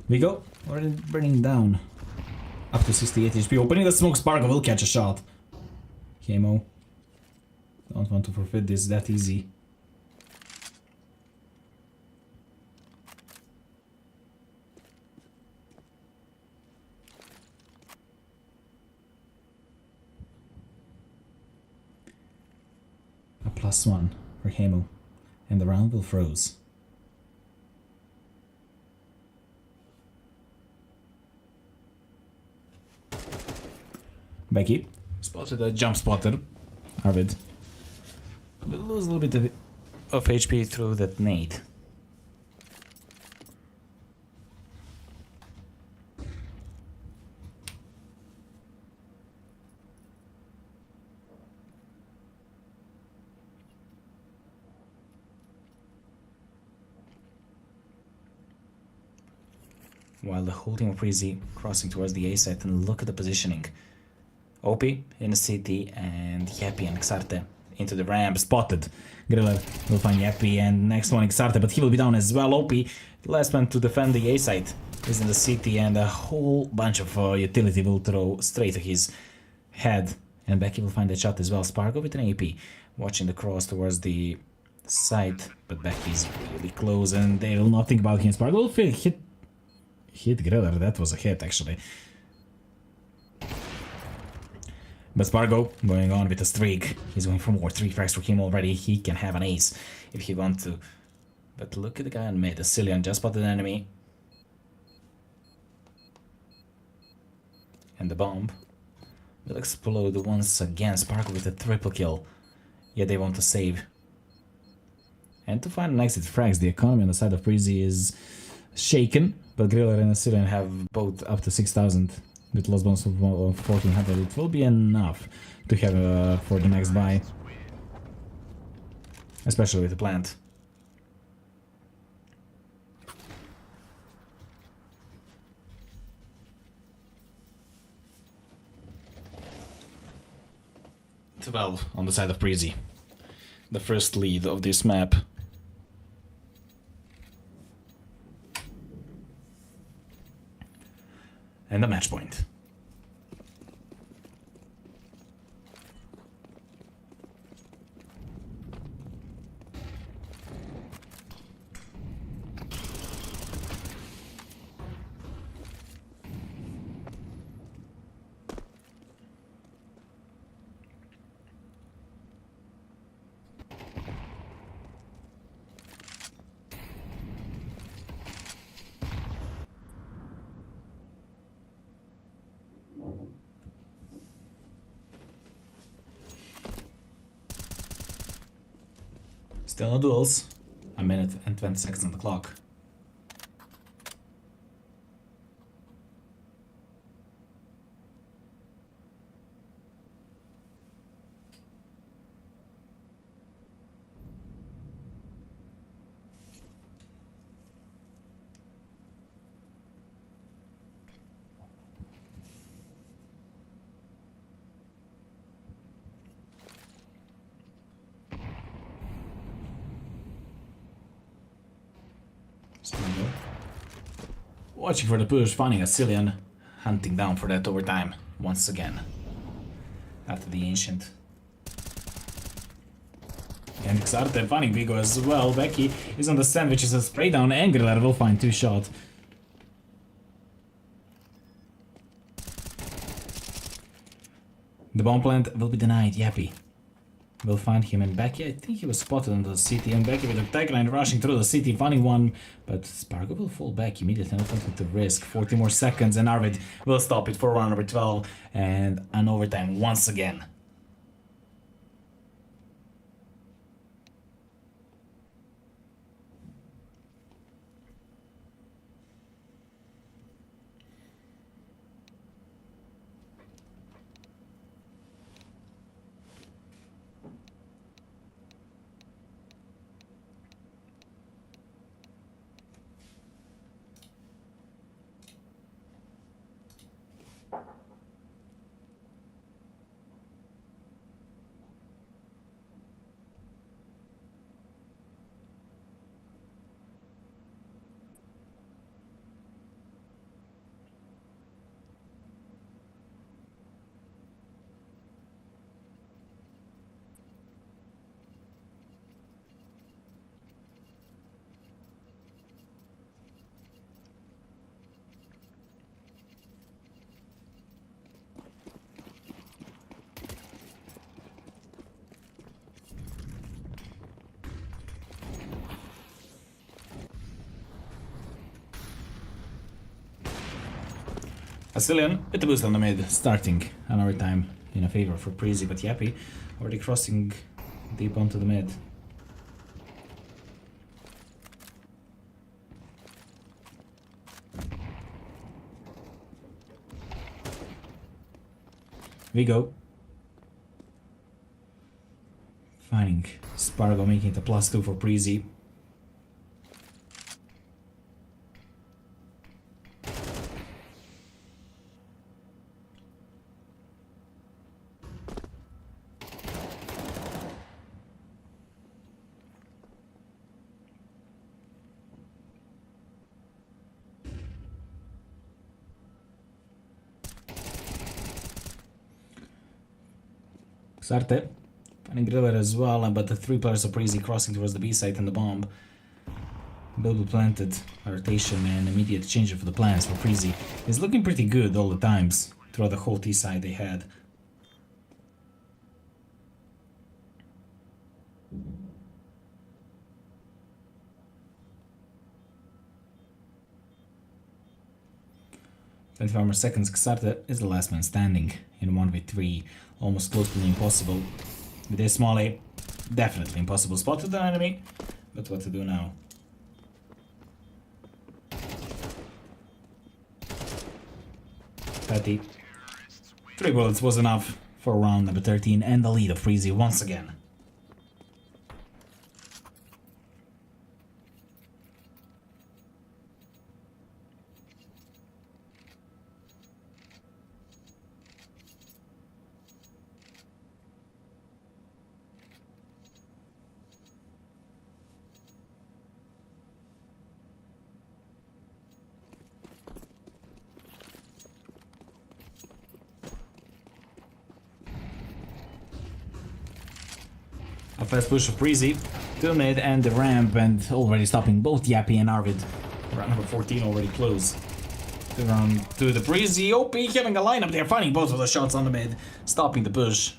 B: We go. Already burning down. Up to 68 HP. Opening the smoke, Spargo will catch a shot. Heimo. Don't want to forfeit this that easy. A +1 for Heimo. And the round will froze. Becky spotted a jump spotter. Arvid will lose a little bit of HP through that nade.
A: while the whole team of Preasy crossing towards the A site, and look at the positioning. OP in the city and Yappy and Xarte into the ramp.
B: Spotted. Griller will find Yappy and next one Xarte, but he will be down as well. OP, the last man to defend the A site, is in the city, and a whole bunch of utility will throw straight to his head. And Becky will find that shot as well. Spargo with an AP, watching the cross towards the site, but Becky's really close and they will not think about him. Spargo will hit Griller. That was a hit actually. But Spargo going on with a streak. He's going for more 3 frags for him already. He can have an ace if he wants to. But look at the guy on mid. Cillian just spotted an enemy. And the bomb will explode once again. Spargo with a triple kill. Yet they want to save. And to find an exit frags, the economy on the side of Preasy is shaken. But Griller and Cillian have both up to 6,000. With lost bonus of 1400, it will be enough to have for the next buy. Especially with the plant.
A: Well, on the side of Preasy. The first lead of this map. And a match point. Still no duels. A minute and 20 seconds on the clock. Watching for the push, finding a Cillian, hunting down for that overtime once again. After the Ancient. And Xarte finding Vigo as well. Becky is on the sandwiches, a spray down. Griller will find 2 shots. The bomb plant will be denied. Yappy will find him, and Becky, I think he was spotted on the city, and Becky with a tag line rushing through the city, finding one, but Spargo will fall back immediately, not with the risk. 40 more seconds, and Arvid will stop it for round number 12, and an overtime once again. Cillian with the boost on the mid, starting an overtime in a favor for Preasy, but Yappy already crossing deep onto the mid. Vigo finding Spargo, making it a +2 for Preasy.
B: Xarte finding Griller as well, but the 3 players of Preasy crossing towards the B site and the bomb. Build planted, rotation and immediate change for the plans for Preasy. It's looking pretty good all the times throughout the whole T side they had. More seconds. Xarte is the last man standing in 1v3, almost close to the impossible. With this Smalley, definitely impossible spot to the enemy, but what to do now? Petty. 3 bullets was enough for round number 13 and the lead of Preasy once again. A fast push of Preasy to mid and the ramp, and already stopping both Yappy and Arvid. Round number 14 already closed. To round to the Preasy. OP having a lineup there, finding both of the shots on the mid, stopping the push.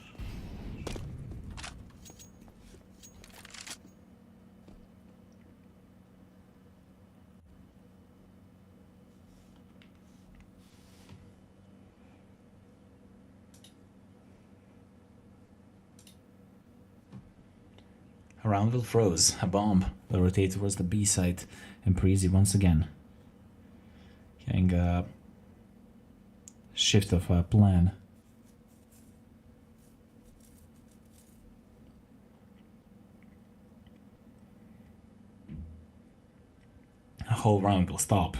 B: Around will froze. A bomb will rotate towards the B site, and Preasy once again getting a shift of plan. A whole round will stop.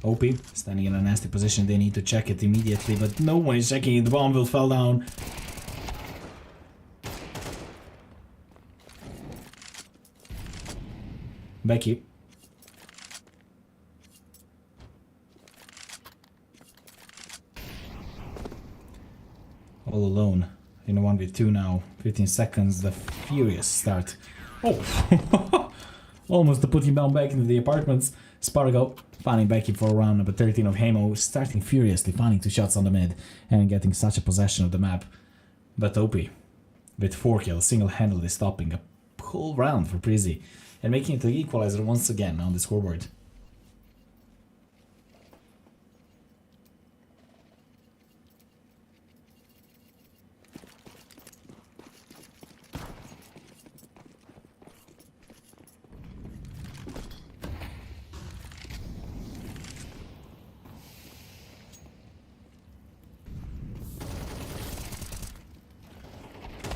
B: OP standing in a nasty position, they need to check it immediately, but no one is checking it. The bomb will fall down. Becky. All alone in a 1v2 now. 15 seconds, the furious start. Oh! Almost to put him down back into the apartments. Spargo finding Becky for round number 13 of Heimo, starting furiously, finding 2 shots on the mid and getting such a possession of the map. But OP, with 4 kills, single-handedly stopping a whole round for Preasy and making it the equalizer once again on the scoreboard.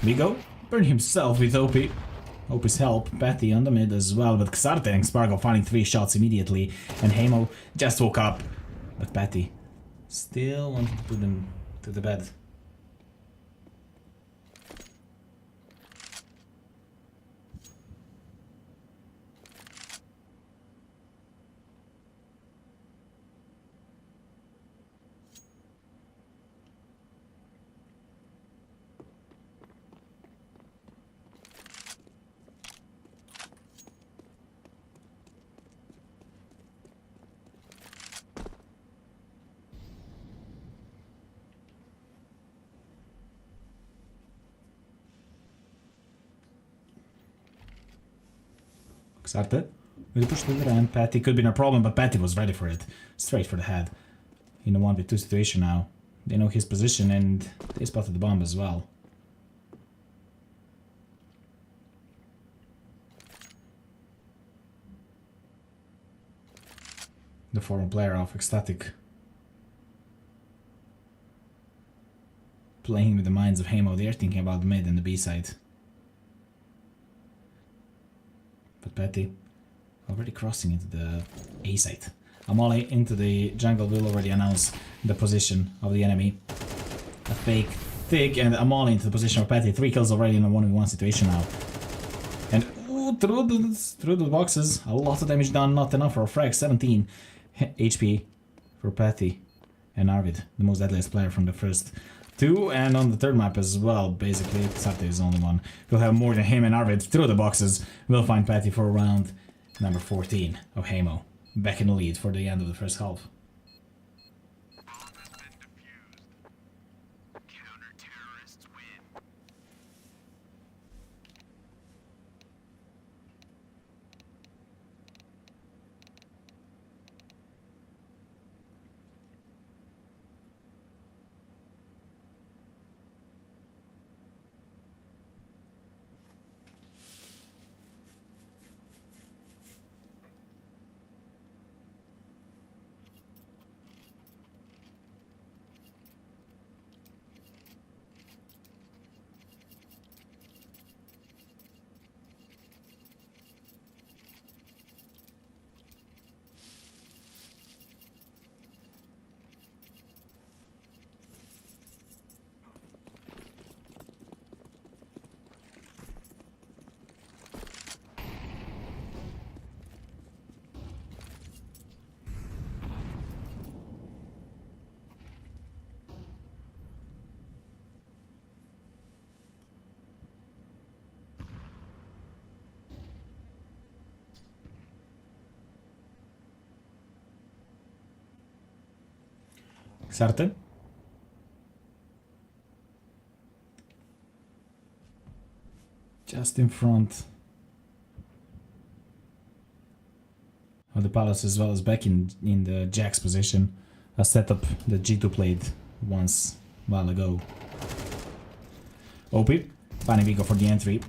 B: Vigo burned himself with OP. OP's help, Patty on the mid as well, but Xarte and Spargo finding 3 shots immediately, and Heimo just woke up. But Patty still wanted to put them to the bed. Xarte with a push to the ramp. Patty could be no problem, but Patty was ready for it. Straight for the head. In a 1v2 situation now. They know his position and they spotted the bomb as well. The foreign player of Ecstatic. Playing with the minds of Heimo, they are thinking about the mid and the B side. But Patty already crossing into the A site. Amale into the jungle will already announce the position of the enemy. A fake thick and a molly into the position of Patty. 3 kills already in a 1v1 situation now. And ooh, through the boxes, a lot of damage done, not enough for a frag. 17 HP for Patty and Arvid, the most deadliest player from the first 2, and on the third map as well, basically. Sate is the only one. We'll have more than him and Arvid through the boxes. We'll find Patty for round number 14 of Heimo. Back in the lead for the end of the first half. Xarte. Just in front of the palace, as well as back in the Jack's position. A setup that G2 played once a while ago. OP, finding Vigo for the entry.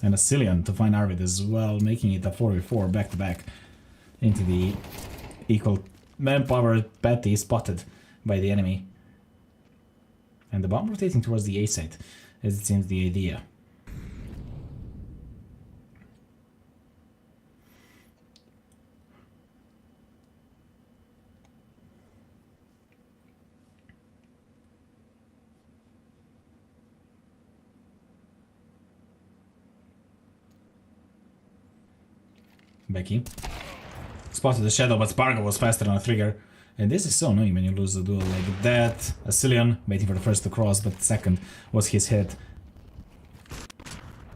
B: And a Cillian to find Arvid as well, making it a 4v4 back to back into the equal manpower. Patty spotted by the enemy. And the bomb rotating towards the A site, as it seems the idea. Becky spotted the shadow, but Spargo was faster on a trigger. And this is so annoying when you lose the duel like that. A Cillian waiting for the first to cross, but the second was his hit.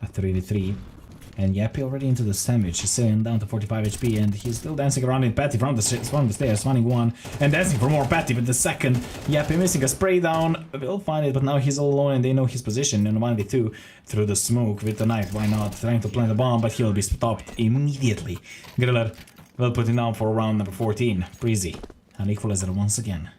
B: A 3v3. And Yappy already into the sandwich. Cillian down to 45 HP, and he's still dancing around in Patty from the stairs, finding one. And dancing for more Patty with the second. Yappy missing a spray down. We'll find it, but now he's all alone and they know his position. And 1v2 through the smoke with the knife. Why not? Trying to plant the bomb, but he'll be stopped immediately. Griller will put him down for round number 14. Preasy. An equalizer once again.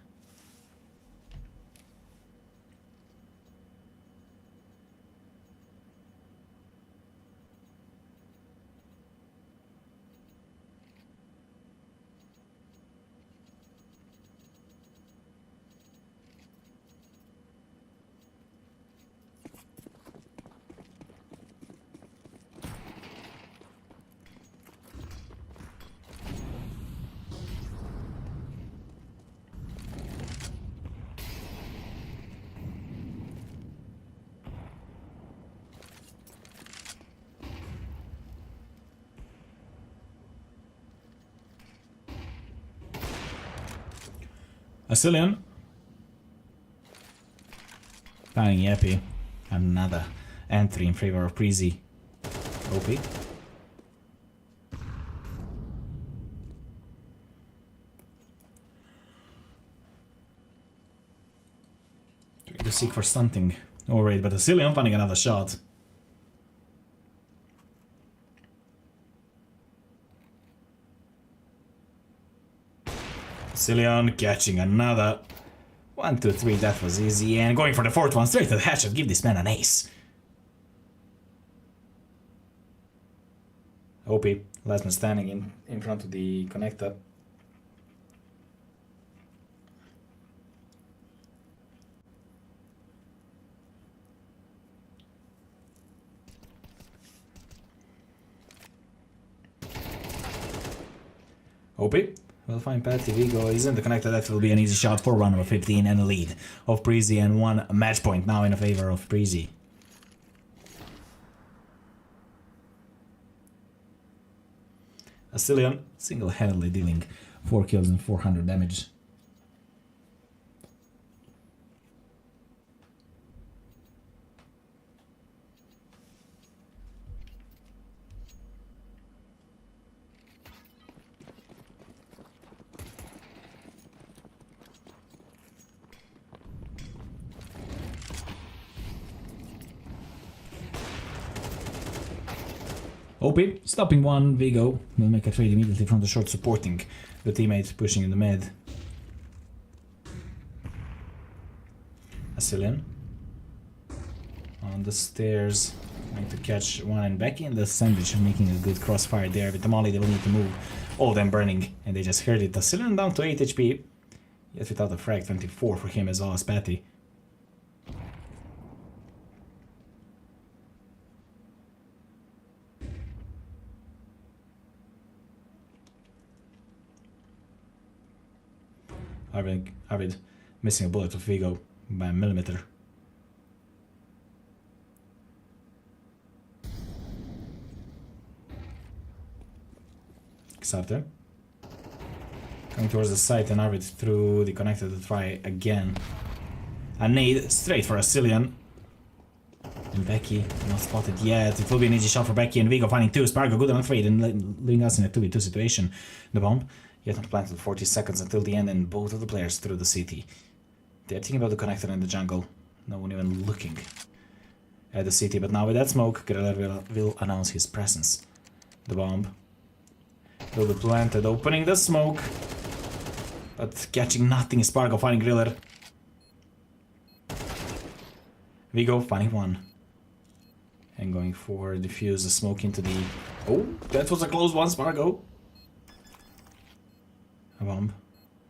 B: A Cillian. Finding Yappy. Another entry in favor of Preasy. OP. Trying to seek for stunting. Alright, but a Cillian finding another shot. Cillian catching another. 1, 2, 3, that was easy. And going for the fourth one, straight to the headshot. Give this man an ace. OP, last man standing in front of the connector. OP, Well, fine, Patty. Vigo isn't the connector. That will be an easy shot for round number 15 and a lead of Preasy and 1 match point now in favor of Preasy. Asilian single-handedly dealing 4 kills and 400 damage. OP, stopping one, Vigo will make a trade immediately from the short, supporting the teammate pushing in the mid. Asilian on the stairs, trying to catch one and Becky in the sandwich, making a good crossfire there. With the molly, they will need to move, all of them burning, and they just heard it. Asilian down to 8 HP, yet without a frag, 24 for him as well as Patty. Arvid missing a bullet with Vigo by a millimeter. Xarte coming towards the site and Arvid through the connector to try again. A nade straight for Asilian. And Becky not spotted yet. It will be an easy shot for Becky and Vigo finding 2. Spargo good on trade and leaving us in a 2v2 situation. The bomb yet not planted 40 seconds until the end and both of the players through the city. They're thinking about the connector in the jungle. No one even looking at the city, but now with that smoke, Griller will announce his presence. The bomb will be planted, opening the smoke, but catching nothing. Spargo finding Griller. Vigo finding 1. And going for defuse the smoke into the... Oh, that was a close one, Spargo. A bomb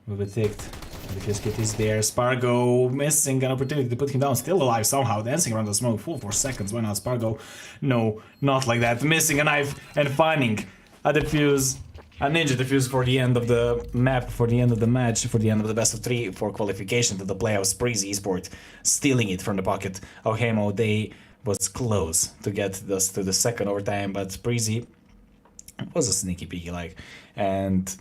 B: will be ticked. The defuse kit is there. Spargo missing an opportunity to put him down. Still alive somehow. Dancing around the smoke. Full 4 seconds. Why not Spargo? No, not like that. Missing a knife and finding a defuse. A ninja defuse for the end of the map, for the end of the match, for the end of the best of 3 for qualification to the playoffs. Preasy Esport stealing it from the pocket of Heimo. They was close to get us to the second overtime, but Preasy was a sneaky peeky like, and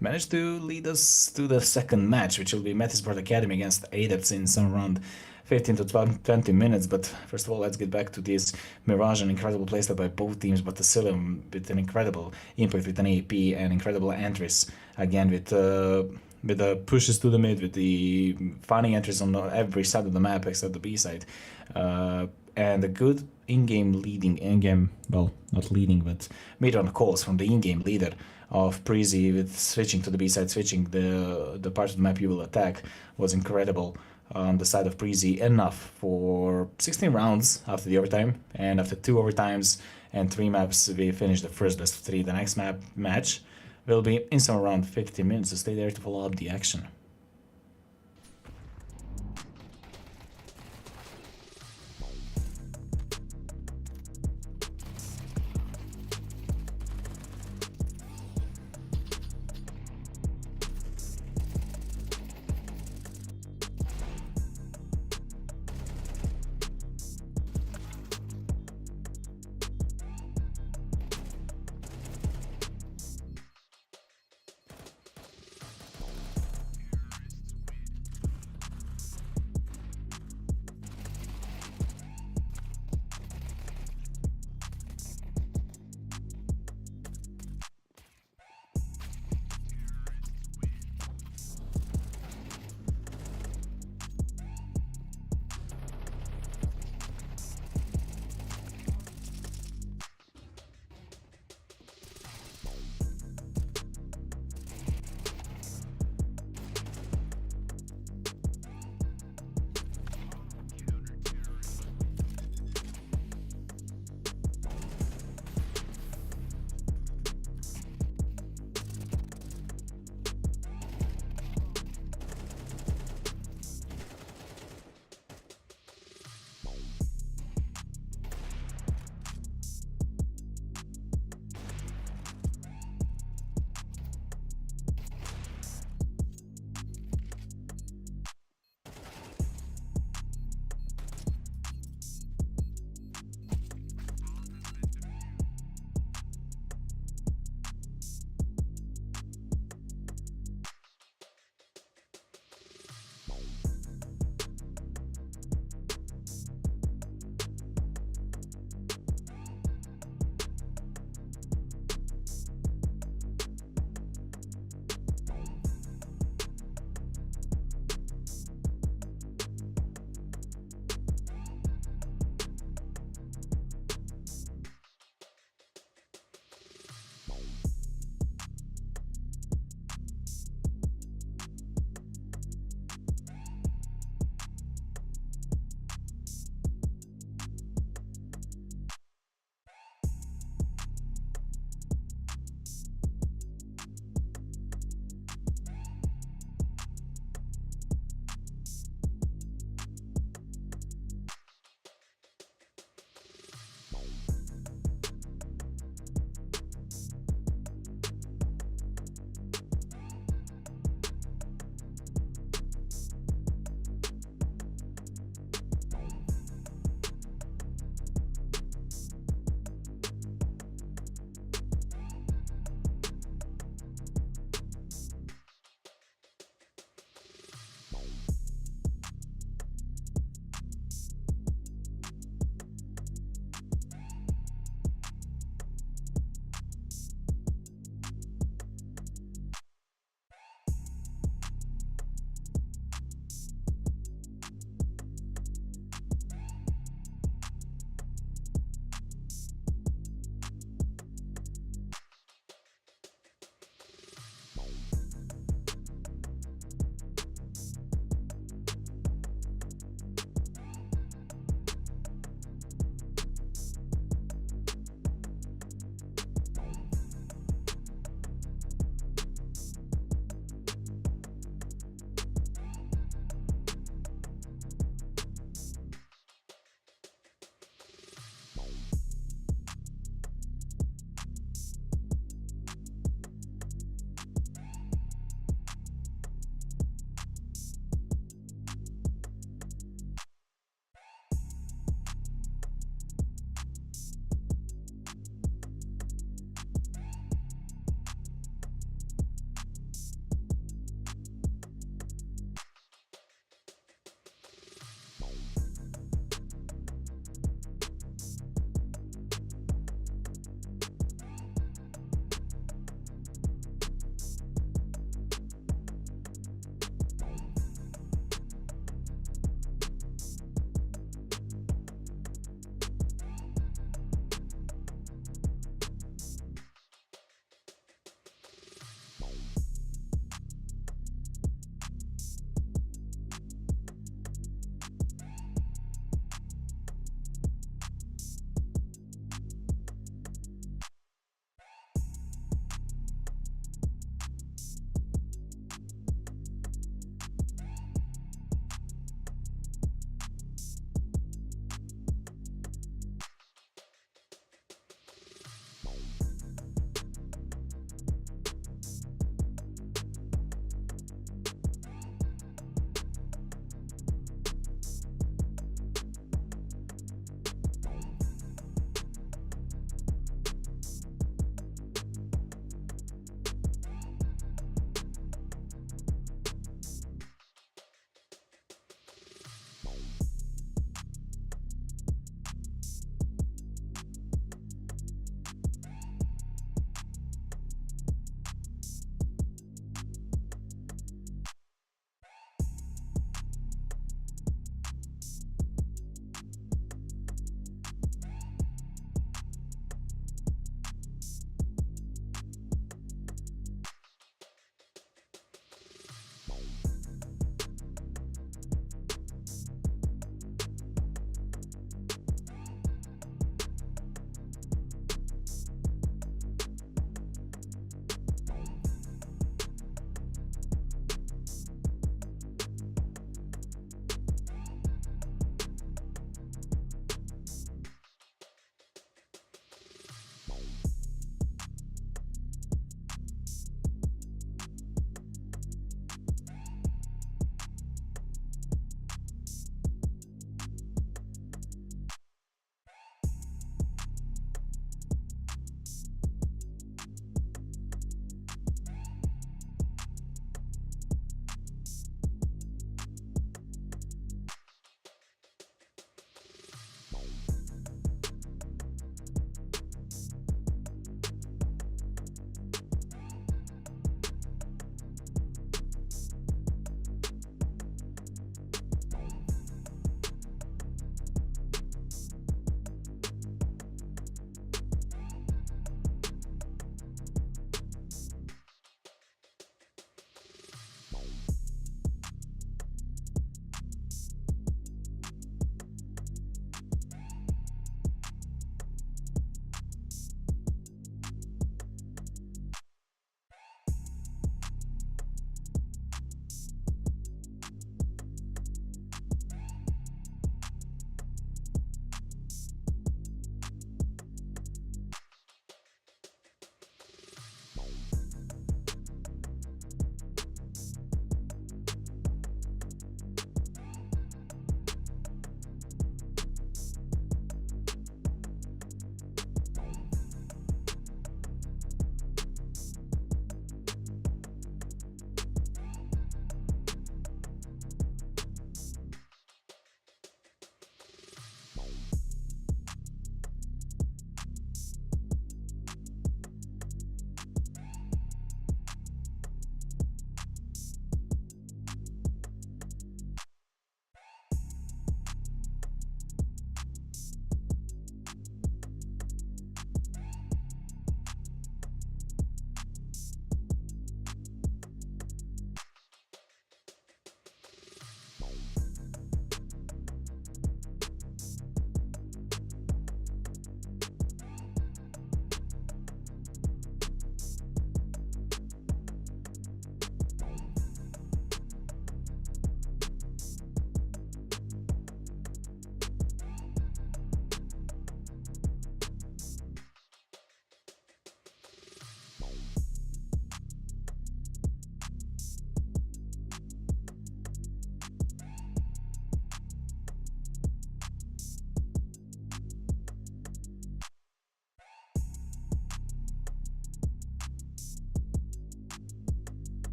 B: managed to lead us to the second match, which will be Metizport Academy against Adepts in some round 15 to 20 minutes. But first of all, let's get back to this Mirage, an incredible playstyle by both teams, but Asilian with an incredible impact with an AP and incredible entries again with the pushes to the mid, with the finding entries on every side of the map except the B side, and a good in-game leading, well, not leading, but made on calls from the in-game leader of Preasy with switching to the B side, switching the part of the map you will attack was incredible on the side of Preasy. Enough for 16 rounds after the overtime, and after 2 overtimes and 3 maps we finished the first best of 3. The next match will be in some around 50 minutes, so stay there to follow up the action.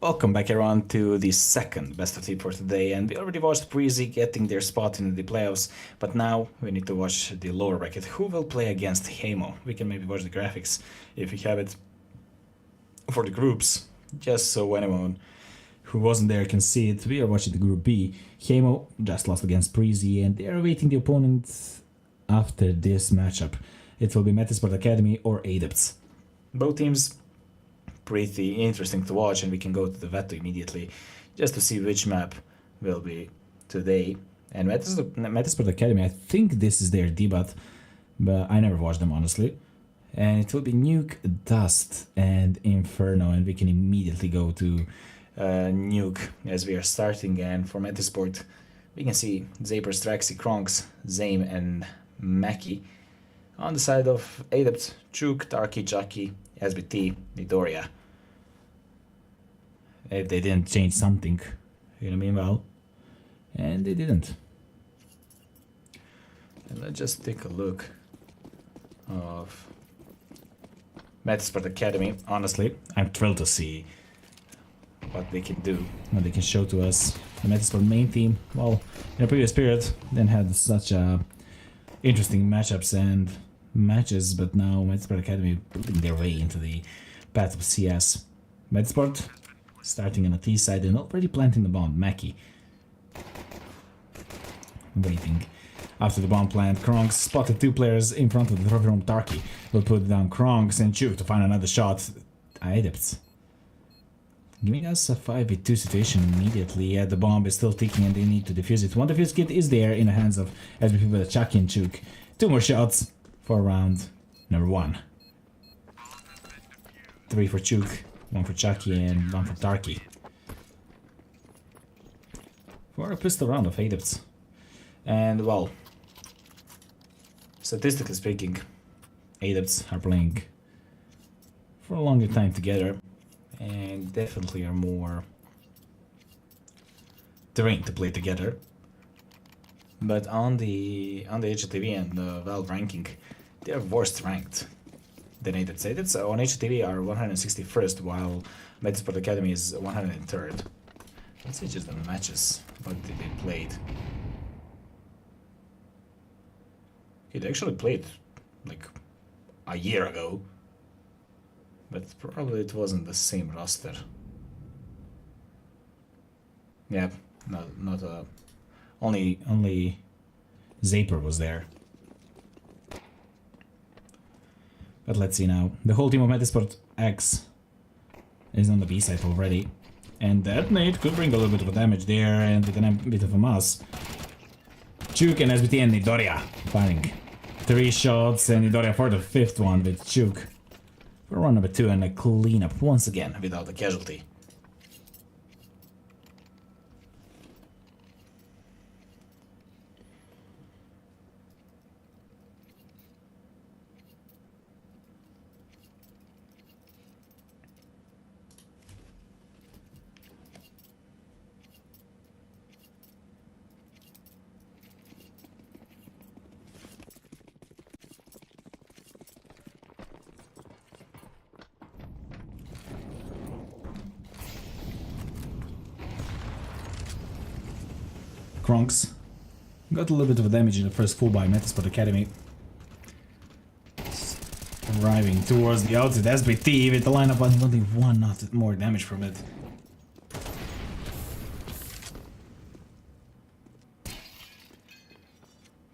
A: Welcome back everyone to the second best of 3 for today, and we already watched Preasy getting their spot in the playoffs, but now we need to watch the lower bracket. Who will play against Heimo? We can maybe watch the graphics if we have it for the groups, just so anyone who wasn't there can see it. We are watching the group B. Heimo just lost against Preasy, and they are awaiting the opponent after this matchup. It will be Metizport Academy or Adepts. Both teams pretty interesting to watch, and we can go to the veto immediately just to see which map will be today. And Metizport Academy, I think this is their debut, but I never watched them honestly. And it will be Nuke, Dust, and Inferno, and we can immediately go to Nuke as we are starting. And for Metizport, we can see Zaper, Straxy, Kronks, Zame, and Mackie. On the side of Adepts, Chuk, Tarky, Chucky, SBT, Midoriya. If they didn't change something in the meanwhile, and they didn't. And let's just take a look of Metizport Academy. Honestly, I'm thrilled to see what they can do, what they can show to us. The Metizport main team, well, in a previous period, then had such interesting matchups and matches, but now Metizport Academy building their way into the path of CS. Metizport starting on the T side and already planting the bomb. Mackie waiting. After the bomb plant, Kronks spotted two players in front of the trophy room. Tarky will put down Kronks and Chuk to find another shot. Adepts giving us a 5v2 situation immediately. Yeah, the bomb is still ticking and they need to defuse it. One defuse kit is there in the hands of SBP with Chucky and Chuk. Two more shots for round number 1. 3 for Chuk, 1 for Chucky, and 1 for Tarky. For a pistol round of Adepts. And well, statistically speaking, Adepts are playing for a longer time together and definitely are more trained to play together. But on the HLTV and the Valve ranking, they are worse ranked than Adepts. Adepts on HLTV are 161st, while Metizport Academy is 103rd. Let's see just the matches. What did they played? It actually played like a year ago, but probably it wasn't the same roster. Yeah, not only Zaper was there. But let's see now. The whole team of Metizport X is on the B side already. And that nade could bring a little bit of damage there and with a bit of a mass. Chuk and SBT and Midoriya firing 3 shots, and Midoriya for the 5th one with Chuk. For round number 2 and a cleanup once again without a casualty. Kronks got a little bit of damage in the first full by Metizport Academy. Arriving towards the outside SBT with the lineup on only 1 not more damage from it.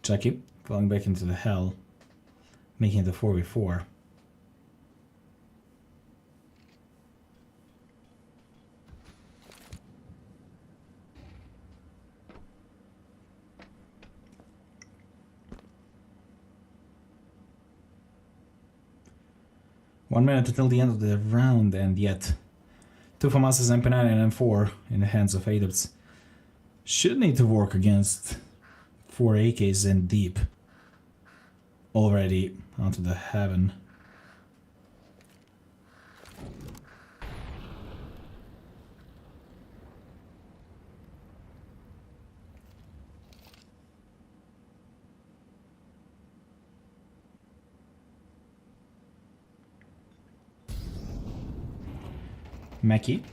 A: Chucky falling back into the hell, making it a 4v4. One minute until the end of the round, and yet 2 FAMASas, MP9 and M4 in the hands of Adepts. Should need to work against 4 AKs and deep. Already onto the heaven. Mackie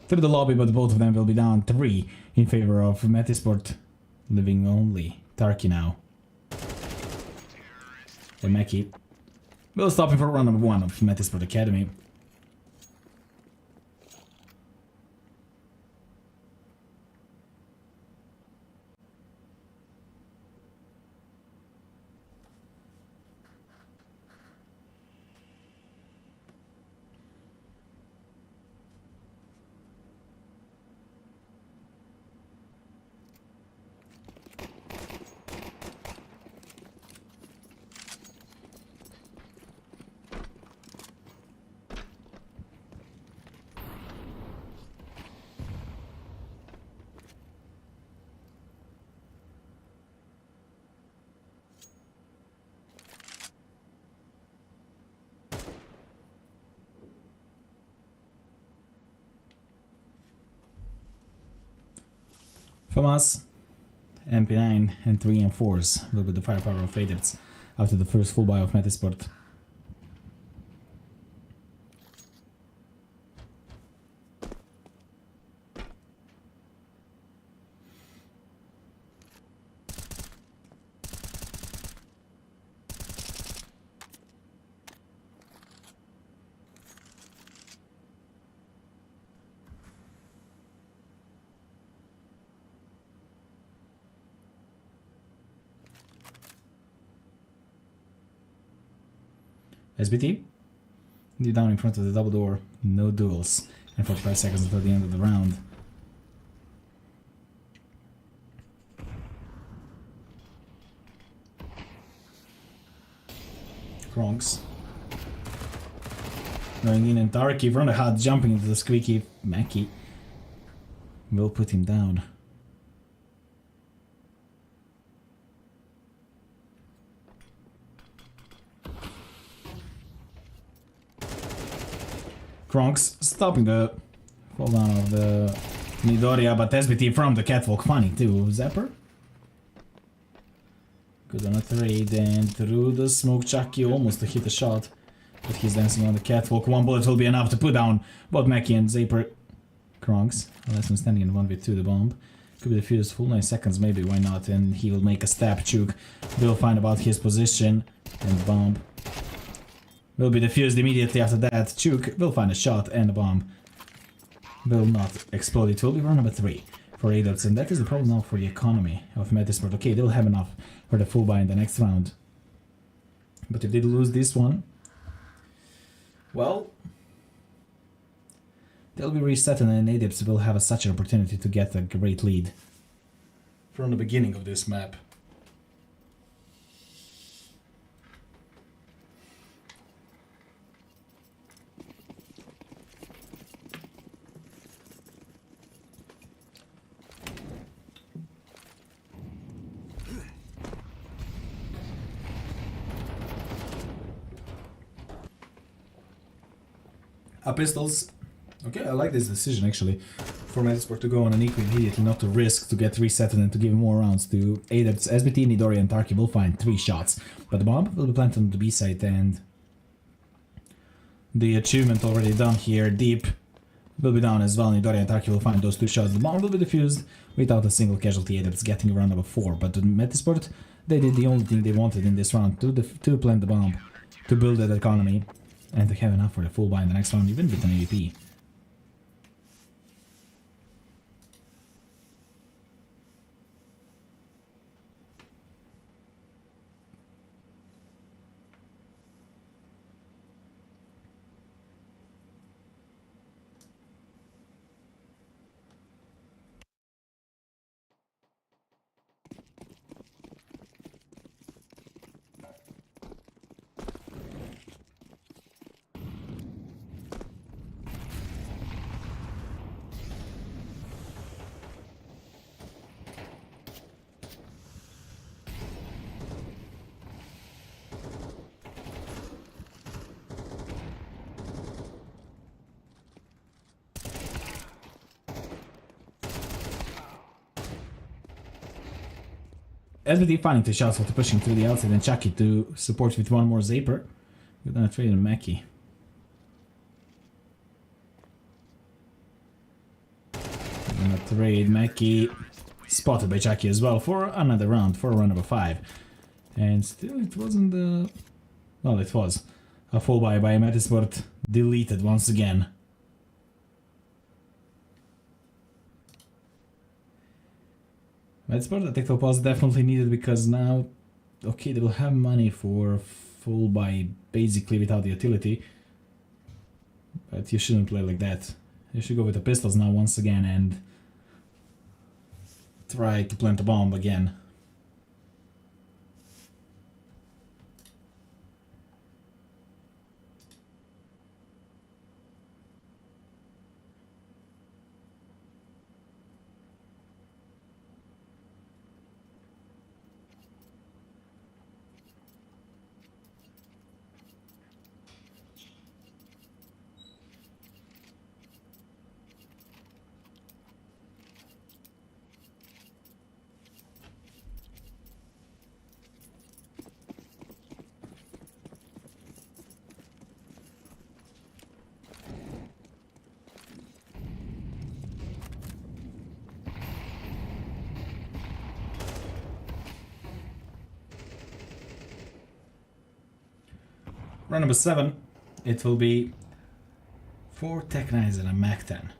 B: through the lobby, but both of them will be down 3 in favor of Metizport, living only Tarky now. And Meki will stop him for round number 1 of Metizport Academy. FAMAS, MP9 and 3 and 4s will be the firepower of Adepts after the first full buy of Metizport. SBT, you're down in front of the double door, no duels, and 45 seconds until the end of the round. Kronks. Going in and Darky from the hut, jumping into the squeaky. Meki will put him down. Kronks stopping the fall down of the Midoriya, but SBT from the catwalk, funny too. Zapper? Good on a trade and through the smoke. Chucky almost to hit a shot, but he's dancing on the catwalk. 1 bullet will be enough to put down both Meki and Zapper. Kronks, less than standing in 1v2 the bomb. Could be defused full 9 seconds, maybe, why not? And he will make a stab. Chuk will find about his position and bomb will be defused immediately after that. Chuk will find a shot and a bomb will not explode. It will be round number 3 for Adepts, and that is the problem now for the economy of Metizport. Okay, they'll have enough for the full buy in the next round. But if they lose this one, well, they'll be reset and Adepts will have such an opportunity to get a great lead from the beginning of this map. Pistols. Okay, I like this decision actually for Metizport to go on an equal immediately, not to risk to get reset and then to give more rounds to Adepts. SBT, Midoriya and Tarky will find 3 shots, but the bomb will be planted on the B side, and the achievement already done here, Deep, will be down as well. Midoriya and Tarky will find those 2 shots. The bomb will be defused without a single casualty. Adepts getting around number 4, but the Metizport, they did the only thing they wanted in this round, to plant the bomb, to build that economy, and to have enough for the full buy in the next round, even with an AVP. SBT finding 2 shots after pushing through the outside, and Chucky to support with 1 more Zapper. We're gonna trade in Meki. And a trade, Mackie spotted by Chucky as well for another round, for round number 5. And still it wasn't the... Well, it was. A full buy Metizport deleted once again. Metizport, the tactical pause definitely needed because now... Okay, they will have money for full buy basically without the utility. But you shouldn't play like that. You should go with the pistols now once again and try to plant a bomb again. Round number 7, it will be 4 Tech 9s and a Mac 10.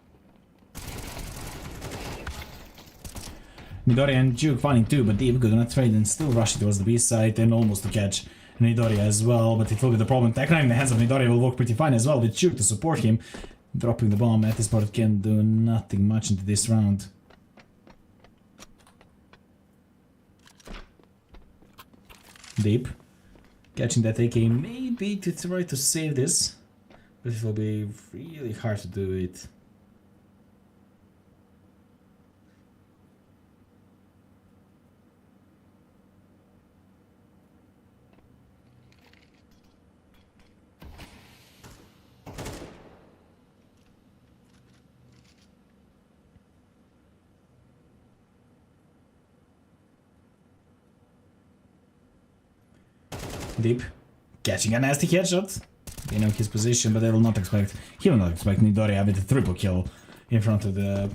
B: Midori and Juke finding 2, but Deep gonna trade and still rush towards the B side and almost to catch Midori as well, but it will be the problem. Tech 9 in the hands of Midori will work pretty fine as well with Juke to support him. Dropping the bomb at this part can do nothing much into this round. Deep. Catching that AK maybe to try to save this, but it will be really hard to do it. Deep, catching a nasty headshot. They know his position, but they will not expect. He will not expect Midori with a triple kill in front of the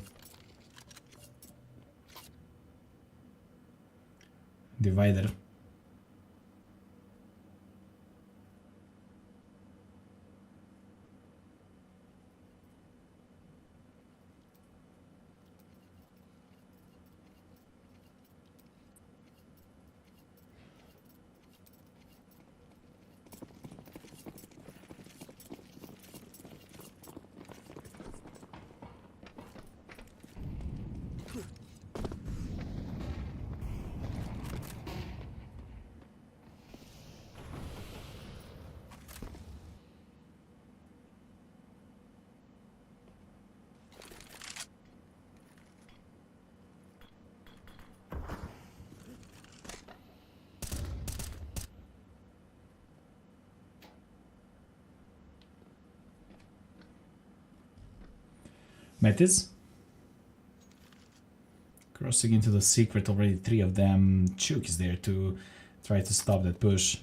B: divider. Metiz. Crossing into the secret already, 3 of them. Chuk is there to try to stop that push.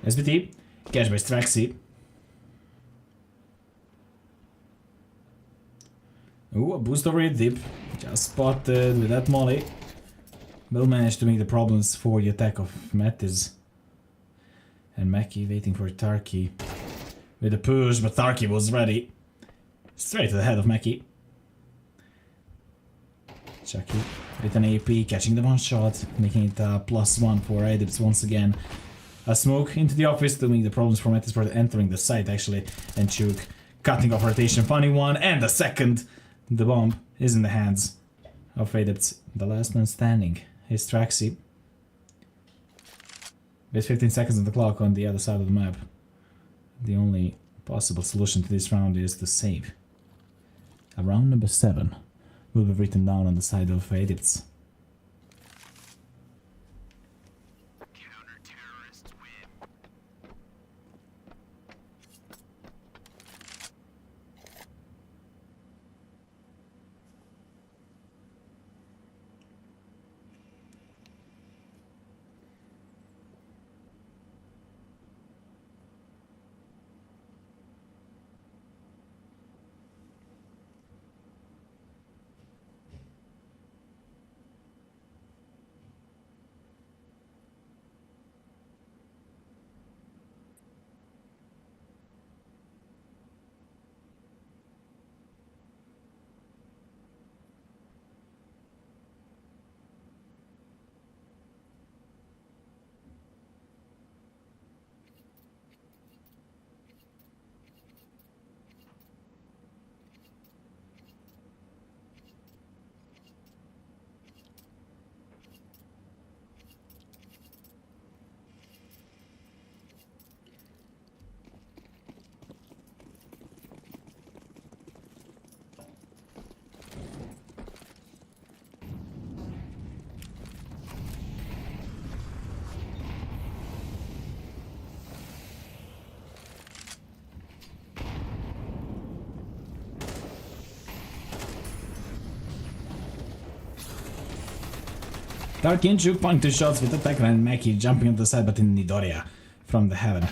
B: SBT, catch by Straxy. Ooh, a boost already deep. Just spotted with that molly. Will manage to make the problems for the attack of Metiz. And Mackie waiting for Tarky with a push, but Tarky was ready. Straight to the head of Mackie. Chucky with an AP, catching the one shot, making it a +1 for Adepts once again. A smoke into the office to make the problems for Metizport entering the site actually. And Chuk cutting off rotation, finding one, and the second. The bomb is in the hands of Adepts. The last man standing is Traxy. With 15 seconds on the clock on the other side of the map. The only possible solution to this round is to save. A round number 7 will be written down on the side of Adepts. Dark Inchuk pointing 2 shots with attacker and Mackie jumping on the side, but in Nidoria from the heaven.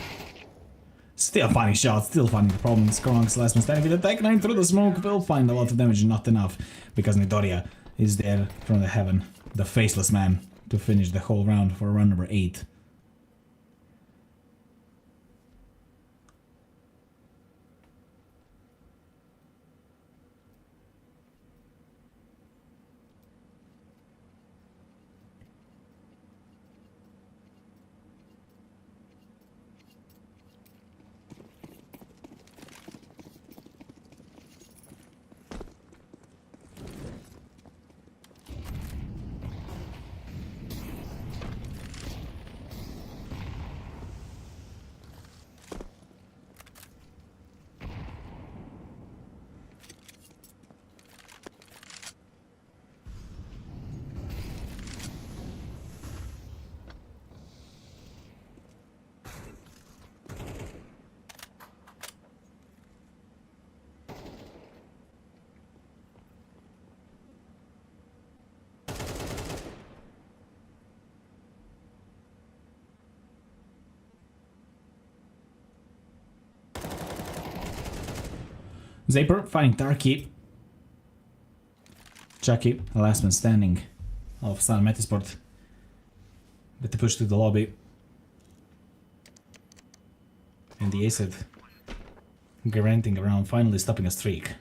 B: Still finding shots, still finding the problem. Skronks last man standing with attacker and through the smoke will find a lot of damage, not enough, because Nidoria is there from the heaven, the faceless man, to finish the whole round for round number 8. Zaper finding Darky. Chucky, the last man standing. All of a sudden, Metizport with the push to the lobby. And the Acid granting around, finally stopping a streak.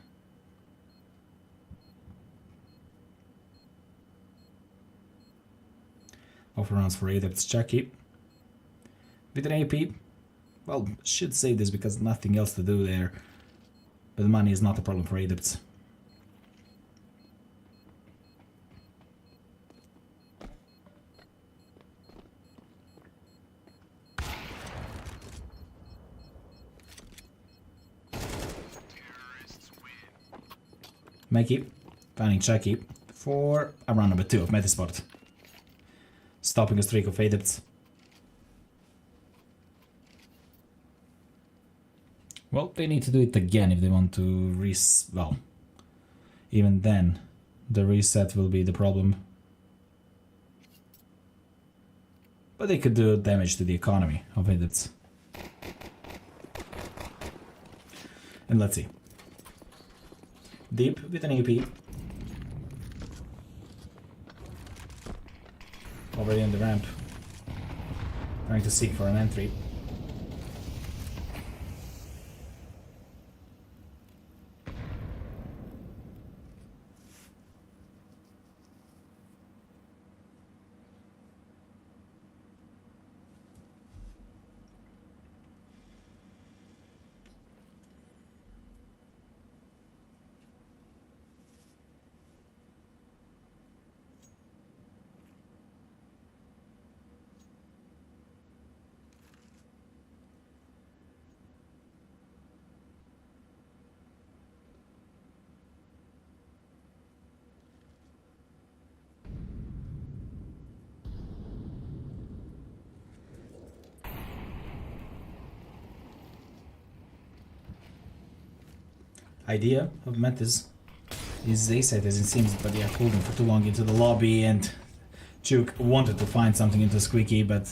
B: Offer rounds for Adepts. Chucky with an AP. Well, should save this because nothing else to do there. But the money is not a problem for Adepts. Mikey finding Chucky for round number 2 of Metizport. Stopping a streak of Adepts. Well, they need to do it again if they want to well, even then, the reset will be the problem. But they could do damage to the economy of Adepts. And let's see. Deep with an AP. Already on the ramp. Trying to seek for an entry. Idea of Metis is A-side as it seems, but they are holding for too long into the lobby, and Chuk wanted to find something into Squeaky, but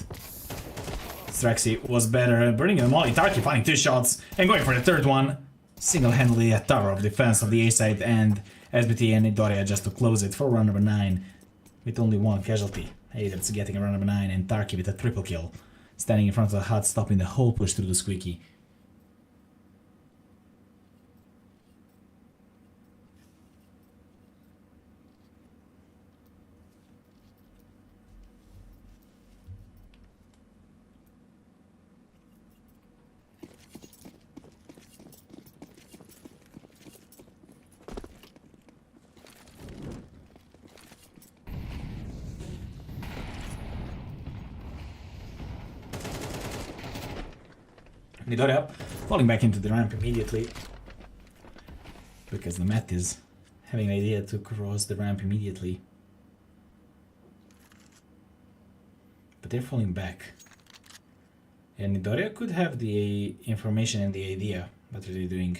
B: Straxy was better, burning a molly. Tarky finding 2 shots and going for the 3rd one. Single-handedly a tower of defense of the A-side, and SBT and Nidoria just to close it for round number 9 with only 1 casualty. Adepts getting a round number 9 and Tarky with a triple kill, standing in front of the hut, stopping the whole push through the Squeaky. Nidoria falling back into the ramp immediately because the Met is having an idea to cross the ramp immediately. But they're falling back. And Nidoria could have the information and the idea. What are they doing?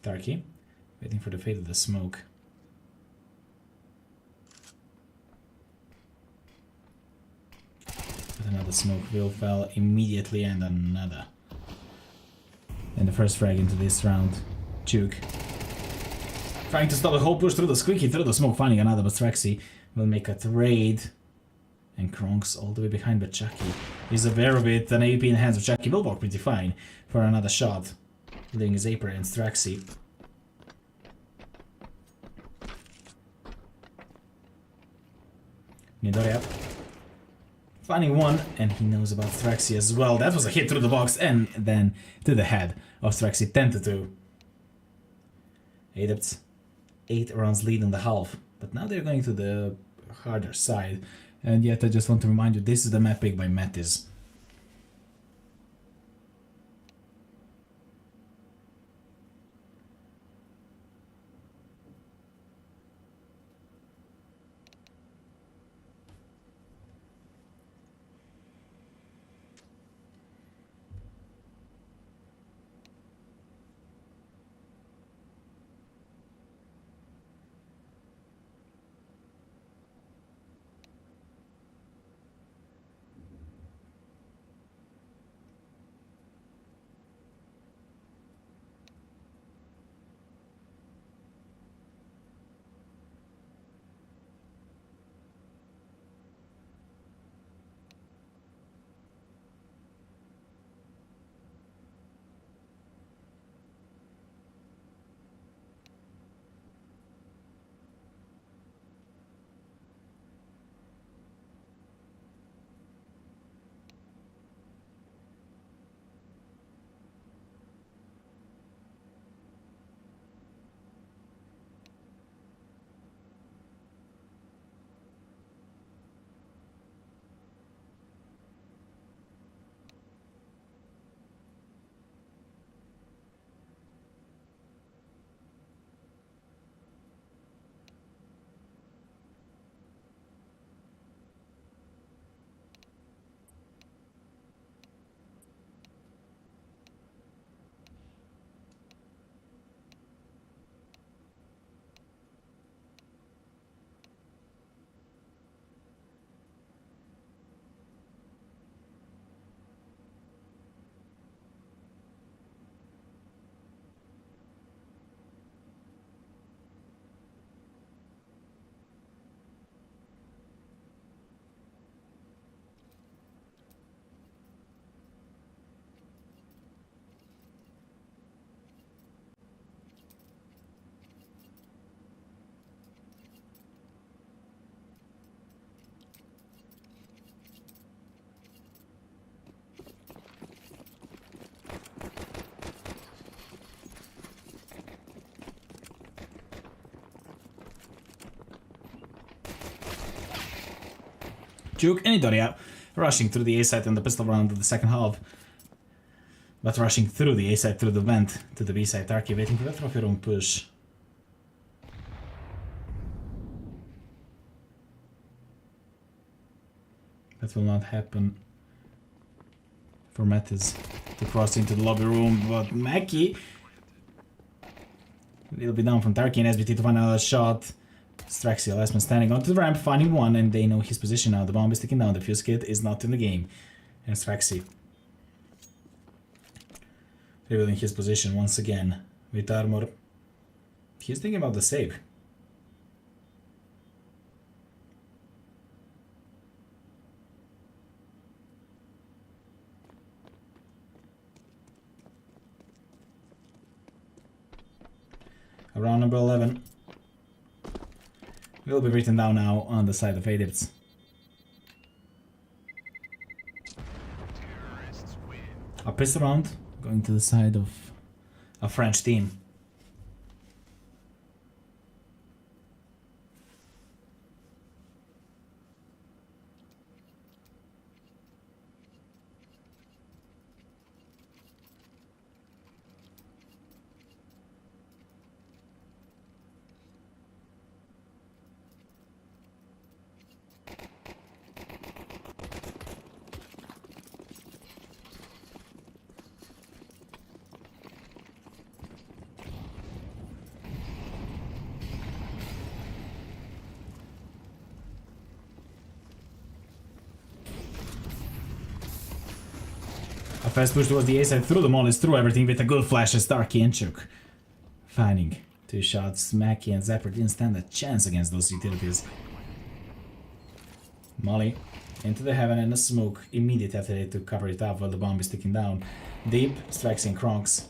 B: Tarky, waiting for the fate of the smoke. But another smoke will fell immediately, and another. And the first frag into this round. Juke. Trying to stop the whole push through the squeaky, through the smoke, finding another, but Straxy will make a trade. And Kronk's all the way behind, but Chucky is aware of it. An AP in the hands of Chucky will walk pretty fine for another shot. Leaving his apron and Straxy. Nidoria. Finding one, and he knows about Straxy as well. That was a hit through the box, and then to the head of Straxy, 10-2. Adepts, 8 rounds lead in the half, but now they're going to the harder side. And yet I just want to remind you, this is the map pick by Metiz. Juke and Nidoria rushing through the A side in the pistol round of the second half. But rushing through the A side, through the vent to the B side. Tarky waiting for the trophy room push. That will not happen for Metiz to cross into the lobby room, but Mackie will be down from Tarky and SBT to find another shot. Straxy, last man standing onto the ramp, finding one, and they know his position now. The bomb is ticking down, the fuse kit is not in the game. And Straxy revealing his position once again with armor. He's thinking about the save. Round number 11 will be written down now on the side of Adepts. A pistol round going to the side of a French team. A fast push towards the A side through the mollies, through everything with a good flash as Starkey and Chuk. Finding 2 shots, Mackie and Zapper didn't stand a chance against those utilities. Molly into the heaven and a smoke immediately after they to cover it up while the bomb is ticking down. Deep strikes in Kronks.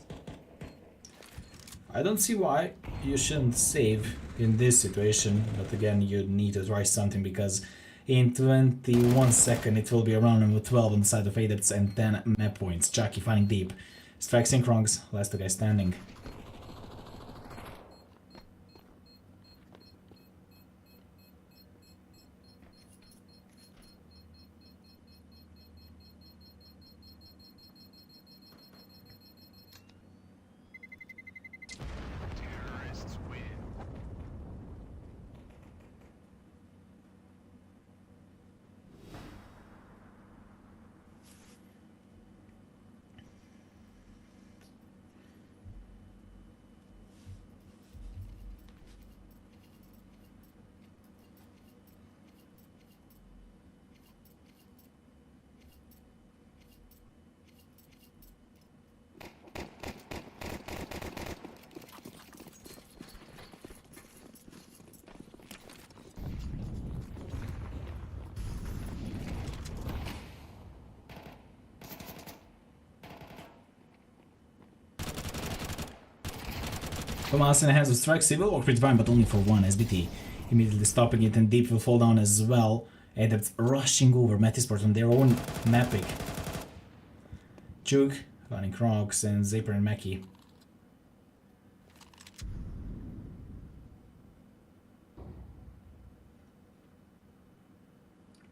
B: I don't see why you shouldn't save in this situation, but again you need to try something because in 21 seconds it will be around number 12 on the side of Adepts and 10 map points. Chucky finding Deep. Strikes in Kronks, last guy standing. Thomas in the hands of Strike, he will work pretty fine, but only for one SBT. Immediately stopping it, and Deep will fall down as well. Adepts rushing over Metizport on their own map pick. Juke, finding Crocs, and Zapper and Mackie.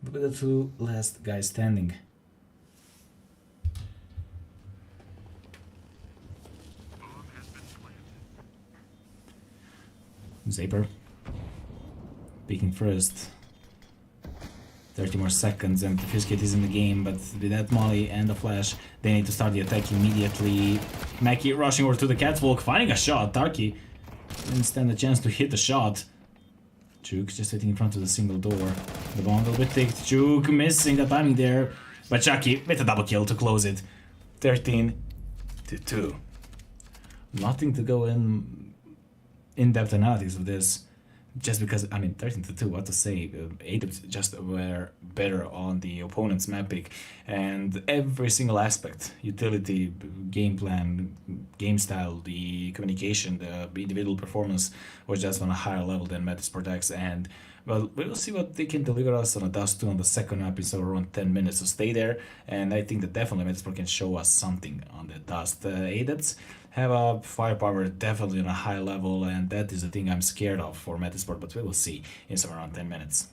B: But with the 2 last guys standing. Zapper peeking first. 30 more seconds and the first kit is in the game, but with that molly and the flash, they need to start the attack immediately. Mackie rushing over to the catwalk, finding a shot. Tarky didn't stand a chance to hit the shot. Juke just sitting in front of the single door. The bomb will be ticked. Juke missing the timing there, but Chucky with a double kill to close it. 13-2. Nothing to go in-depth analysis of this, just because, I mean, 13-2, what to say, Adepts just were better on the opponent's map pick, and every single aspect, utility, game plan, game style, the communication, the individual performance was just on a higher level than Metizport X, and, well, we will see what they can deliver us on a Dust 2 on the second map, so around 10 minutes, so stay there, and I think that definitely Metizport can show us something on the Dust. Adepts have a firepower definitely on a high level, and that is the thing I'm scared of for Metizport, but we will see in somewhere around 10 minutes.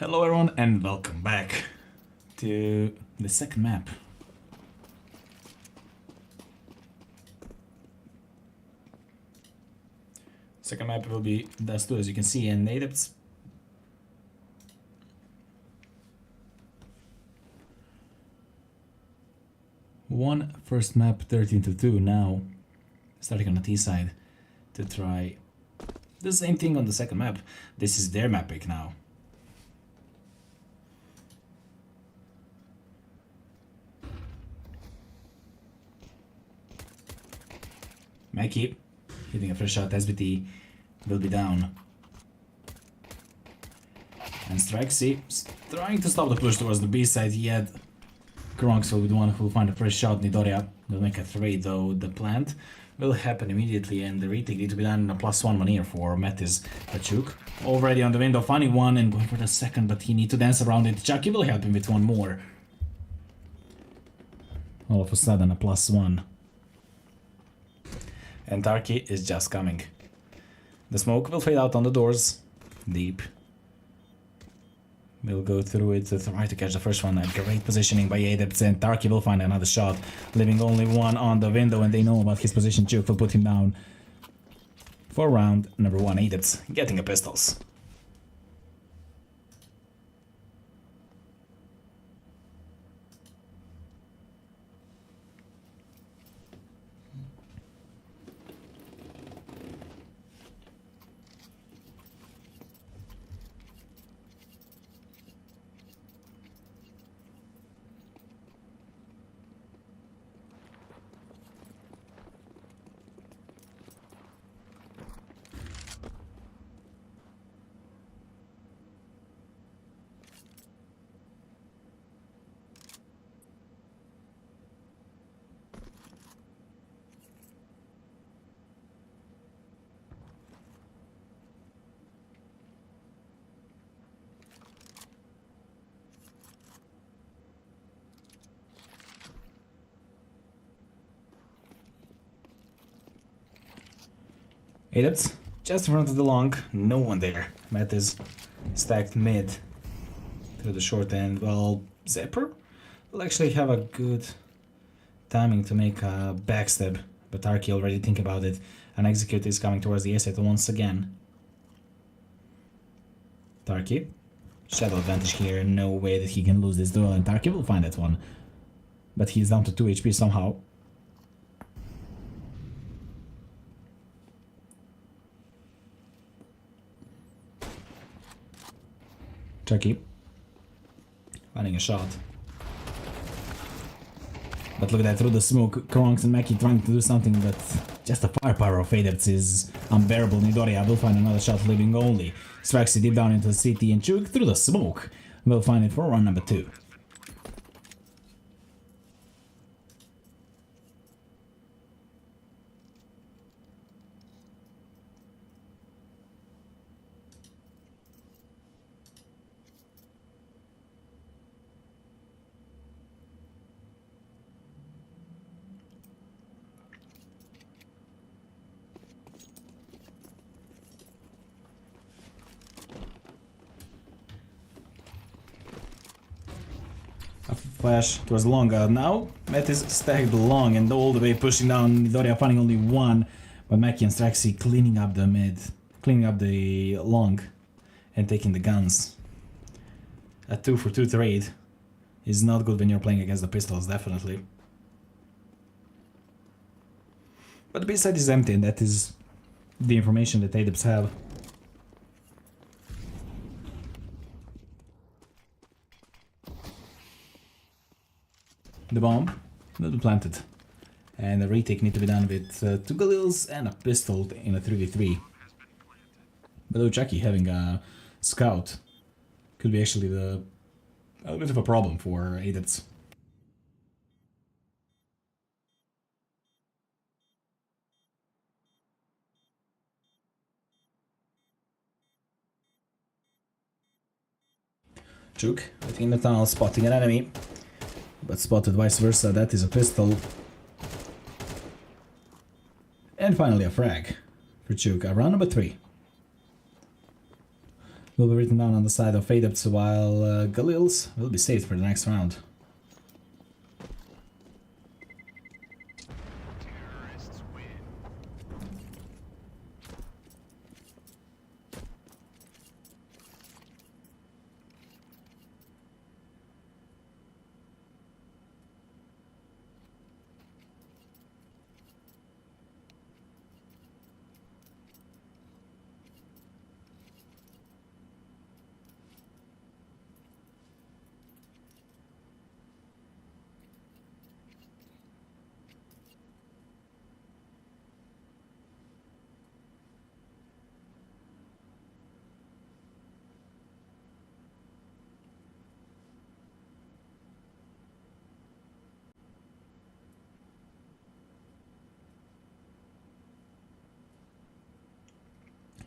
B: Hello everyone and welcome back to the second map. Second map will be Dust 2, as you can see, in Adepts. First map 13-2 now, starting on the T side to try the same thing on the second map. This is their map pick now. Mackie hitting a fresh shot. SBT will be down. And Preasy trying to stop the push towards the B side, yet Kronks will be the one who will find a fresh shot. Nidoria will make a trade, though the plant will happen immediately, and the retake need to be done in a +1 Manier for Metizport. Already on the window, finding one and going for the second, but he needs to dance around it. Chucky will help him with one more. All of a sudden, a +1. And Tarky is just coming. The smoke will fade out on the doors. Deep. We'll go through it to try to catch the first one. A great positioning by Adepts, and Tarky will find another shot. Leaving only one on the window, and they know about his position. Juke will put him down. For round number 1, Adepts getting a pistols. Adepts just in front of the long, no one there. Matt is stacked mid through the short end. Well, Zephyr will actually have a good timing to make a backstep, but Tarky already think about it. An execute is coming towards the asset once again. Tarky, shadow advantage here, no way that he can lose this duel, and Tarky will find that one. But he's down to 2 HP somehow. Chucky finding a shot. But look at that, through the smoke, Kronks and Mackie trying to do something, but just the firepower of Adepts is unbearable. Nidoria will find another shot, leaving only Preasy deep down into the city, and Chuk through the smoke will find it for round number 2. A flash towards long. Now Matt is stacked long and all the way pushing down. Nidoria finding only one, but Mackie and Preasy cleaning up the mid, cleaning up the long, and taking the guns. A 2-for-2 trade is not good when you're playing against the pistols, definitely. But the B side is empty, and that is the information that Adepts have. The bomb will be planted, and the retake need to be done with 2 Galils and a pistol in a 3v3. But Chucky having a scout could be actually a bit of a problem for Adepts. Chuk waiting in the tunnel, spotting an enemy. But spotted vice versa, that is a pistol. And finally a frag for Chuk, round number 3. will be written down on the side of Adepts, while Galil's will be saved for the next round.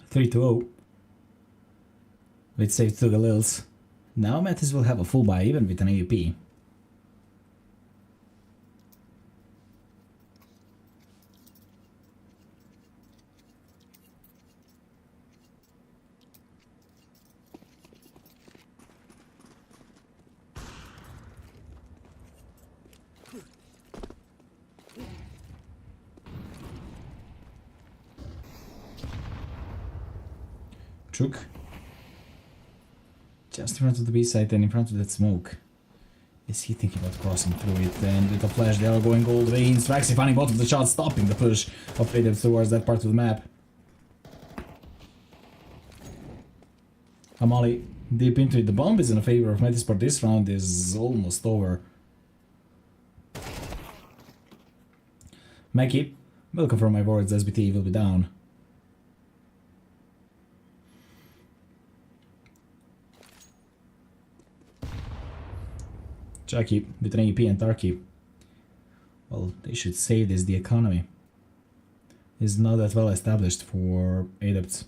B: Three to 0. With save to Galil's. Now Metis will have a full buy even with an AWP. Chook. Just in front of the B site and in front of that smoke. Is he thinking about crossing through it? And with a flash they are going all the way in. Straxy finding both of the shots, stopping the push of Adepts towards that part of the map. Hamali deep into it. The bomb is in favor of Metizport. This round is almost over. Mackie, will confirm my words, SBT will be down. Jackie with an AP and Tarky. Well, they should say this, the economy is not that well established for Adepts.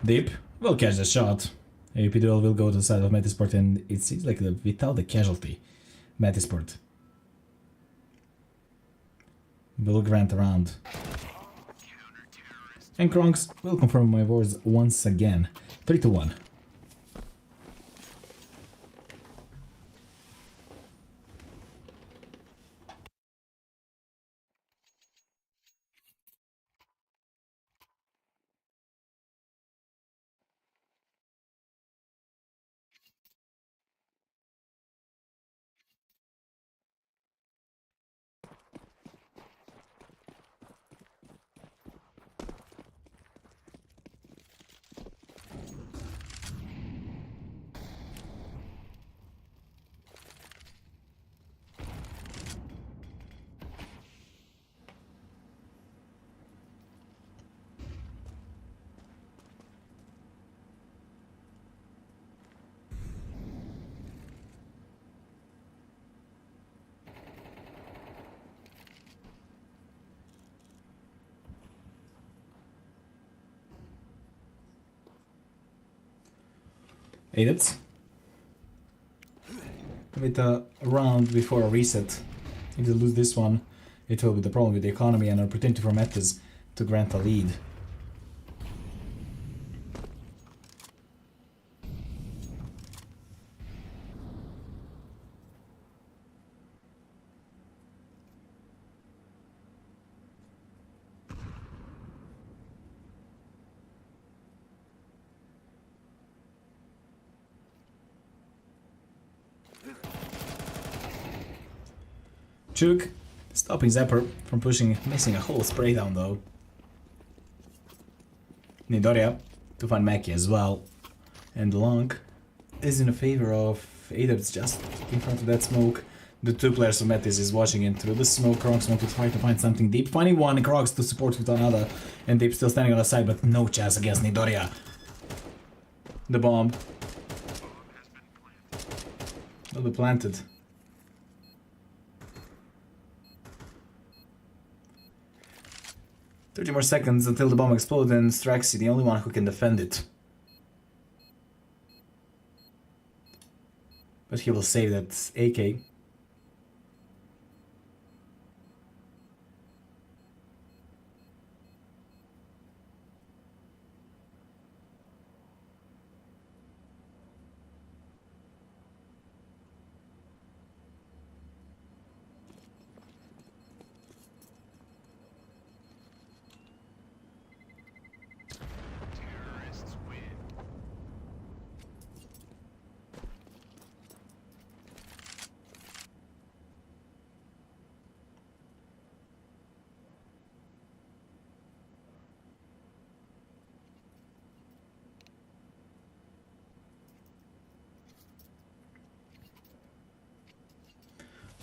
B: Deep will catch the shot. AP duel will go to the side of Metizport, and it seems like without the casualty, Metizport will grant a round. And Kronks will confirm my words once again. 3 to 1. Adepts with a round before a reset. If they lose this one, it will be the problem with the economy and an opportunity for Metis to grant a lead. Chook stopping Zapper from pushing, missing a whole spray down though. Nidoria to find Mackie as well. And Long is in favor of Adepts just in front of that smoke. The two players of Metis is watching in through the smoke. Krogs want to try to find something deep. Finding one, Krogs to support with another. And Deep still standing on the side, but no chance against Nidoria. The bomb will be planted. "30 more seconds until the bomb explodes, and Straxy, the only one who can defend it. But he will save that AK.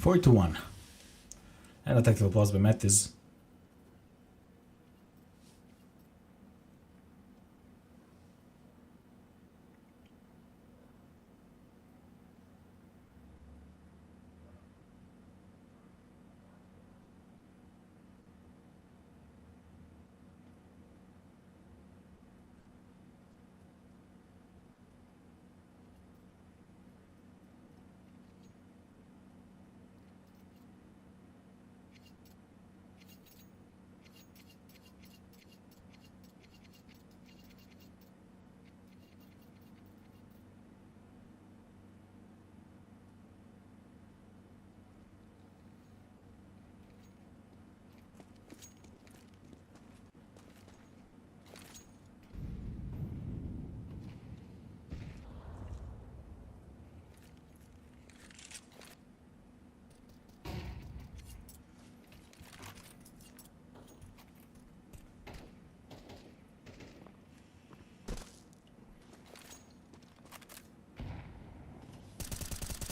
B: 4-1. And a tactical pause by Metiz.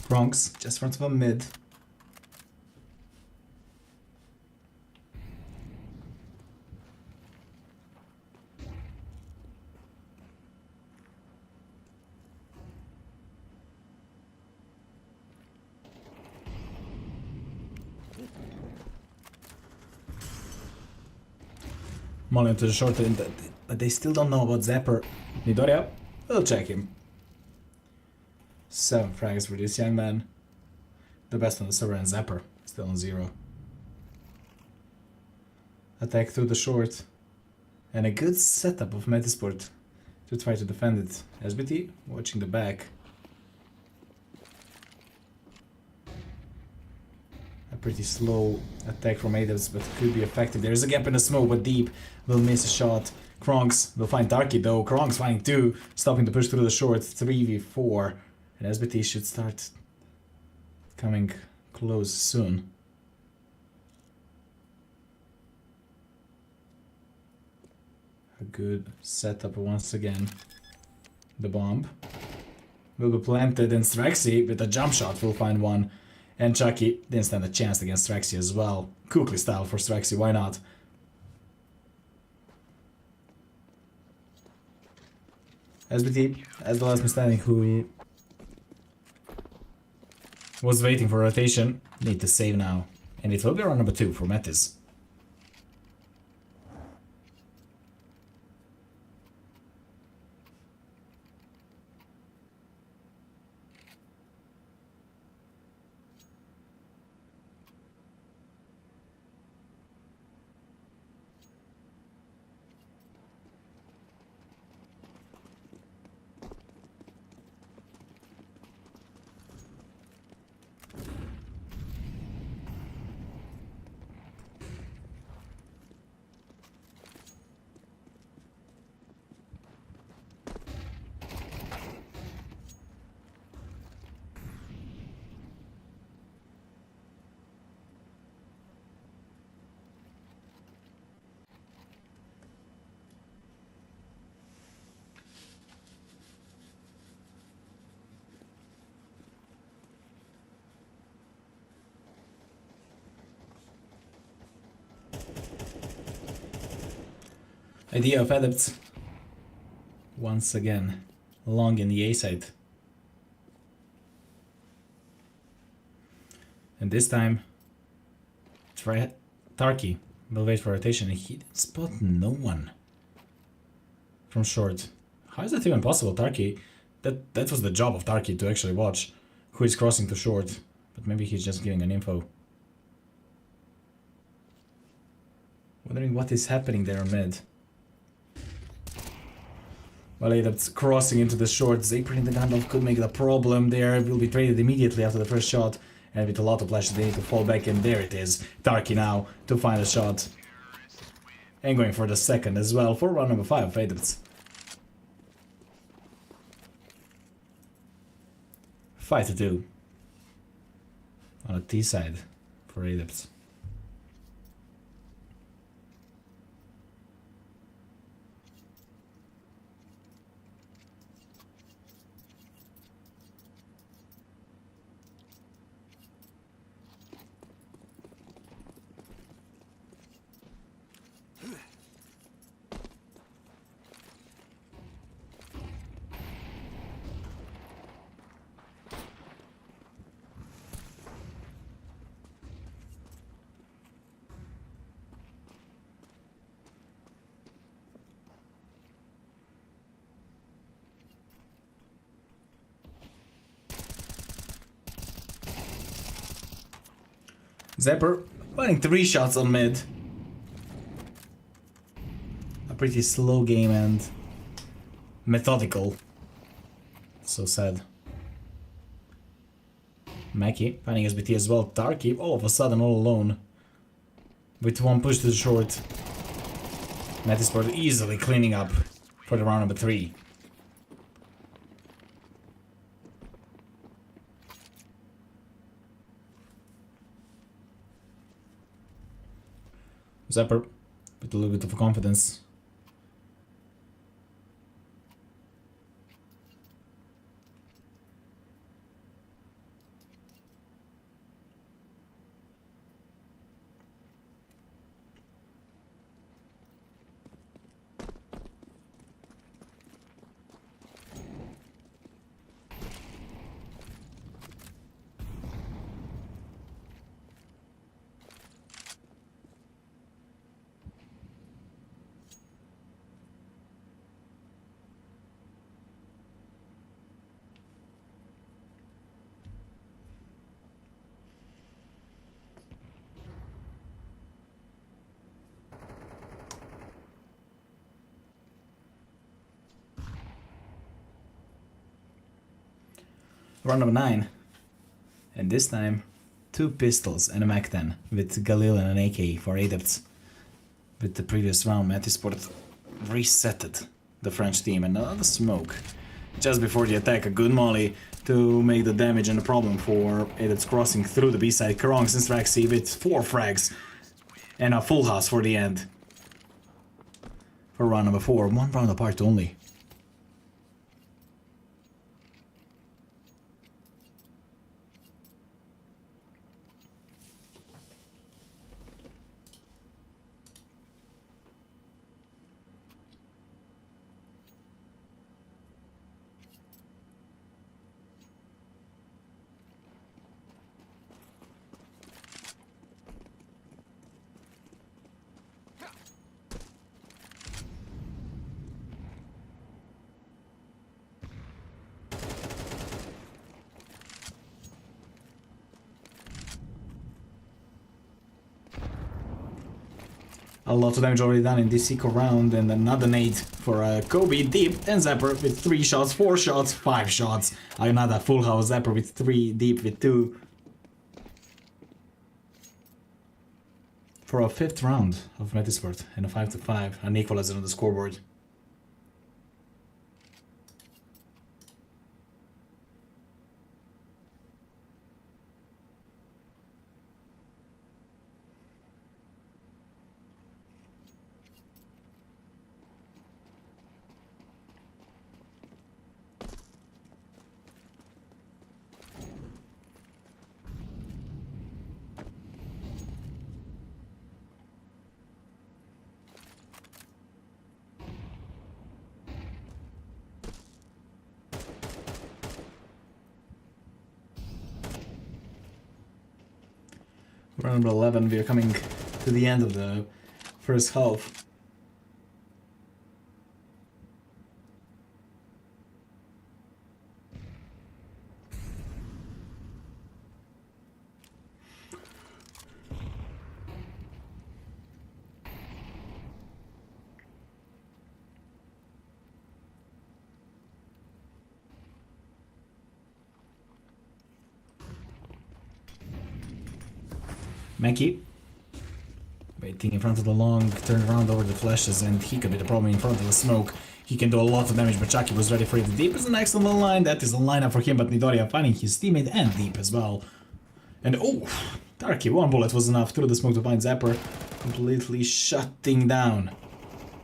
B: Bronx, just front of a mid. Molly into the short end, but they still don't know about Zapper. Midoriya, we'll check him. 7 frags for this young man. The best on the server, and Zapper still on 0. Attack through the short. And a good setup of Metizport to try to defend it. SBT watching the back. A pretty slow attack from Adepts, but could be effective. There's a gap in the smoke, but Deep will miss a shot. Kronks will find Darky though. Kronks finding 2, stopping the push through the short. 3v4. And SBT should start coming close soon. A good setup once again. The bomb will be planted, and Straxy with a jump shot will find one. And Chucky didn't stand a chance against Straxy as well. Kukli style for Straxy, why not? SBT as the last man standing, who was waiting for rotation. Need to save now. And it will be round number 2 for Metiz. Idea of Adepts. Once again, long in the A side. And this time, Tarky will wait for rotation, and he didn't spot no one from short. How is that even possible, Tarky? That was the job of Tarky, to actually watch who is crossing to short. But maybe he's just giving an info. Wondering what is happening there on mid. Well, Adepts crossing into the short. Zaper in the Gandalf could make it a problem there. Will be traded immediately after the first shot. And with a lot of flashes, they need to fall back, and there it is. Tarky now to find a shot. And going for the second as well for round number 5 of Adepts. 5-2 on the T side for Adepts. Zapper finding 3 shots on mid. A pretty slow game and methodical. So sad. Mackie finding SBT as well. Tarky all of a sudden all alone. With 1 push to the short. Metizport easily cleaning up for the round number 3. Zapper with a little bit of confidence. Round number 9. And this time, 2 pistols and a Mac-10 with Galil and an AK for Adepts. With the previous round, Metizport resetted the French team and another smoke. Just before the attack, a good molly to make the damage and the problem for Adepts crossing through the B-side. Karongs and Straxy with 4 frags and a full house for the end. For round number 4, 1 round apart only. A lot of damage already done in this eco round, and another nade for Kobe deep, and Zapper with 3 shots, 4 shots, 5 shots. Another full house Zapper with 3 deep with 2. For a 5th round of Metizport and a 5-5, an equalizer on the scoreboard. Round number 11, we are coming to the end of the first half. Mankey waiting in front of the long, turn around over the flashes, and he could be the problem in front of the smoke. He can do a lot of damage, but Chucky was ready for it. Deep is an excellent line. That is a lineup for him, but Nidoria finding his teammate and Deep as well. And oh, Darky, 1 bullet was enough through the smoke to find Zapper, completely shutting down.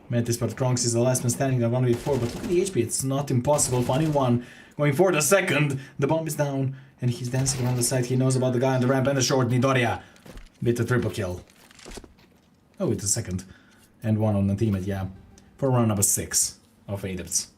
B: Metizport Kronks is the last man standing at 1v4, but look at the HP, it's not impossible. Finding 1, going for the second. The bomb is down, and he's dancing around the side. He knows about the guy on the ramp and the short. Nidoria with a triple kill. Oh, it's a second. And 1 on the teammate, yeah. For round number 6 of Adepts.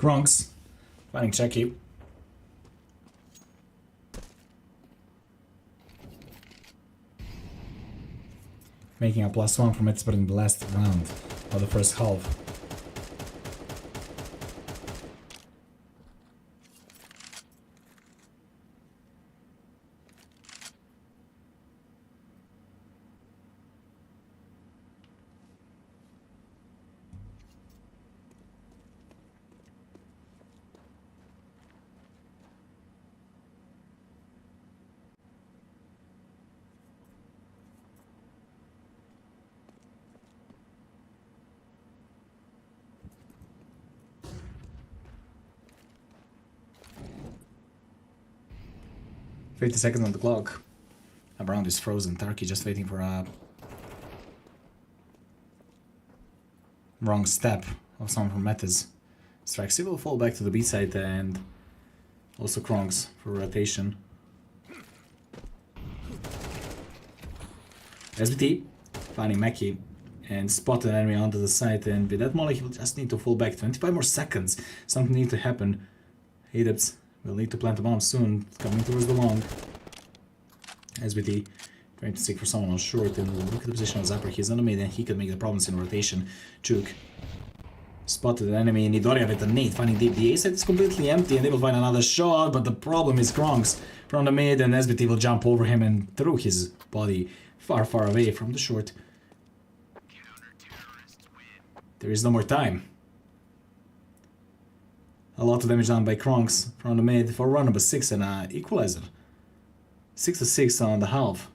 B: Kronks finding Chucky. Making a +1 from Metizport in the last round of the first half. $50 on the clock. Around is frozen. Turkey just waiting for a wrong step of someone from Metiz. Strikes will fall back to the B side and also Kronks for rotation. SBT finding Mackie and spot an enemy onto the side, and with that molly he will just need to fall back. 25 more seconds. Something needs to happen. Adepts will need to plant a bomb soon. Coming towards the long. SBT trying to seek for someone on short, and look at the position of Zapper. He's on the mid and he could make the problems in rotation. Chuk spotted an enemy. Nidoria with the nade finding deep. The A side is completely empty and they will find another shot, but the problem is Kronks from the mid, and SBT will jump over him and throw his body far, far away from the short. There is no more time. A lot of damage done by Kronks from the mid for run number 6 and an equalizer. 6-6 on the half.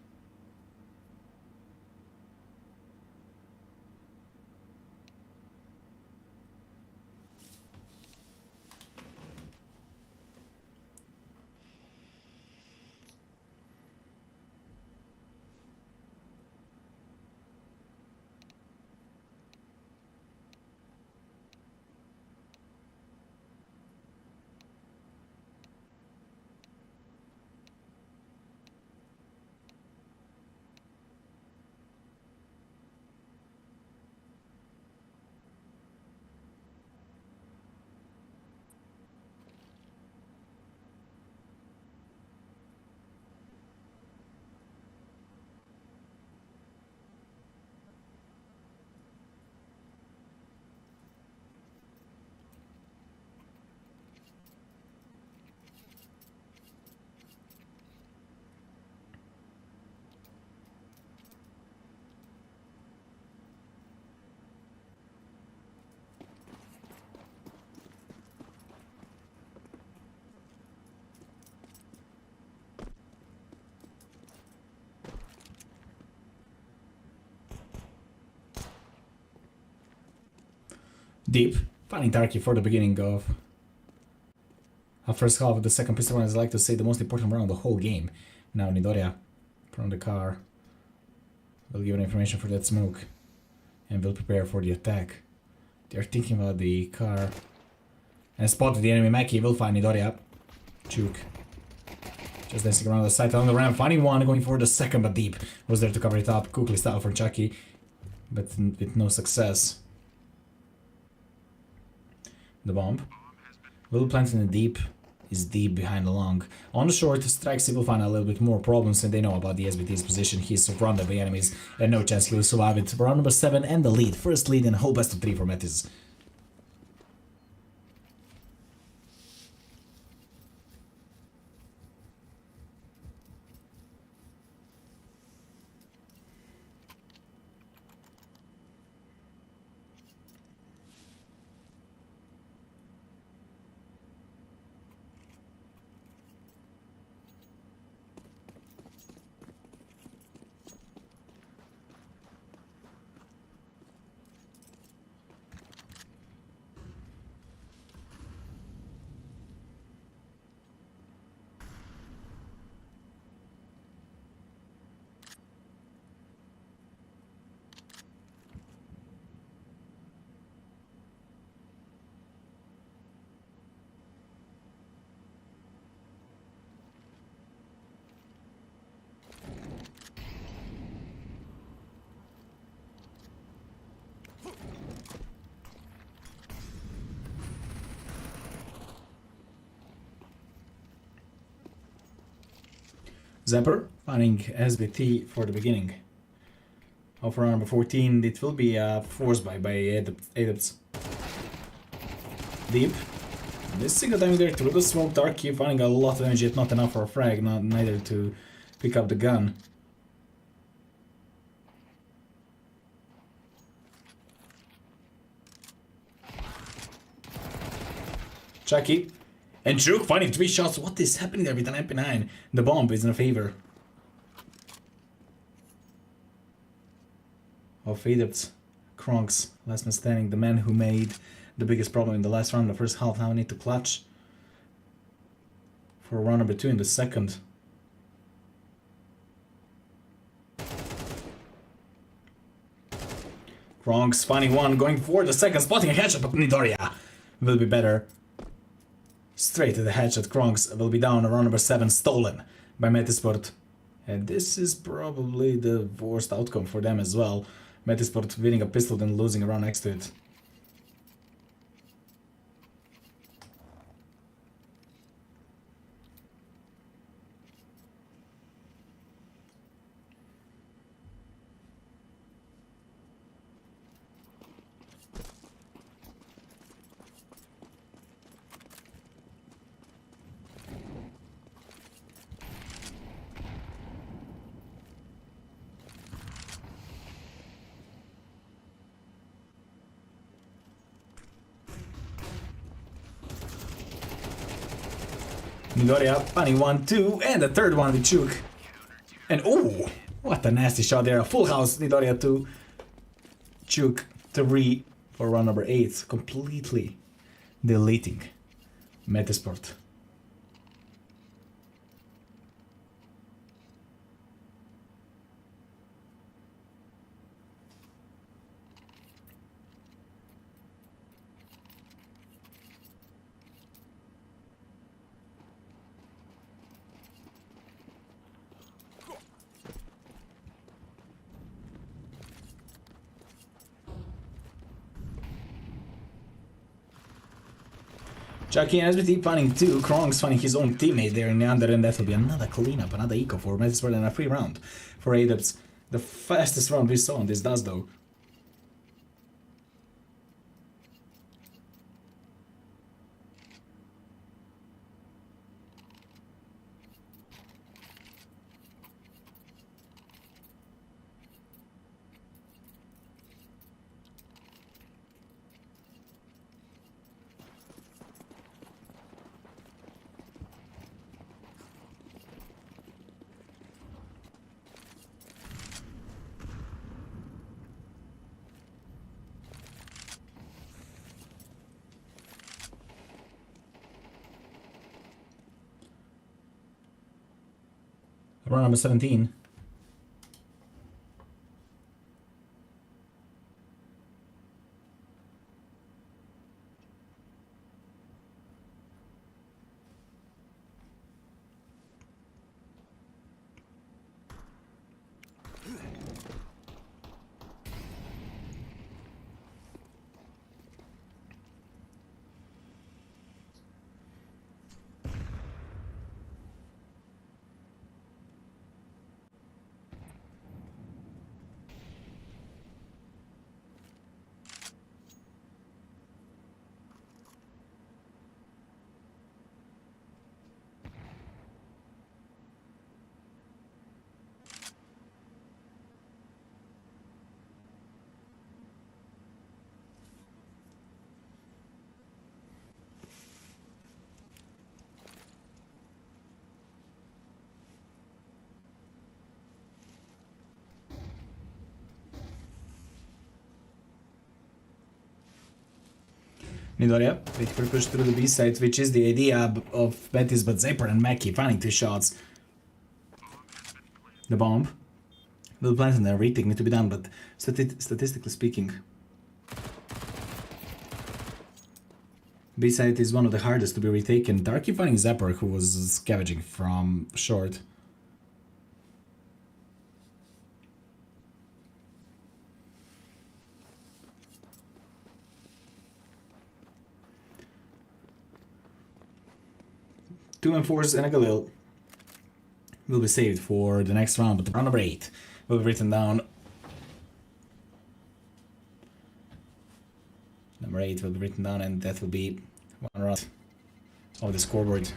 B: Deep finding Turkey for the beginning of our first half of the second pistol round. Is, like to say, the most important round of the whole game. Now Nidoria from the car will give information for that smoke and will prepare for the attack. They're thinking about the car and spotted the enemy. Mackie will find Nidoria. Chuk just dancing around the side on the ramp, finding one, going for the second, but Deep was there to cover it up. Quickly style for Chucky, but with no success. The bomb will plant in the deep, is deep behind the long. On the short, Strikes will find a little bit more problems, and they know about the SBT's position. He's surrounded by enemies and no chance he will survive it. Round number 7 and the lead. First lead and a whole best of 3 for Metiz. Zapper finding SBT for the beginning of round number 14. It will be forced by Adepts. Deep. This single time there through the smoke. Darky finding a lot of damage, yet not enough for a frag, neither to pick up the gun. Chucky. And Juke finding 3 shots. What is happening there with an MP9? The bomb is in favor of Adepts. Kronks, last man standing, the man who made the biggest problem in the last round, the first half. Now we need to clutch for round number 2 in the second. Kronks finding one, going for the second, spotting a headshot, but Nidoria will be better. Straight to the headshot. Kronks will be down. Round number 7 stolen by Metizport. And this is probably the worst outcome for them as well. Metizport winning a pistol then losing a round next to it. Nidoria finding 1, 2, and the third one with Chuk. And oh, what a nasty shot there. A full house. Nidoria 2, Chuk 3 for round number 8. Completely deleting Metizport. Jackie and SBT finding 2, Kronks finding his own teammate there in the under, and that will be another cleanup, another eco for Metizport and a free round for Adepts. The fastest round we saw on this does though. Round number 17. Nidoria, wait for push through the B side, which is the idea of Betis, but Zapper and Mackie finding 2 shots. The bomb will plant and a retake need to be done, but statistically speaking, B side is one of the hardest to be retaken. Darky finding Zapper, who was scavenging from short. Two M4s and a Galil. will be saved for the next round, but round number 8 will be written down. Number 8 will be written down, and that will be one round of the scoreboard.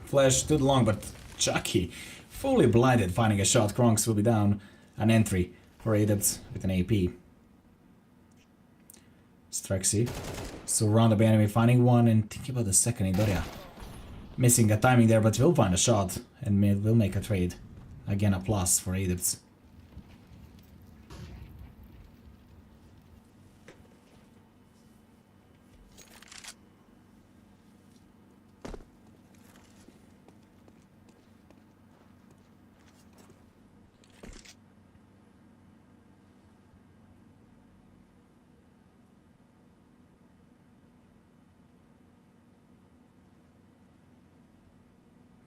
B: Flash stood long, but Chucky, fully blinded, finding a shot. Kronks will be down. An entry for Adepts with an AP. Preasy, surrounded by enemy, finding one and thinking about the second. Idoria missing a timing there, but will find a shot and will make a trade. Again, a plus for Adepts.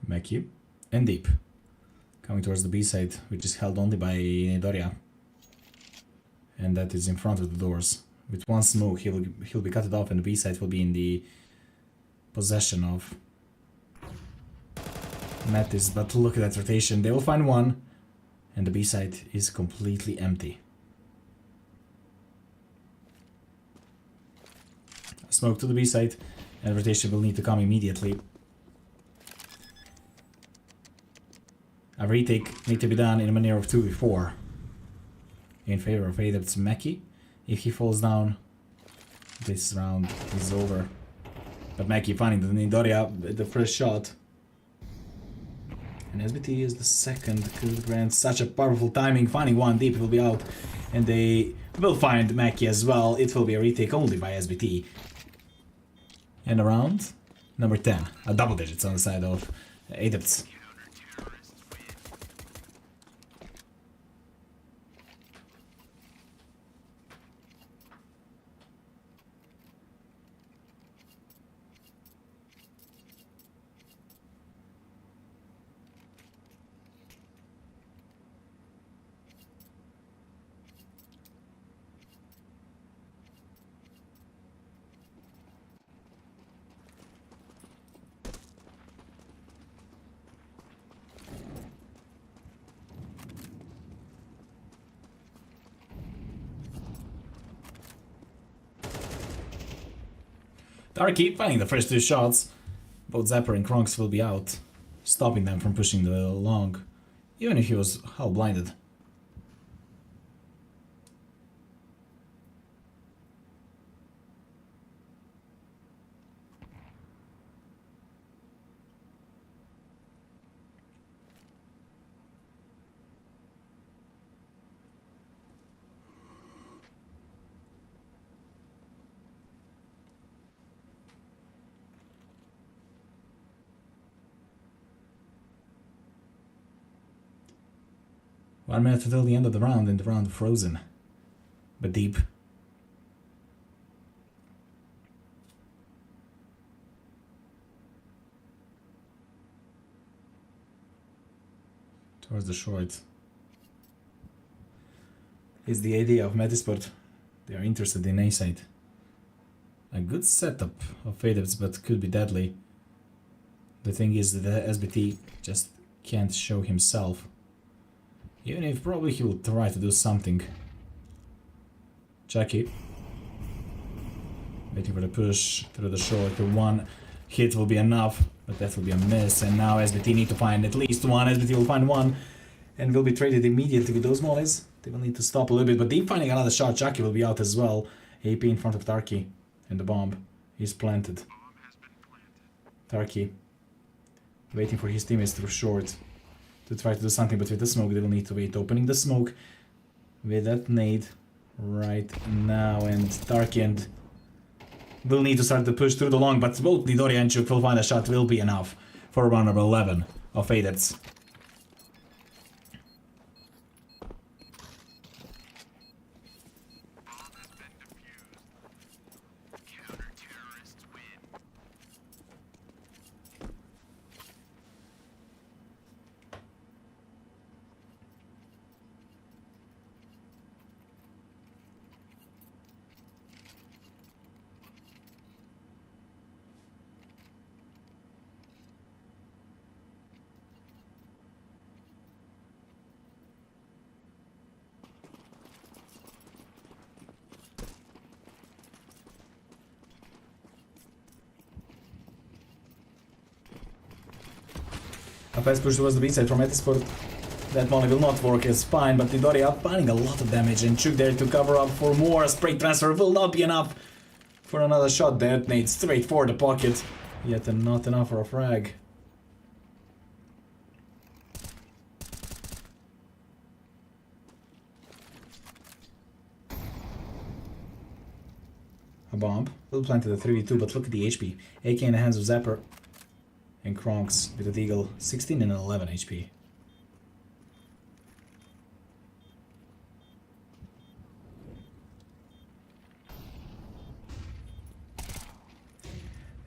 B: Meki and Deep coming towards the B side, which is held only by Idoria, and that is in front of the doors. With one smoke, he'll be cut it off, and the B side will be in the possession of Metis. But look at that rotation; they will find one, and the B side is completely empty. Smoke to the B side, and rotation will need to come immediately. A retake need to be done in a manner of 2v4 in favor of Adepts Meki. If he falls down, this round is over. But Meki finding the Nidoria with the first shot. And SBT is the second. Could grant such a powerful timing. Finding one deep, will be out. And they will find Meki as well. It will be a retake only by SBT. And around number 10. A double digits on the side of Adepts. Darky finding the first two shots. Both Zapper and Kronks will be out, stopping them from pushing the long, even if he was half blinded. One minute until the end of the round, and the round frozen. But deep. Towards the short. Is the idea of Metizport. They are interested in A side. A good setup of Adepts, but could be deadly. The thing is that the SBT just can't show himself. Even if probably he will try to do something. Chucky. Waiting for the push through the short. The one hit will be enough, but that will be a miss. And now SBT need to find at least one. SBT will find one and will be traded immediately with those mollies. They will need to stop a little bit, but Deep finding another shot. Chucky will be out as well. AP in front of Tarky, and the bomb is planted. Tarky waiting for his teammates through short to try to do something, but with the smoke they will need to wait. Opening the smoke with that nade right now, and Tarky and will need to start to push through the long, but both Nidori and Chuk will find a shot will be enough for round number 11 of Adepts. A fast push towards the B side from Metizport. That molly will not work as fine, but Nidori are finding a lot of damage, and Chuk there to cover up for more. Spray transfer will not be enough for another shot. Detonates straight for the pocket. Yet not enough for a frag. A bomb. Will plant to the 3v2, but look at the HP. AK in the hands of Zapper. And Kronks with the Deagle, 16 and 11 HP.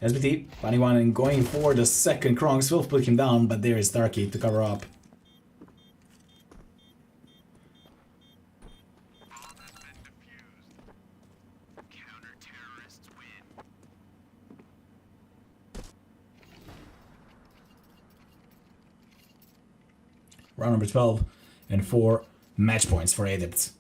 B: SBT, finding one and going for the second. Kronks will put him down, but there is Darky to cover up. Round number 12 and 4 match points for Adepts.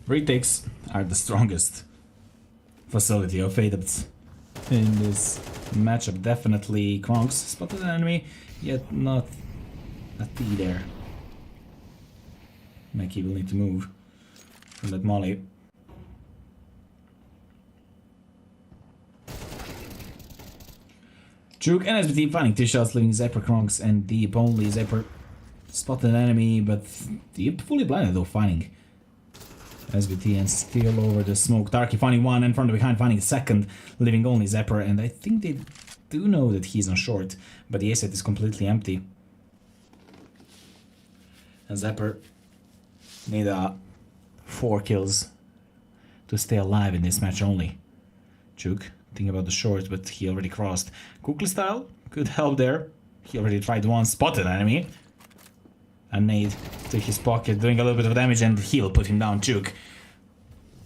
B: Retakes are the strongest facility of Adepts in this matchup. Definitely Kronks spotted an enemy, yet not a T there. Mackie will need to move from that molly. Chuk and SBT finding 2 shots, leaving Zapper, Kronks, and Deep. Only Zapper spotted an enemy, but Deep fully blinded though, finding SBT and steal over the smoke. Darky finding one, and from the behind finding the second, leaving only Zapper. And I think they do know that he's on short, but the A set is completely empty. And Zapper need 4 kills to stay alive in this match only. Chuk thinking about the short, but he already crossed. Kukli style could help there. He already tried one, spotted enemy. A nade to his pocket, doing a little bit of damage, and he'll put him down. Chuk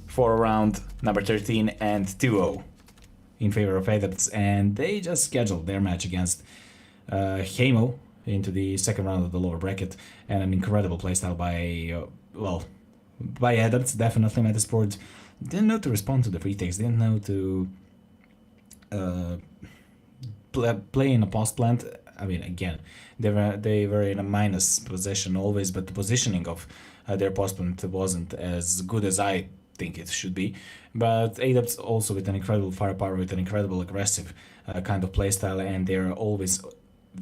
B: for round number 13 and 2-0 in favor of Adepts, and they just scheduled their match against Heimo into the second round of the lower bracket, and an incredible playstyle by, by Adepts, definitely. Metizport didn't know to respond to the retakes, didn't know to play in a post plant. I mean, again, they were in a minus position always, but the positioning of their post plant wasn't as good as I think it should be. But Adepts also with an incredible firepower, with an incredible aggressive kind of playstyle, and they're always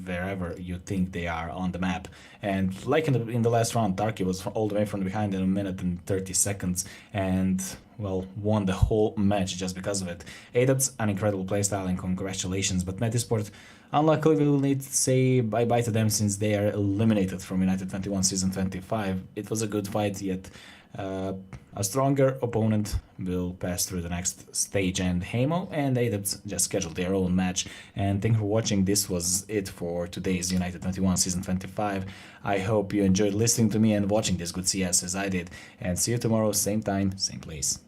B: wherever you think they are on the map. And like in the last round, Darky was all the way from behind in 1 minute and 30 seconds, and well, won the whole match just because of it. Adepts, an incredible playstyle, and congratulations. But Metizport, unluckily, we will need to say bye-bye to them since they are eliminated from United21 Season 25. It was a good fight, yet a stronger opponent will pass through the next stage, and Heimo and Adepts just scheduled their own match. And thank you for watching. This was it for today's United21 Season 25. I hope you enjoyed listening to me and watching this good CS as I did, and see you tomorrow, same time, same place.